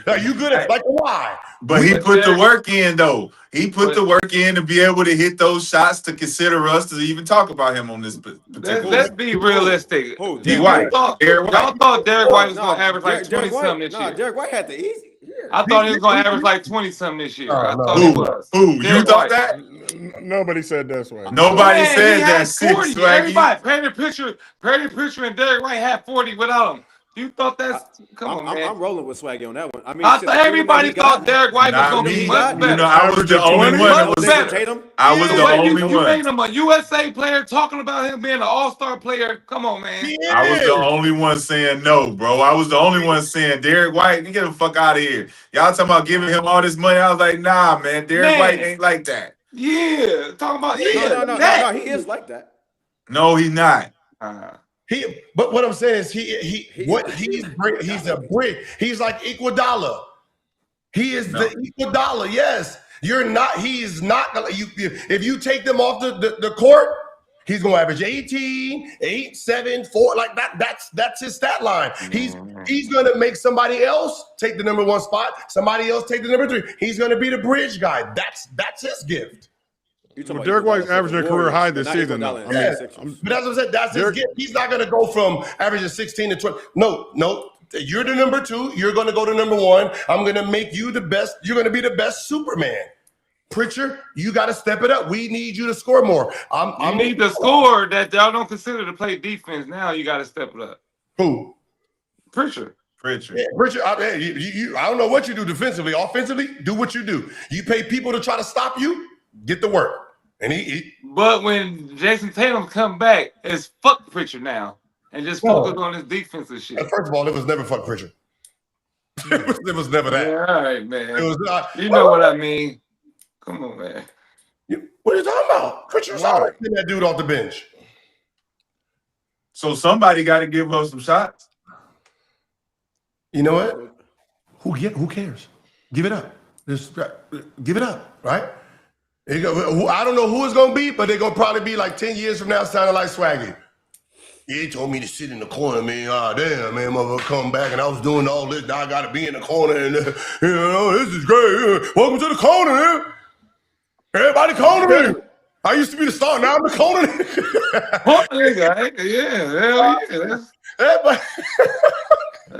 S3: Are you good at like why?
S7: But he put the work in, though. He put the work in to be able to hit those shots to consider us to even talk about him on this particular.
S9: Let's be realistic.
S7: D. White.
S9: Y'all thought Derek White was going to average like 20-something this year.
S2: Derek White had the easy. Yeah.
S9: I thought he was going to average like 20-something this year. I thought
S7: Who?
S9: he was.
S7: Who? You
S9: Derek
S7: thought
S9: White.
S7: that?
S1: Nobody said that's why.
S7: Nobody
S9: Man,
S7: said
S9: he
S7: that.
S9: had 40. Everybody, Perry Pritchard and Derek White had 40 without him. You thought that's come on, man.
S2: I'm rolling with Swaggy on that one. I mean,
S9: everybody thought Derek White was going to be much better.
S7: You know, I was the only one that was
S2: Tatum.
S7: I was the only
S9: You
S7: one.
S9: made him a USA player, talking about him being an all-star player. Come on, man.
S7: I was the only one saying no, bro. I was the only one saying Derek White, get the fuck out of here. Y'all talking about giving him all this money. I was like, nah, man, Derek White ain't like that.
S9: Yeah, talking about
S2: No, he is like that.
S7: No, he's not.
S3: But what I'm saying is he's a brick. He's like Iguodala. He is the Iguodala. Yes, you're not. He's not gonna. If you take them off the court, he's gonna average 18, 8, 7, 4, like that. That's his stat line. He's gonna make somebody else take the number 1 spot. Somebody else take the number 3. He's gonna be the bridge guy. That's his gift.
S1: Well, Derek White's averaging a career high this season, though.
S3: But that's what I said. That's his gift. He's not going to go from averaging 16 to 20. No. You're the number 2. You're going to go to number 1. I'm going to make you the best. You're going to be the best Superman. Pritchard, you got to step it up. We need you to score more.
S9: You need the score that y'all don't consider to play defense. Now you got to step it up.
S3: Who?
S9: Pritchard.
S3: Yeah, Pritchard. I don't know what you do defensively. Offensively, do what you do. You pay people to try to stop you. Get to work. And
S9: But when Jayson Tatum come back, it's fuck Pritchard now and just focus on his defensive shit.
S3: First of all, it was never fuck Pritchard. it was never that.
S9: Yeah, all right, man.
S3: It was not.
S9: You know what I mean? Come on, man.
S3: What are you talking about? Pritchard's always getting that dude off the bench.
S7: So somebody got to give us some shots.
S3: You know what? Who cares? Give it up. Just give it up, right? I don't know who it's going to be, but they're going to probably be like 10 years from now sounding like Swaggy. Yeah, he told me to sit in the corner, man. Damn, man, mother come back and I was doing all this. Now I got to be in the corner and, this is great. Welcome to the corner, man. Everybody corner me. I used to be the star. Now I'm the corner.
S9: That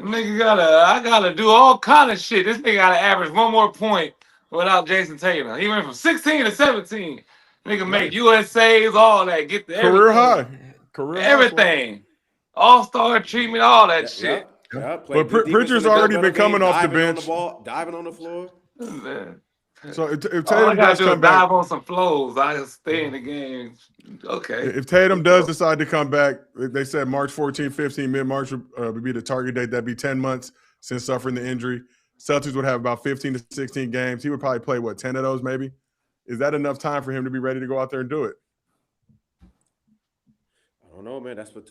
S9: nigga I gotta do all kind of shit. This nigga gotta average 1 more point without Jayson Tatum. He went from 16 to 17. Nigga make USAs, all that. Get the
S1: career high.
S9: Everything. All-star treatment, all that shit.
S1: But Pritchard's already been coming off the bench.
S2: Diving on the floor.
S1: So if Tatum
S9: all I gotta
S1: does
S9: do is
S1: come back,
S9: dive on some flows. I just stay in the game. Okay.
S1: if Tatum does decide to come back, they said March 14, 15, mid-March would be the target date. That'd be 10 months since suffering the injury. Celtics would have about 15 to 16 games. He would probably play, 10 of those maybe? Is that enough time for him to be ready to go out there and do it?
S2: I don't know, man. That's what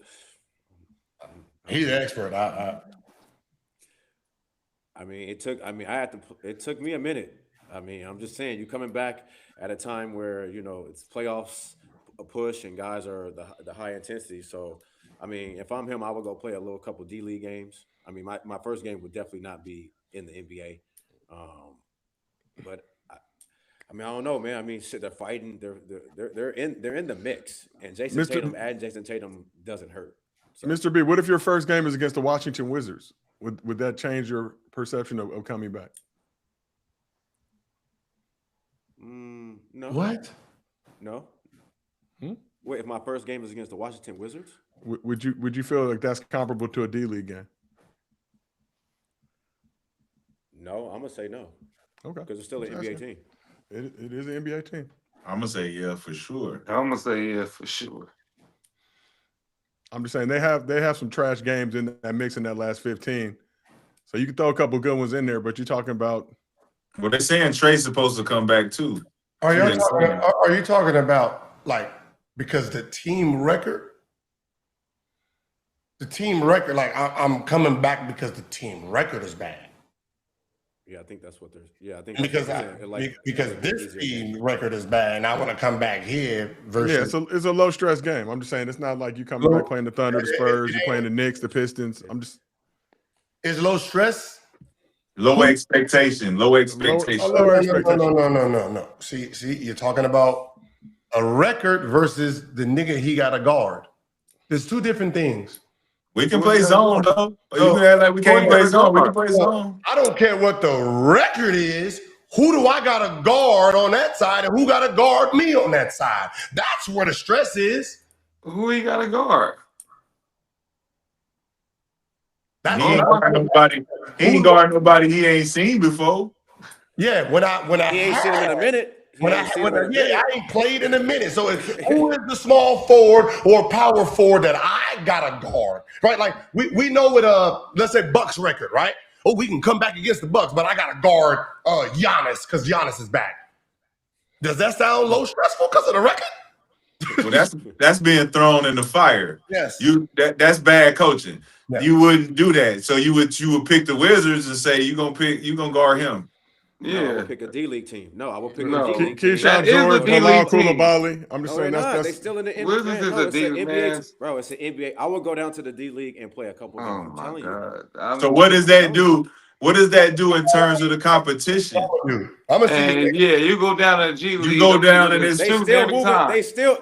S3: he's an expert.
S2: It took me a minute. I mean, I'm just saying, you coming back at a time where, it's playoffs, a push, and guys are the high intensity. So, I mean, if I'm him, I would go play a couple D-League games. I mean, my first game would definitely not be in the NBA. But I don't know, man. I mean, shit, they're fighting. They're in the mix, and Jayson Tatum doesn't hurt. So.
S1: Mr. B, what if your first game is against the Washington Wizards? Would that change your perception of coming back?
S2: No.
S3: What?
S2: No. Wait, if my first game is against the Washington Wizards?
S1: Would you feel like that's comparable to a D-League game?
S2: No, I'm gonna say no.
S1: Okay.
S2: Because it's still an NBA team.
S1: It is an NBA team.
S7: I'm gonna say yeah for sure.
S9: I'm gonna say yeah for sure.
S1: I'm just saying they have some trash games in that mix in that last 15. So you can throw a couple good ones in there, but you're talking about.
S7: Well, they're saying Trey's supposed to come back too.
S3: Are you talking about because the team record? The team record, I'm coming back because the team record is bad.
S2: Yeah, I think that's what there's. Yeah, I think
S3: because this team record is bad, and I want to come back here. Versus
S1: it's a low stress game. I'm just saying it's not like you coming back playing the Thunder, the Spurs, you're playing the Knicks, the Pistons.
S3: It's low stress.
S7: Low expectation. Low
S1: A
S7: expectation.
S1: lower
S3: No,
S1: expectation.
S3: no. See, you're talking about a record versus the nigga he got a guard. There's two different things.
S7: We can play zone, though.
S3: No.
S7: You can act like we can't
S9: Who
S7: play
S9: got a
S7: zone. We can
S9: guard?
S7: play zone.
S3: I don't care what the record is. Who do I got a guard on that side, and who got to guard me on that side? That's where the stress is.
S9: Who he got to guard?
S3: That's
S7: He ain't guard nobody. He ain't guard nobody he ain't seen before.
S3: Yeah, when I
S2: He ain't seen him in a minute.
S3: I ain't played in a minute. So who is the small forward or power forward that I got to guard? Right? Like we know with let's say Bucks record, right? Oh, we can come back against the Bucks, but I got to guard Giannis because Giannis is back. Does that sound low stressful because of the record?
S7: Well, that's being thrown in the fire.
S3: Yes.
S7: That's bad coaching.
S3: Yeah.
S7: You wouldn't do that. So you would pick the Wizards and say you gonna guard him.
S2: No, I
S9: Yeah.
S2: would pick a D League team. No, I would pick
S9: No.
S2: a D League team.
S1: Keyshawn
S9: That is
S1: George,
S9: a D-League
S1: Bilal
S9: team.
S1: Coulibaly. I'm just
S2: No,
S1: saying
S2: they're not. They
S1: that's
S2: still in the NBA.
S9: Wizards is
S2: No,
S9: a
S2: it's the
S9: D-League,
S2: NBA.
S9: man.
S2: Bro, it's the NBA. I would go down to the D League and play a couple games.
S9: Oh
S2: I'm
S9: my
S2: telling you.
S9: God.
S7: So what does that do? What does that do in terms of the competition?
S3: Dude, I'm gonna see.
S9: And yeah, you go down to the G League.
S7: You go down and it's
S2: They
S9: shooting
S2: still
S9: every
S2: moving.
S9: time.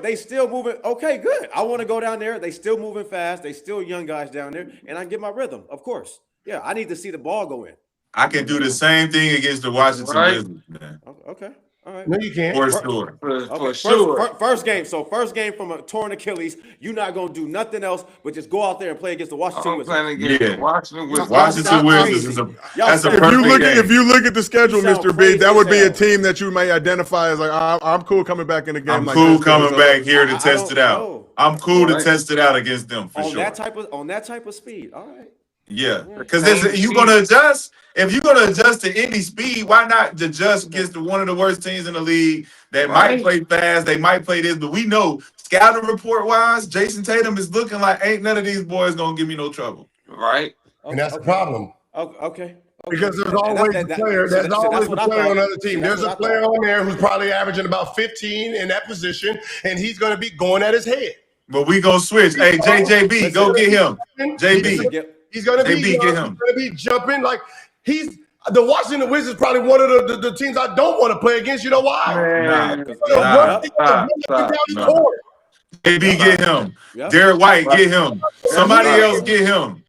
S2: They still moving. Okay, good. I want to go down there. They still moving fast. They still young guys down there, and I get my rhythm. Of course. Yeah, I need to see the ball go in.
S7: I can do the same thing against the Washington
S9: Right.
S7: Wizards, man.
S2: Okay. All right.
S3: No, you can't.
S7: For sure.
S9: For sure.
S2: First game. So first game from a torn Achilles. You're not gonna do nothing else but just go out there and play against the Washington
S9: I'm
S2: Wizards.
S9: playing against
S7: Yeah.
S9: the Washington Wizards.
S7: Washington Wizards
S2: crazy.
S7: is
S2: Y'all
S7: that's a
S2: sound-
S7: perfect game.
S1: if you look at the schedule,
S2: You sound
S1: Mr. B,
S2: crazy
S1: that would
S2: as
S1: be a
S2: hell.
S1: team that you may identify as like, I'm cool coming back in the game.
S7: I'm
S1: like
S7: cool
S1: this,
S7: coming
S1: so-
S7: back here to
S2: I
S7: test
S2: don't
S7: it out.
S2: know.
S7: I'm cool to
S9: Right.
S7: test it out against them for
S2: on
S7: sure.
S2: that type of speed. All right.
S7: Yeah,
S2: Yeah.
S7: because
S9: Same
S7: you're
S9: team.
S7: gonna adjust. If you're gonna adjust to any speed, why not adjust against one of the worst teams in the league that might
S9: Right.
S7: play fast? They might play this, but we know scouting report wise, Jayson Tatum is looking like ain't none of these boys gonna give me no trouble.
S9: Right.
S3: And that's the problem.
S2: Okay.
S3: Because there's
S2: And
S3: always a player. There's always a
S2: what I
S3: player
S2: thought.
S3: on another
S2: See,
S3: team.
S2: that's
S3: There's a
S2: what I
S3: player
S2: thought.
S3: on there who's probably averaging about 15 in that position, and he's going to be going at his head.
S7: But we gonna switch. Hey, JJB, go get him. JB.
S3: He's going to be.
S7: JB,
S3: He's
S7: get
S3: going
S7: him.
S3: to be jumping like he's. The Washington Wizards probably one of the teams I don't want to play against. You know why?
S7: Nah,
S9: Man.
S7: nah. JB, get him.
S2: Yep.
S7: Derek White, get him. Somebody else, get him.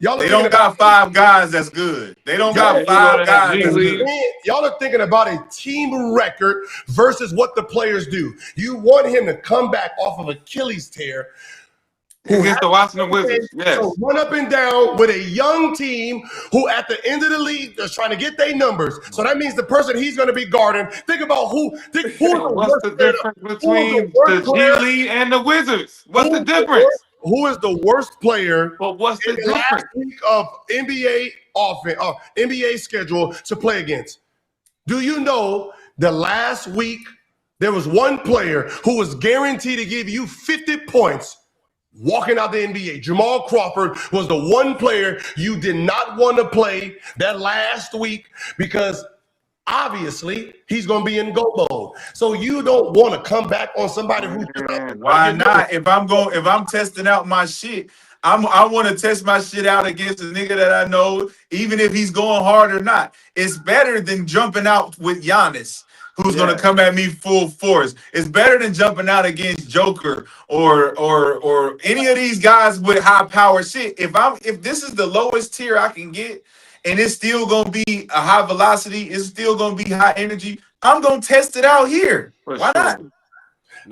S3: Y'all are
S7: They
S3: thinking
S7: don't got five guys that's good. They don't got
S9: Yeah,
S7: five
S9: you
S7: guys
S9: know,
S7: that's
S9: G-League.
S7: good.
S3: Y'all are thinking about a team record versus what the players do. You want him to come back off of Achilles tear.
S9: Against the Washington Wizards. Yes.
S3: So run up and down with a young team who at the end of the league is trying to get their numbers. So that means the person he's going to be guarding. Think about who's the
S9: What's
S3: worst
S9: the
S3: player-
S9: difference
S3: who's
S9: between
S3: worst
S9: the
S3: player-
S9: G League and the Wizards? What's the
S3: who's
S9: difference?
S3: Who is the worst player
S9: But what's the
S3: in the last
S9: difference?
S3: week of NBA NBA schedule to play against? Do you know the last week there was one player who was guaranteed to give you 50 points walking out the NBA? Jamal Crawford was the one player you did not want to play that last week because obviously he's going to be in go mode. So you don't want to come back on somebody who's
S7: Why not? If I'm testing out my shit, I want to test my shit out against a nigga that I know, even if he's going hard or not. It's better than jumping out with Giannis, who's gonna come at me full force. It's better than jumping out against Joker or any of these guys with high power shit. If this is the lowest tier I can get, and it's still gonna be a high velocity, it's still gonna be high energy, I'm gonna test it out here. Why not?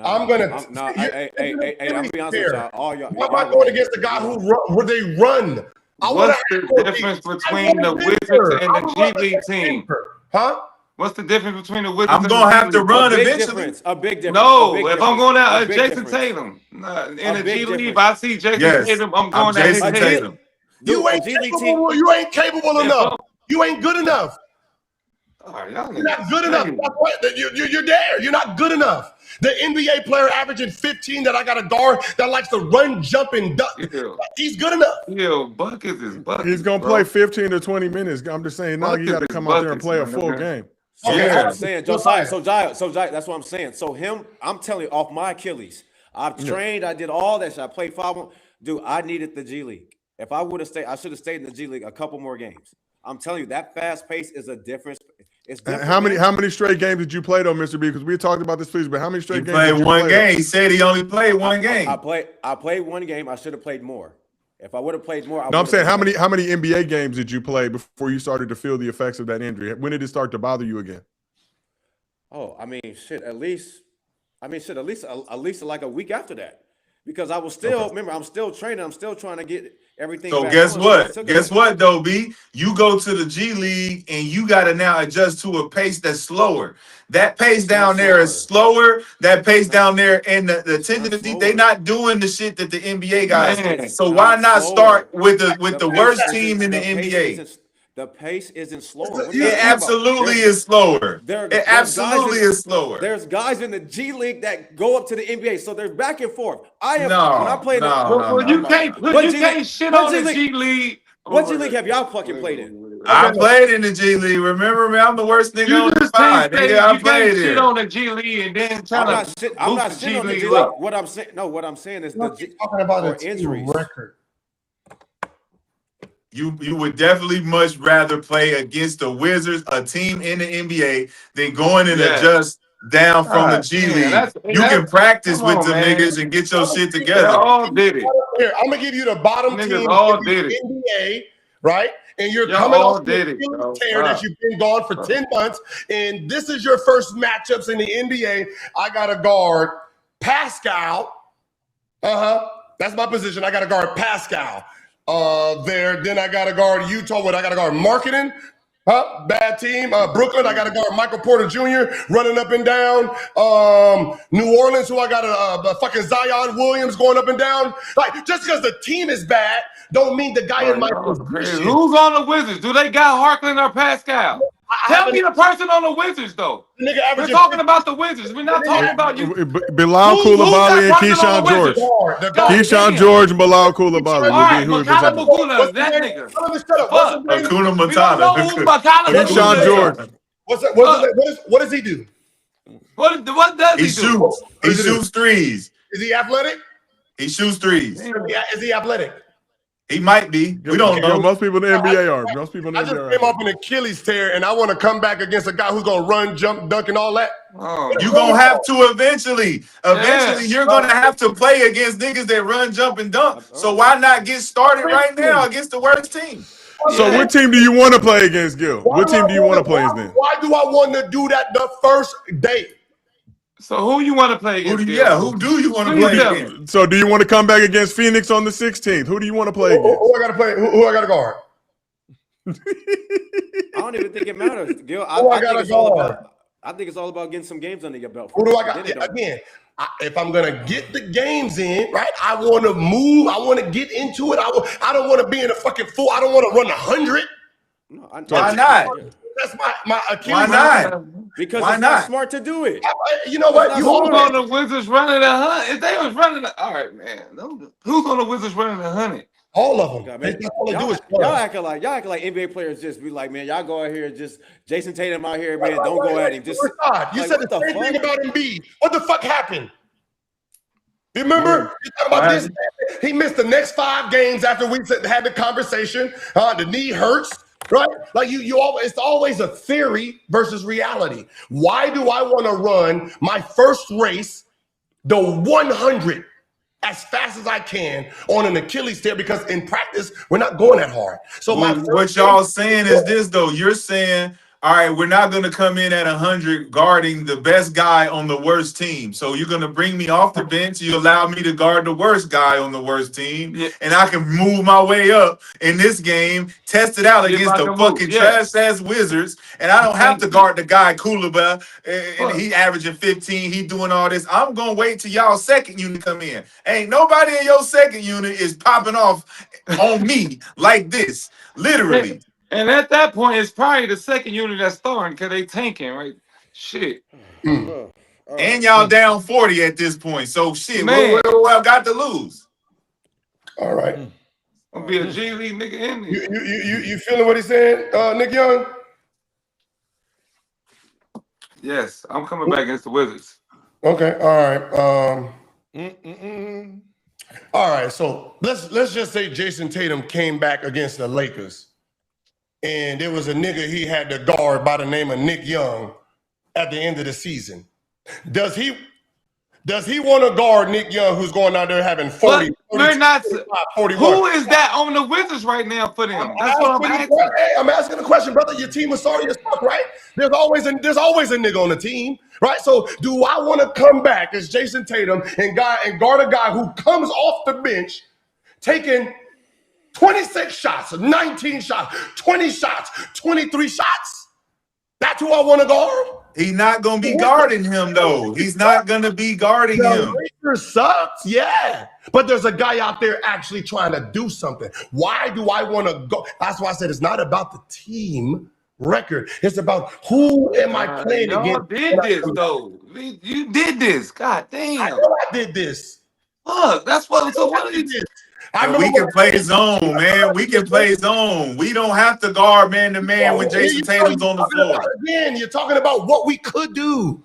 S3: I'm gonna.
S2: I'm gonna be honest with y'all. All y'all.
S3: Why am I going against the guy who run where they run?
S9: What's the difference between the Wizards and the G League team?
S3: Huh?
S9: What's the difference between the Wizards?
S7: I'm
S9: and
S7: gonna
S9: the
S7: have to
S9: G League?
S7: run
S2: A big
S7: eventually.
S2: difference. A big difference.
S9: No,
S2: A big
S9: if
S2: difference.
S9: I'm going out
S2: A big
S9: Jason
S2: difference.
S9: Tatum in
S2: A
S9: the
S2: big
S9: G League,
S2: difference.
S9: if I see Jason
S7: Yes.
S9: Tatum, I'm
S7: I'm
S9: going at his
S7: Jason
S9: Tatum.
S7: Tatum.
S2: Dude,
S3: You ain't
S2: a G League
S3: capable. You ain't capable enough. You ain't good enough.
S9: All right, y'all
S3: You're not good enough. That's what- You're there. You're not good enough. The NBA player averaging 15 that I got a guard that likes to run, jump, and duck.
S9: Yeah.
S3: He's good enough.
S9: Yo, buckets is buckets.
S1: He's gonna
S9: bro.
S1: play 15 to 20 minutes. I'm just saying now you
S9: Buckets
S1: got to
S9: is
S1: come out there and
S9: buckets,
S1: play a
S9: my
S1: full
S9: nigga.
S1: game.
S2: Okay,
S7: Yeah.
S2: I'm saying Josiah. So that's what I'm saying. So him, I'm telling you, off my Achilles. I've trained. I did all that shit. I played 5 on. Dude, I needed the G League. If I would have stayed, I should have stayed in the G League a couple more games. I'm telling you, that fast pace is a difference. It's
S1: And
S2: different.
S1: how many straight games did you play though, Mr. B? Because we talked about this, please. But how many straight games
S7: played
S1: did you
S7: one
S1: play?
S7: game. He said he only played one game.
S2: I played one game. I should have played more. If I would have played more,
S1: No, I'm saying how many NBA games did you play before you started to feel the effects of that injury? When did it start to bother you again?
S2: Oh, I mean, shit. At least like a week after that, because I was still remember I'm still training. I'm still trying to get everything.
S7: So
S2: back
S7: guess
S2: on.
S7: what? Guess what, though, B? You go to the G League and you got to now adjust to a pace that's slower. That pace down there is slower. That pace down there and the tendency, they not doing the shit that the NBA guys do. So why not start with the worst team in the NBA?
S2: The pace isn't slower.
S7: It absolutely is slower. It absolutely is slower.
S2: There's guys in the G League that go up to the NBA, so they're back and forth.
S7: You
S9: can't shit on the G League.
S2: What G League have y'all fucking played in?
S7: I played in the G League. Remember me? I'm the worst nigga on the spot.
S9: You can't shit on the G League and then try to
S2: I'm not shitting on the G League. What I'm saying is
S3: talking about
S2: the injuries.
S3: Record.
S7: You would definitely much rather play against the Wizards, a team in the NBA, than going and adjust down from the G League. You can practice with the niggas and get your shit together.
S9: They all did it.
S3: Here, I'm gonna give you the bottom
S9: Niggas
S3: team
S9: all
S3: in
S9: did
S3: the
S9: it.
S3: NBA, right? And you're
S9: Y'all
S3: coming
S9: all
S3: off
S9: did
S3: the
S9: it,
S3: Achilles
S9: bro.
S3: tear that you've been gone for 10 months, and this is your first matchups in the NBA. I got to guard Pascal. That's my position. I got to guard Pascal. Then I got to guard Utah. I got to guard Marketing. Bad team. Brooklyn, I got to guard Michael Porter Jr. running up and down. New Orleans, who I got fucking Zion Williams going up and down. Like, just because the team is bad, don't mean the guy in my position.
S9: Who's on the Wizards? Do they got Harkless or Pascal? Tell me the person on the Wizards, though. We're talking about the Wizards. We're not talking about you.
S1: Bilal Koulibaly and Keyshawn George. Keyshawn George and Bilal Koulibaly.
S9: All right, Makala Maguna, that nigga.
S7: Hakuna Matata.
S1: Keyshawn George.
S3: What does he do?
S9: What does he do?
S7: He shoots threes.
S3: Is he athletic?
S7: He shoots threes.
S3: Is he athletic?
S7: He might be. We don't know.
S1: Most people in the NBA are. Most people in the
S3: I just
S1: NBA
S3: came
S1: are.
S3: off an Achilles tear, and I want to come back against a guy who's going to run, jump, dunk, and all that.
S7: You're going to have to eventually. You're going to have to play against niggas that run, jump, and dunk. So why not get started right now against the worst team?
S1: So what team do you want to play against, Gil? What team do you want to play against?
S3: Why do I want to do that the first day?
S9: So who you want to play against?
S7: Who do you want to play against?
S1: So do you want to come back against Phoenix on the 16th? Who do you want to play against?
S3: Who I got to play? Who I got to guard?
S2: I don't even think it matters, Gil. I think it's all about getting some games under your belt.
S3: Who do I got? Again, if I'm gonna get the games in, right? I want to move. I want to get into it. I don't want to be in a fucking full. I don't want to run 100.
S2: No,
S7: why not?
S3: That's my Achilles.
S7: Why not?
S2: Because it's not smart to do it.
S3: You know what?
S9: Who's on the Wizards running 100? If they was running, all right, man. Who's on the Wizards running 100?
S3: All of them.
S2: God, man, y'all acting like NBA players just be like, man, y'all go out here, just Jayson Tatum out here, man. Don't go at him. Just
S3: you said the same thing about Embiid. What the fuck happened? You remember? You talking about this? He missed the next 5 games after we had the conversation. The knee hurts. Right? Like it's always a theory versus reality. Why do I want to run my first race, the 100, as fast as I can on an Achilles tear? Because in practice, we're not going that hard. So
S7: what y'all saying is this, though. You're saying, all right, we're not going to come in at 100 guarding the best guy on the worst team. So you're going to bring me off the bench. You allow me to guard the worst guy on the worst team. Yeah. And I can move my way up in this game, test it out against the fucking trash-ass Wizards. And I don't have to guard the guy Koulibaly. And he averaging 15. He doing all this. I'm going to wait till y'all second unit come in. Ain't nobody in your second unit is popping off on me like this. Literally.
S9: And at that point, it's probably the second unit that's starting because they tanking, right? Shit.
S7: And y'all down 40 at this point. So shit, what I got to lose?
S3: All right.
S9: I'll be a G League nigga in there.
S3: You feeling what he's saying, Nick Young?
S9: Yes, I'm coming back against the Wizards.
S3: Okay, all right. All right, so let's just say Jayson Tatum came back against the Lakers. and there was a nigga he had to guard by the name of Nick Young at the end of the season. Does he want to guard Nick Young, who's going out there having 40,
S9: But we're not.
S3: 41?
S9: Who is that on the Wizards right now for them? That's what I'm asking.
S3: Hey, I'm asking a question, brother. Your team is sorry as fuck, right? There's always a nigga on the team, right? So do I want to come back as Jayson Tatum and guard a guy who comes off the bench taking 26 shots, 19 shots, 20 shots, 23 shots? That's who I want to guard?
S7: He's not going to be guarding him, though. He's not going to be guarding him.
S3: Lakers sucks, yeah. But there's a guy out there actually trying to do something. Why do I want to go? That's why I said it's not about the team record. It's about who am I playing
S9: Y'all
S3: against.
S9: did this, though. You did this. God damn.
S3: I know I did this.
S9: Fuck, that's what. So what are you doing?
S7: And we can play zone, man. We can play zone. We don't have to guard man-to-man when Jayson Tatum's on the floor.
S3: Again, you're talking about what we could do.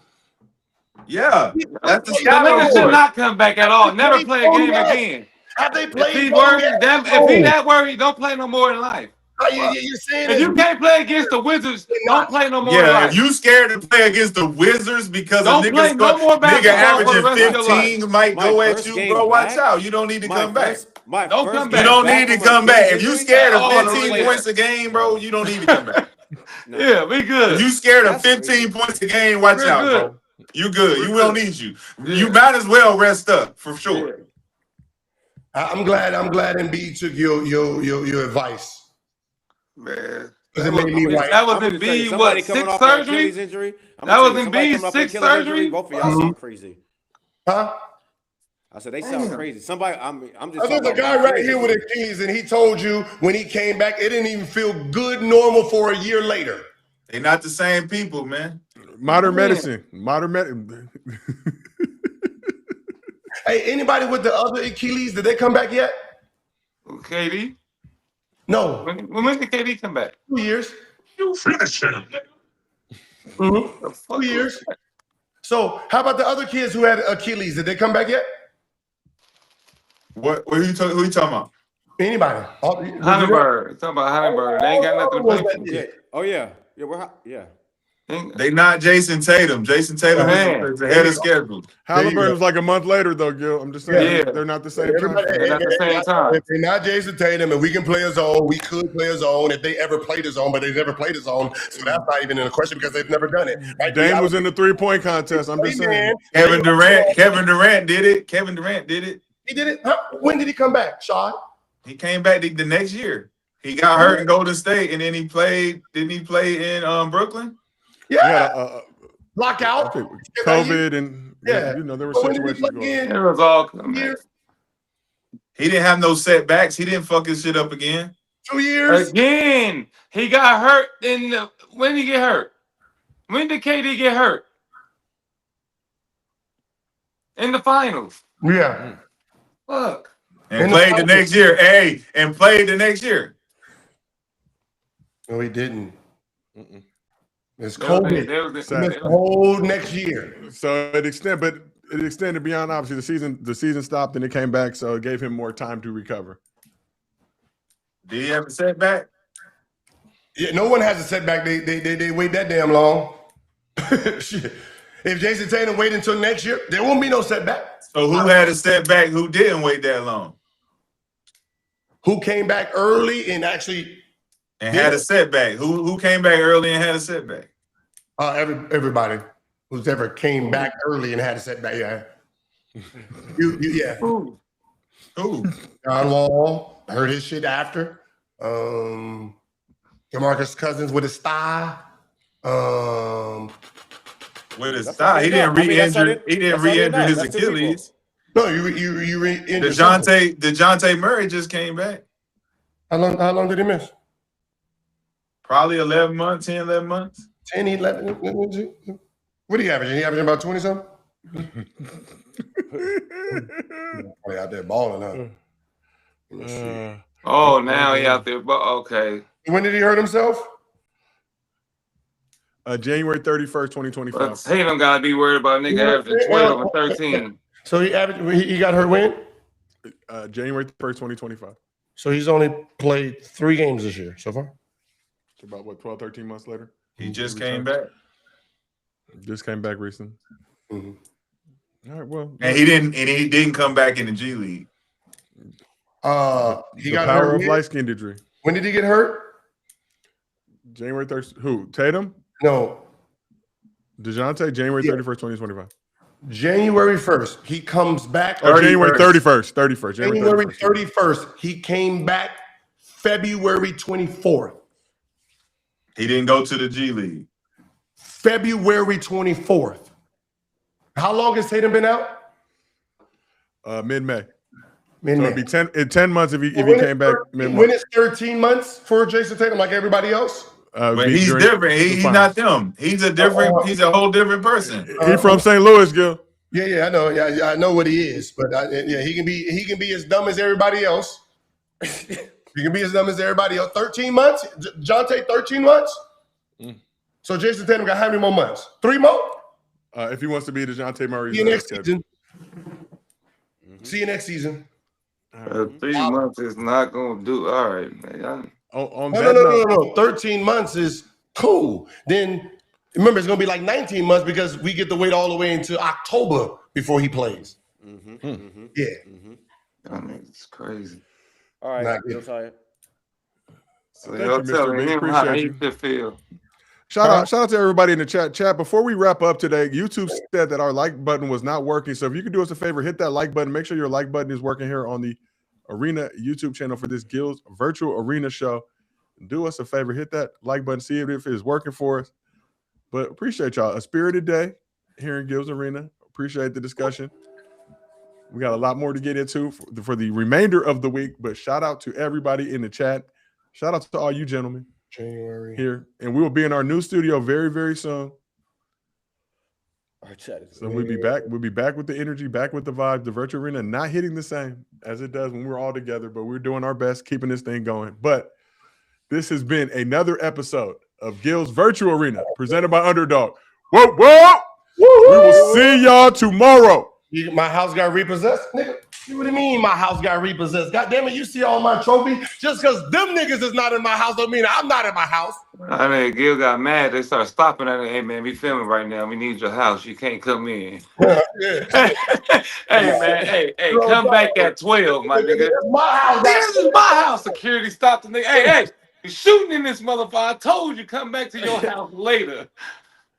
S7: Yeah, that's the
S9: The nigga should
S7: skyboard.
S9: not come back at all. Never play a game again.
S3: Have they
S9: If
S3: played?
S9: he that worried, don't play no more in life.
S3: You're saying
S9: If you can't play against the Wizards, don't play no more in
S7: Yeah,
S9: life.
S7: if you scared to play against the Wizards because
S9: Don't
S7: a
S9: play
S7: nigga,
S9: no more
S7: nigga
S9: basketball for the
S7: averaging
S9: rest of your
S7: 15 might
S2: My
S7: go at
S2: first
S7: you,
S2: game
S7: bro. Watch
S2: back.
S7: out. You don't need to come back.
S9: Don't come back.
S7: You don't need to come back. If you scared of
S9: Oh,
S7: 15 points a game, bro, you don't need to come back.
S9: Yeah, we good.
S7: If you scared of 15 points a game, watch
S9: We're
S7: out,
S9: good.
S7: bro. You good.
S9: We're
S7: You don't
S9: good.
S7: need you. You might as well rest up for sure.
S3: I'm glad Embiid took your advice.
S9: Man.
S3: Because it made me right.
S9: That was Embiid, what, 6 surgery?
S2: Injury?
S9: That was Embiid, 6 surgery?
S2: Both of y'all sound crazy.
S3: Huh?
S2: I said they sound crazy. Somebody, I'm just.
S3: There's a guy right here with Achilles, and he told you when he came back, it didn't even feel good, normal for a year later.
S7: They're not the same people, man.
S1: Modern medicine. Modern medicine.
S3: Hey, anybody with the other Achilles, did they come back yet?
S9: KD?
S3: No.
S9: When did KD come back?
S3: 2 years.
S9: You finish him.
S3: 2 years. So how about the other kids who had Achilles? Did they come back yet?
S7: Who you talking about?
S3: Anybody?
S9: Heisenberg. Talking about Heisenberg. They ain't got nothing to play for.
S2: Oh yeah, yeah.
S7: They not Jayson Tatum. Jayson Tatum is ahead of schedule.
S1: Halliburton was like a month later, though, Gil. I'm just saying they're not the same time.
S9: They're not the same time.
S3: If they're not Jayson Tatum and we can play a zone, we could play a zone if they ever played a zone, but they've never played a zone. So that's not even in the question because they've never done it. Right?
S1: Dame was in the 3-point contest. I'm just saying.
S7: Kevin Durant did it. Kevin Durant did it.
S3: He did it? When did he come back, Sean?
S7: He came back the next year. He got hurt in Golden State, and then he played. Didn't he play in Brooklyn?
S3: Yeah. Lockout.
S1: COVID and
S3: yeah,
S1: there were situations going.
S9: It was all
S3: years.
S7: He didn't have no setbacks. He didn't fuck his shit up again.
S3: 2 years.
S9: Again, he got hurt when did he get hurt? When did KD get hurt? In the finals.
S3: Yeah.
S9: Fuck.
S7: And played the next year. And played the next year.
S3: No, he didn't. It's COVID.
S1: It's
S3: whole next year.
S1: So it extended beyond obviously the season stopped and it came back, so it gave him more time to recover.
S7: Did he have a setback?
S3: Yeah, no one has a setback. They wait that damn long. Shit. If Jayson Tatum wait until next year, there won't be no setback.
S7: So who had a setback? Who didn't wait that long?
S3: Who came back early and actually
S7: had a setback? Who came back early and had a setback?
S3: Everybody who's ever came back early and had a setback. Yeah. Yeah.
S7: Who?
S3: John Wall heard his shit after. DeMarcus Cousins with his thigh.
S7: With his thigh, he didn't re-injure. He didn't re-injure his Achilles.
S3: No, you re-injured.
S7: DeJounte Murray just came back.
S3: How long did he miss?
S7: Probably 11 months, 10, 11 months.
S3: 10, 11. What are you averaging? He averaging about 20-something? Out there balling, huh?
S9: Oh, now he out there. But okay.
S3: When did he hurt himself?
S1: January 31st, 2025.
S9: But Tatum got to be worried about a nigga averaging 12 and 13.
S3: So he got hurt when?
S1: January 1st, 2025.
S3: So he's only played 3 games this year so far?
S1: About what, 12, 13 months later?
S7: He just came back.
S1: Just came back recently.
S3: Mm-hmm.
S1: All right, well.
S7: And he didn't come back in the G League.
S3: He
S1: the
S3: got
S1: power
S3: hurt
S1: of light skin injury.
S3: When did he get hurt?
S1: January 3rd. Who? Tatum?
S3: No.
S1: DeJounte, January 31st, 2025.
S3: January 1st, he comes back.
S1: Or January 31st. 31st.
S3: January 31st. He came back February 24th.
S7: He didn't go to the G League.
S3: February 24th. How long has Tatum been out?
S1: Mid-May.
S3: Mid-May.
S1: So it'd be 10 months if he came back mid-May.
S3: When it's 13 months for Jayson Tatum, like everybody else?
S7: But he's different. He's not them. He's a different. He's a whole different person.
S1: He from St. Louis, Gil.
S3: Yeah, I know. Yeah, I know what he is. But he can be as dumb as everybody else. He can be as dumb as everybody else. 13 months? Jonte, 13 months? So Jayson Tatum got how many more months? 3 more?
S1: If he wants to be DeJounte Murray.
S3: See you next season. See you next season.
S9: 3 months is not going to do. All right, man.
S3: No. 13 months is cool. Then remember, it's going to be like 19 months because we get to wait all the way into October before he plays. Yeah.
S9: I mean, it's crazy.
S2: All right, you're tired.
S9: So you're telling him how he should feel.
S1: Shout out to everybody in the chat. Chat, before we wrap up today, YouTube said that our like button was not working. So if you could do us a favor, hit that like button. Make sure your like button is working here on the Arena YouTube channel for this Gil's Virtual Arena show. Do us a favor, hit that like button, see if it is working for us. But appreciate y'all. A spirited day here in Gil's Arena. Appreciate the discussion. We got a lot more to get into for the remainder of the week, but shout out to everybody in the chat. Shout out to all you gentlemen.
S3: January
S1: Here, and we will be in our new studio very, very soon.
S2: Our chat is
S1: so we'll be back. We'll be back with the energy, back with the vibe. The virtual arena not hitting the same as it does when we're all together, but we're doing our best keeping this thing going. But this has been another episode of Gil's Virtual Arena presented by Underdog. Whoa, whoa! We will see y'all tomorrow.
S3: My house got repossessed, nigga. What do you mean my house got repossessed? God damn it, you see all my trophies? Just because them niggas is not in my house don't mean I'm not in my house.
S9: I mean, Gil got mad. They started stopping at it. Hey, man, we filming right now. We need your house. You can't come in. Hey, man. Hey, come back at 12, my nigga.
S3: My house.
S9: This is my house. Security stopped the nigga. Hey, you shooting in this motherfucker. I told you come back to your house later.